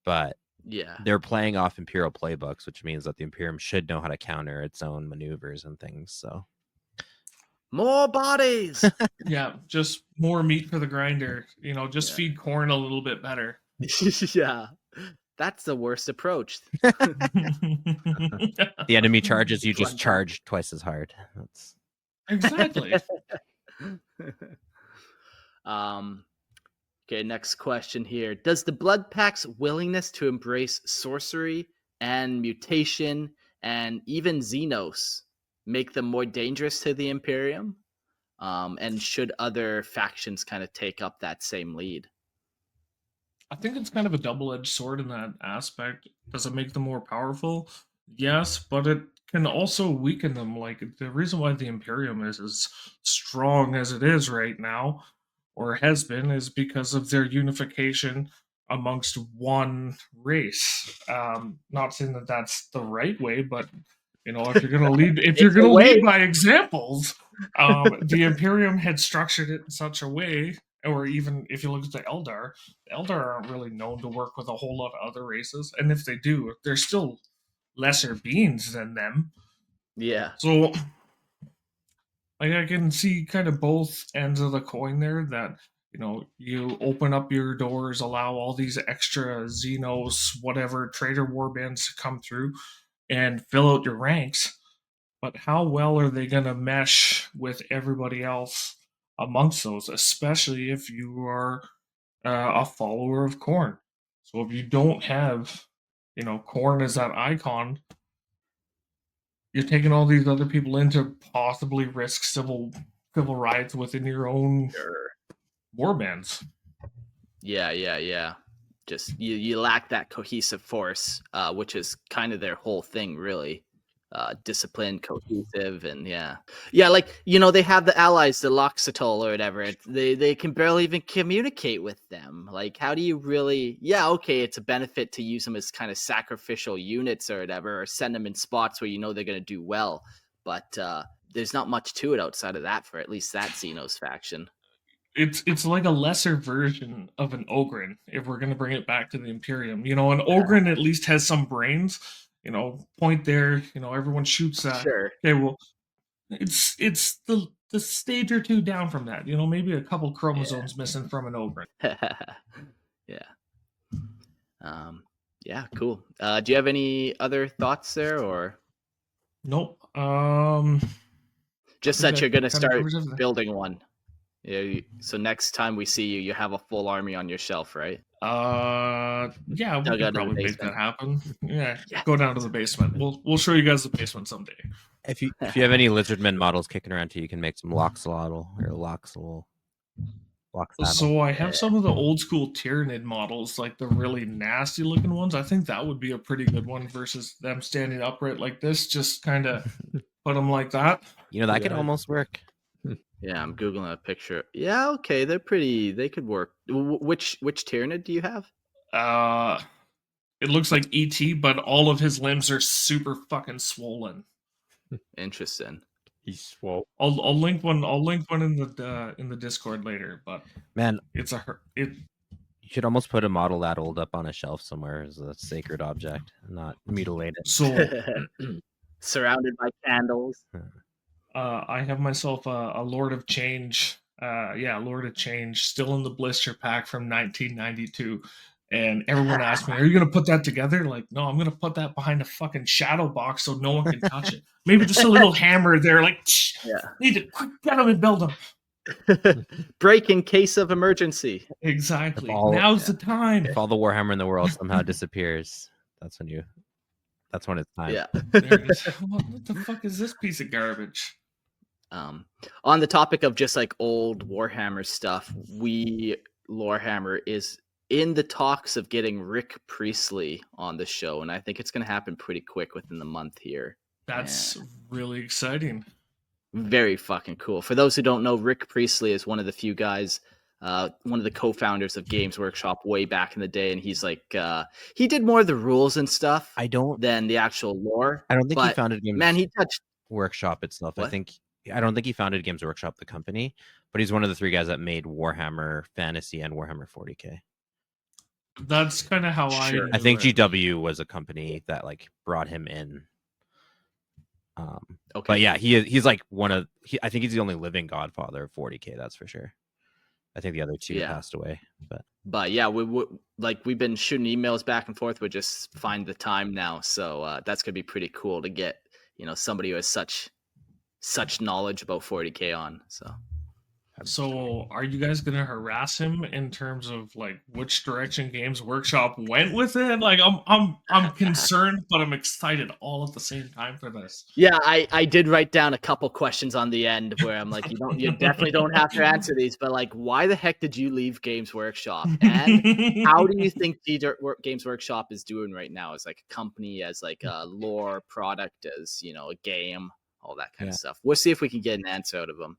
But Yeah. they're playing off Imperial playbooks, which means that the Imperium should know how to counter its own maneuvers and things. So More bodies. Yeah, just more meat for the grinder. Just Yeah. feed Khorne a little bit better. Yeah. That's the worst approach. the enemy charges, you just Fun charge twice as hard. That's Exactly. Okay, next question here. Does the Blood Pact's willingness to embrace sorcery and mutation and even Xenos make them more dangerous to the Imperium? And should other factions kind of take up that same lead? I think it's kind of a double-edged sword in that aspect. Does it make them more powerful? Yes, but it can also weaken them. Like, the reason why the Imperium is as strong as it is right now, or has been, is because of their unification amongst one race. Not saying that that's the right way, but if you're gonna lead, lead by examples, the Imperium had structured it in such a way. Or even if you look at the Eldar aren't really known to work with a whole lot of other races, and if they do, they're still lesser beings than them. Yeah. So, like, I can see kind of both ends of the coin there. That you open up your doors, allow all these extra Xenos, whatever traitor warbands to come through and fill out your ranks. But how well are they going to mesh with everybody else amongst those, especially if you are a follower of Khorne? So if you don't have, Khorne as that icon, you're taking all these other people in to possibly risk civil riots within your own warbands. Yeah. Just you lack that cohesive force, which is kind of their whole thing, really. Disciplined, cohesive, and yeah, like they have the allies, the Loxatol or whatever. They can barely even communicate with them. Like, how do you really? Yeah, okay, it's a benefit to use them as kind of sacrificial units or whatever, or send them in spots where they're going to do well. But there's not much to it outside of that for at least that Xenos faction. It's like a lesser version of an Ogryn, if we're going to bring it back to the Imperium. An Ogryn at least has some brains. Point there. Everyone shoots that. Sure. Okay, well, it's the stage or two down from that. Maybe a couple chromosomes missing from an Ogryn. Yeah. Yeah, cool. Do you have any other thoughts there, or? Nope. Just that you're going to start building one. Yeah. So next time we see you have a full army on your shelf, right? Yeah, we can probably make that happen. Yeah, go down to the basement. We'll show you guys the basement someday. If you have any Lizardmen models kicking around too, you can make some Loxolotl or Loxol. So I have some of the old school Tyranid models, like the really nasty looking ones. I think that would be a pretty good one versus them standing upright like this. Just kind of put them like that. That could almost work. Yeah, I'm googling a picture. Yeah, okay, they're pretty. They could work. Which Tyranid do you have? It looks like ET, but all of his limbs are super fucking swollen. Interesting. He's swole. I'll link one. I'll link one in the Discord later. But man, you should almost put a model that old up on a shelf somewhere as a sacred object, not mutilated. So surrounded by candles. I have myself a Lord of Change. Lord of Change, still in the blister pack from 1992. And everyone asked me, "Are you going to put that together?" Like, no, I'm going to put that behind a fucking shadow box so no one can touch it. Maybe just a little hammer there, like, need to quick get them and build them. Break in case of emergency. Exactly. Now's the time. If all the Warhammer in the world somehow disappears, that's when it's time. Yeah. There it is. What the fuck is this piece of garbage? On the topic of just like old Warhammer stuff, Lorehammer is in the talks of getting Rick Priestley on the show, and I think it's going to happen pretty quick within the month here. That's really exciting. Very fucking cool. For those who don't know, Rick Priestley is one of the few guys one of the co-founders of Games Workshop way back in the day, and he's like he did more of the rules and stuff than the actual lore. I don't think he But, founded Games man, he touched Workshop itself. What? I don't think he founded Games Workshop, the company, but he's one of the 3 guys that made Warhammer Fantasy and Warhammer 40K. That's kind of how Sure. I think it. GW was a company that like brought him in. Okay. But yeah, he's like I think he's the only living godfather of 40K. That's for sure. I think the other 2 passed away, but yeah, we've been shooting emails back and forth. We just find the time now, so that's gonna be pretty cool to get somebody who has such knowledge about 40K on. So are you guys gonna harass him in terms of like which direction Games Workshop went with it? Like I'm concerned, but I'm excited all at the same time for this. Yeah, I did write down a couple questions on the end where I'm like, you definitely don't have to answer these, but like, why the heck did you leave Games Workshop? And how do you think Games Workshop is doing right now as like a company, as like a lore product, as a game, all that kind of stuff? We'll see if we can get an answer out of him.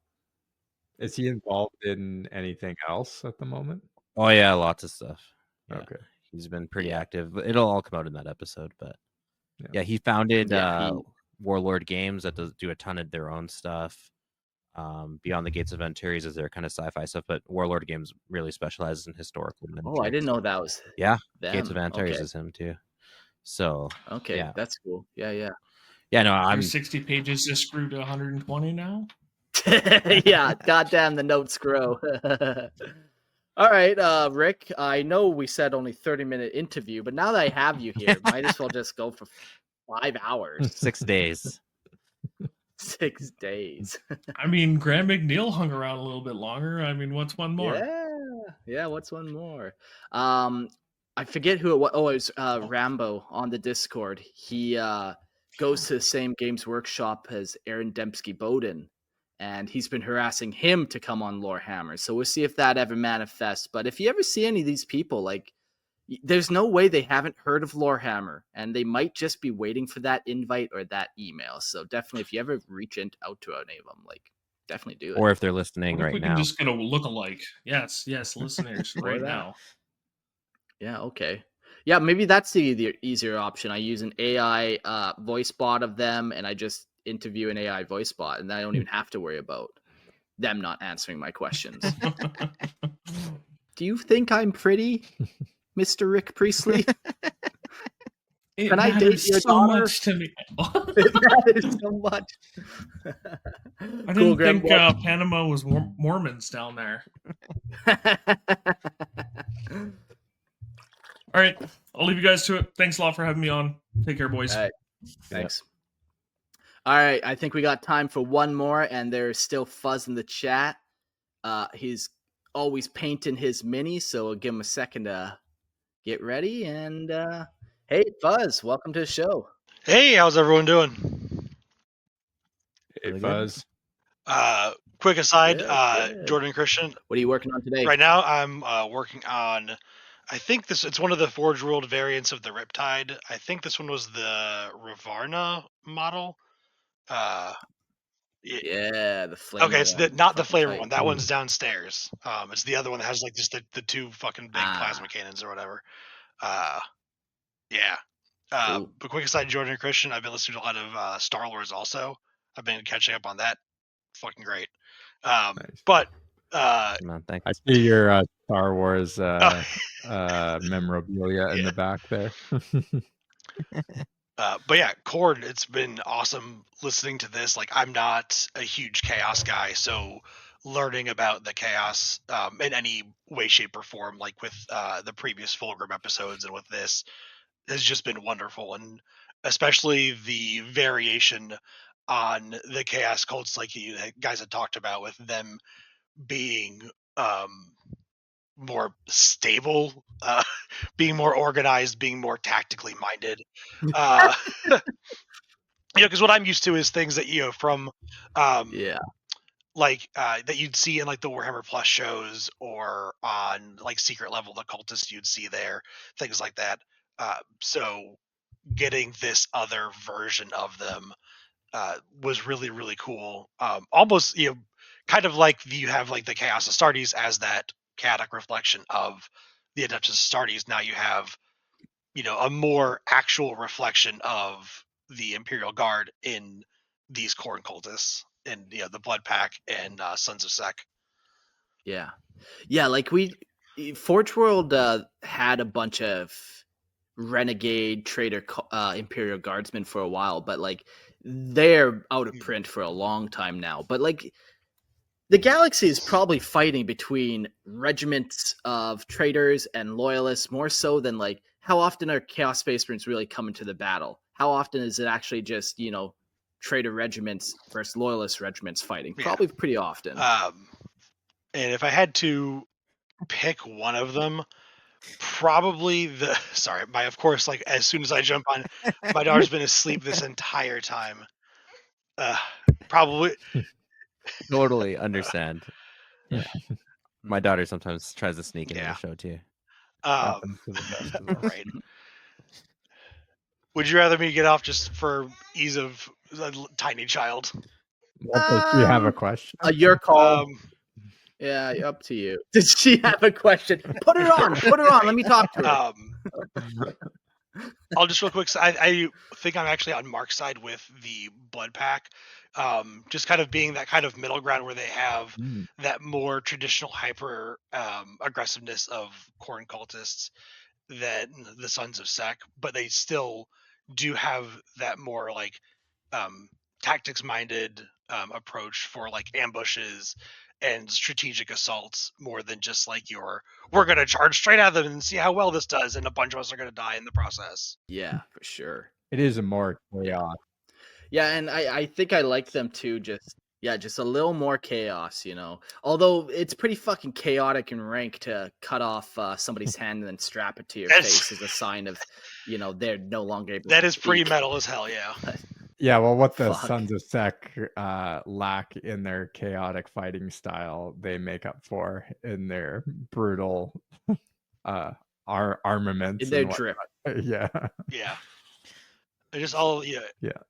Is he involved in anything else at the moment? Oh yeah, lots of stuff. Yeah. Okay. He's been pretty active. It'll all come out in that episode, but yeah, he founded Warlord Games that do a ton of their own stuff. Beyond the Gates of Antares is their kind of sci-fi stuff, but Warlord Games really specializes in historical. Oh, I didn't know that was them. Gates of Antares is him too. So yeah, that's cool. Yeah. No, I'm 60 pages just screwed to 120 now. Yeah, goddamn, the notes grow. All right, Rick, I know we said only 30-minute interview, but now that I have you here, might as well just go for 5 hours. 6 days. 6 days. I mean, Graham McNeil hung around a little bit longer. I mean, what's one more? Yeah, what's one more? I forget who it was. Oh, it was Rambo on the Discord. He goes to the same Games Workshop as Aaron Dembski-Bowden, and he's been harassing him to come on Lorehammer. So we'll see if that ever manifests. But if you ever see any of these people, like, there's no way they haven't heard of Lorehammer, and they might just be waiting for that invite or that email. So definitely, if you ever reach out to any of them, like, definitely do it. Or if they're listening right now. We can just get a look-alike. Yes, listeners right now. Yeah, okay. Yeah, maybe that's the easier option. I use an AI voice bot of them, and I just interview an AI voice bot, and I don't even have to worry about them not answering my questions. Do you think I'm pretty, Mr. Rick Priestley? Can I date your daughter? Much to me. It matters so much. I didn't think Panama was Mormons down there. All right, I'll leave you guys to it. Thanks a lot for having me on. Take care, boys. All right. Thanks. All right, I think we got time for one more, and there's still Fuzz in the chat. He's always painting his mini, so I'll give him a second to get ready. And hey, Fuzz, welcome to the show. Hey, how's everyone doing? Hey, Fuzz. Quick aside, good. Jordan and Christian. What are you working on today? Right now, I'm working on. I think it's one of the Forge World variants of the Riptide. I think this one was the Ravarna model. Yeah, the flavor. Okay, it's not the flavor one. That one's downstairs. It's the other one that has like just the 2 fucking big plasma cannons or whatever. Yeah. Cool. But quick aside, Jordan and Christian, I've been listening to a lot of Star Wars also. I've been catching up on that. Fucking great. Nice. But thanks. I see your Star Wars memorabilia in the back there. But yeah, Khorne, it's been awesome listening to this. Like, I'm not a huge Chaos guy, so learning about the Chaos in any way, shape, or form, like with the previous Fulgrim episodes and with this, has just been wonderful. And especially the variation on the Chaos cults, like you guys had talked about, with them being more stable, being more organized, being more tactically minded. Because what I'm used to is things that from like that you'd see in like the Warhammer Plus shows or on like Secret Level, the cultists you'd see there, things like that. So getting this other version of them was really, really cool. Almost, kind of like you have like the Chaos Astartes as that chaotic reflection of the Duchess Astartes. Now you have, a more actual reflection of the Imperial Guard in these Khorne cultists and the Blood Pact and Sons of Sek. Yeah, like Forge World had a bunch of renegade traitor Imperial Guardsmen for a while, but like they're out of print for a long time now. But like the galaxy is probably fighting between regiments of traitors and loyalists more so than like how often are Chaos Space Marines really coming to the battle? How often is it actually just, traitor regiments versus loyalist regiments fighting? Probably pretty often. And if I had to pick one of them, probably of course, like as soon as I jump on, my daughter's been asleep this entire time. Probably. Totally understand. Yeah. My daughter sometimes tries to sneak into the show too. Happens to the best of us. Right. Would you rather me get off just for ease of a tiny child? Does she have a question? Your call. Yeah, up to you. Does she have a question? Put her on. Let me talk to her. I'll just real quick. So I think I'm actually on Mark's side with the Blood Pact. Just kind of being that kind of middle ground where they have that more traditional hyper aggressiveness of Khorne cultists than the Sons of Sek, but they still do have that more like tactics minded approach for like ambushes and strategic assaults more than just like we're gonna charge straight at them and see how well this does, and a bunch of us are gonna die in the process. Yeah, for sure. It is a more chaos. Yeah, and I think I like them too. Just a little more chaos, Although it's pretty fucking chaotic in rank to cut off somebody's hand and then strap it to your face as a sign of, they're no longer able. That is pretty metal as hell, yeah. Yeah, well, what the Sons of Sek lack in their chaotic fighting style, they make up for in their brutal armaments. In their drip. Yeah. Yeah. They're just all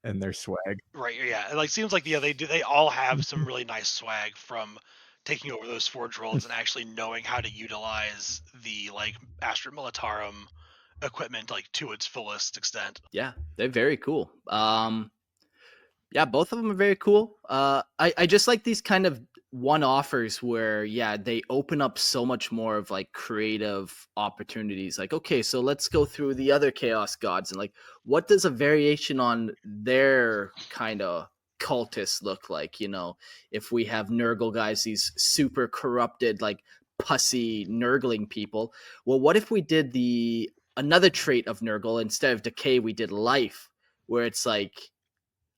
and their swag. Right, yeah. It like seems like they all have some really nice swag from taking over those Forge Worlds and actually knowing how to utilize the like Astra Militarum equipment like to its fullest extent. Yeah, they're very cool. Yeah, both of them are very cool. I just like these kind of one-offers where, they open up so much more of like creative opportunities. Like, okay, so let's go through the other Chaos Gods and like, what does a variation on their kind of cultists look like? If we have Nurgle guys, these super corrupted, like pussy Nurgling people. Well, what if we did another trait of Nurgle instead of decay? We did life, where it's like,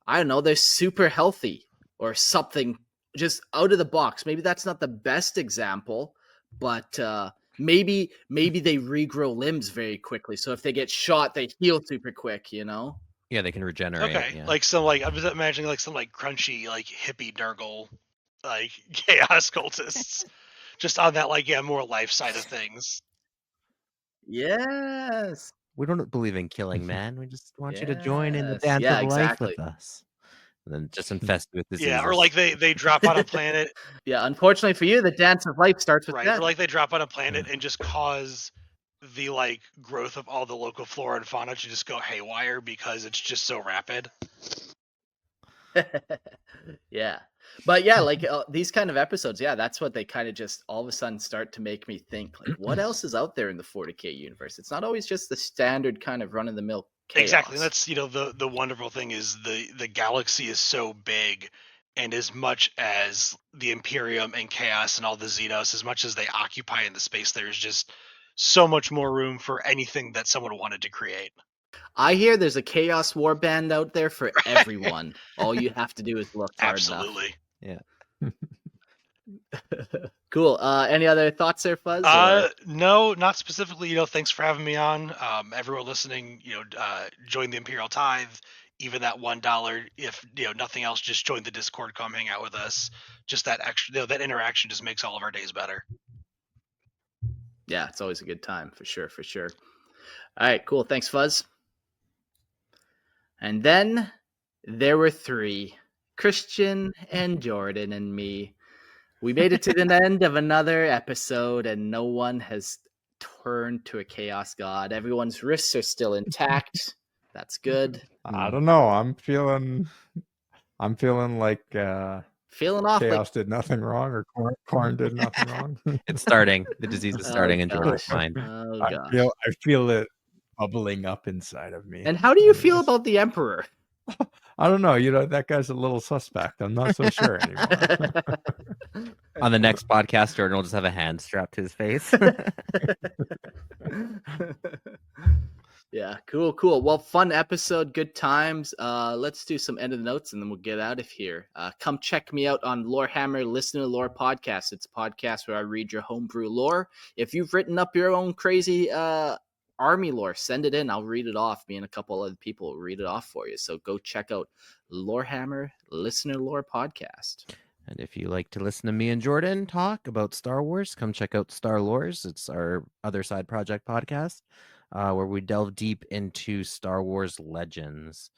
I don't know, they're super healthy or something, just out of the box. Maybe that's not the best example, but maybe they regrow limbs very quickly. So if they get shot, they heal super quick, Yeah, they can regenerate. Okay, yeah. like some like I'm just imagining like some like crunchy like hippie Nurgle like chaos cultists, just on that like more life side of things. Yes. We don't believe in killing, man. We just want you to join in the dance of life with us. And then just infest with diseases. Yeah, or like they drop on a planet. Yeah, unfortunately for you, the dance of life starts with death. Or like they drop on a planet and just cause the like growth of all the local flora and fauna to just go haywire because it's just so rapid. Yeah. But yeah, like these kind of episodes, that's what they kind of just all of a sudden start to make me think, like, what else is out there in the 40K universe? It's not always just the standard kind of run-of-the-mill chaos. Exactly. That's, the wonderful thing is the galaxy is so big, and as much as the Imperium and Chaos and all the Xenos, as much as they occupy in the space, there's just so much more room for anything that someone wanted to create. I hear there's a Chaos War band out there for everyone. All you have to do is look hard Absolutely. enough. Yeah. Cool. Any other thoughts there, Fuzz? No, not specifically. Thanks for having me on. Everyone listening, join the Imperial Tithe. Even that $1, if nothing else, just join the Discord, come hang out with us. Just that extra, that interaction just makes all of our days better. Yeah, it's always a good time for sure. All right, cool. Thanks, Fuzz. And then there were three, Christian and Jordan and me. We made it to the end of another episode, and no one has turned to a chaos god. Everyone's wrists are still intact. That's good. I don't know. I'm feeling like Feeling off Chaos did nothing wrong, or Khorne did nothing wrong. It's starting. The disease is starting in Jordan's gosh. mind. Oh I gosh. feel it bubbling up inside of me. And how do you And feel this- about the Emperor? I don't know. That guy's a little suspect. I'm not so sure anymore. On the next podcast, Jordan will just have a hand strapped to his face. Yeah, cool. Well, fun episode, good times. Let's do some end of the notes and then we'll get out of here. Come check me out on Lorehammer Listener Lore Podcast. It's a podcast where I read your homebrew lore. If you've written up your own crazy army lore, send it in. I'll read it off. Me and a couple other people will read it off for you. So go check out Lorehammer Listener Lore Podcast. And if you like to listen to me and Jordan talk about Star Wars, come check out Star Lores. It's our other side project podcast where we delve deep into Star Wars legends.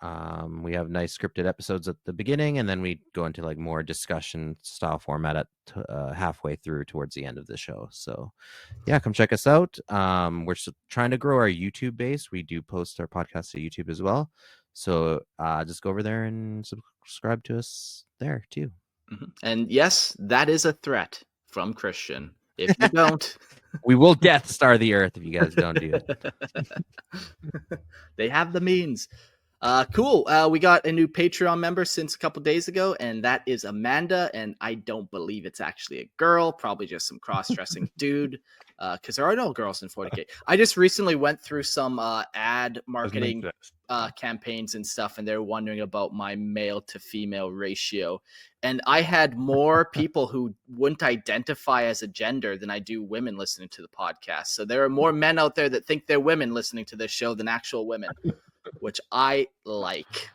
We have nice scripted episodes at the beginning, and then we go into like more discussion style format at halfway through towards the end of the show. So yeah, come check us out. We're trying to grow our YouTube base. We do post our podcast to YouTube as well. So just go over there and subscribe to us there too. Mm-hmm. And yes, that is a threat from Christian. If you don't, we will Death Star the Earth if you guys don't do it. They have the means. Cool. We got a new Patreon member since a couple days ago, and that is Amanda. And I don't believe it's actually a girl, probably just some cross-dressing dude. Because there are no girls in 40K. I just recently went through some ad marketing campaigns and stuff, and they're wondering about my male to female ratio. And I had more people who wouldn't identify as a gender than I do women listening to the podcast. So there are more men out there that think they're women listening to this show than actual women, which I like.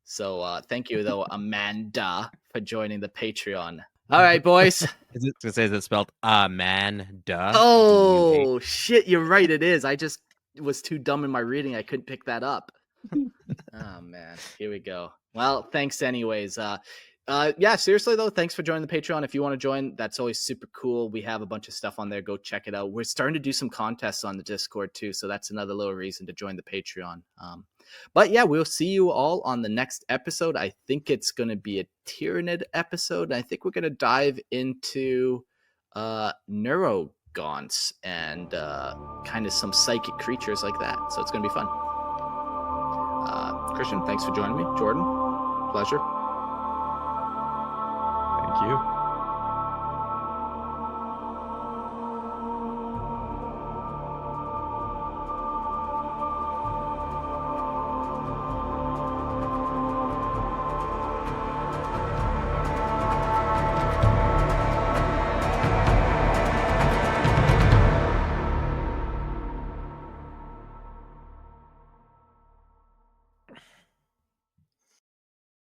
So thank you, though, Amanda, for joining the Patreon. All right, boys. Is it spelled Amanda? Oh, shit. You're right. It is. I just was too dumb in my reading. I couldn't pick that up. Oh, man. Here we go. Well, thanks anyways. Yeah, seriously, though, thanks for joining the Patreon. If you want to join, that's always super cool. We have a bunch of stuff on there. Go check it out. We're starting to do some contests on the Discord, too. So that's another little reason to join the Patreon. But yeah, we'll see you all on the next episode. I think it's going to be a Tyranid episode. I think we're going to dive into Neurogaunts and kind of some psychic creatures like that. So it's going to be fun. Christian, thanks for joining me. Jordan, pleasure. Thank you.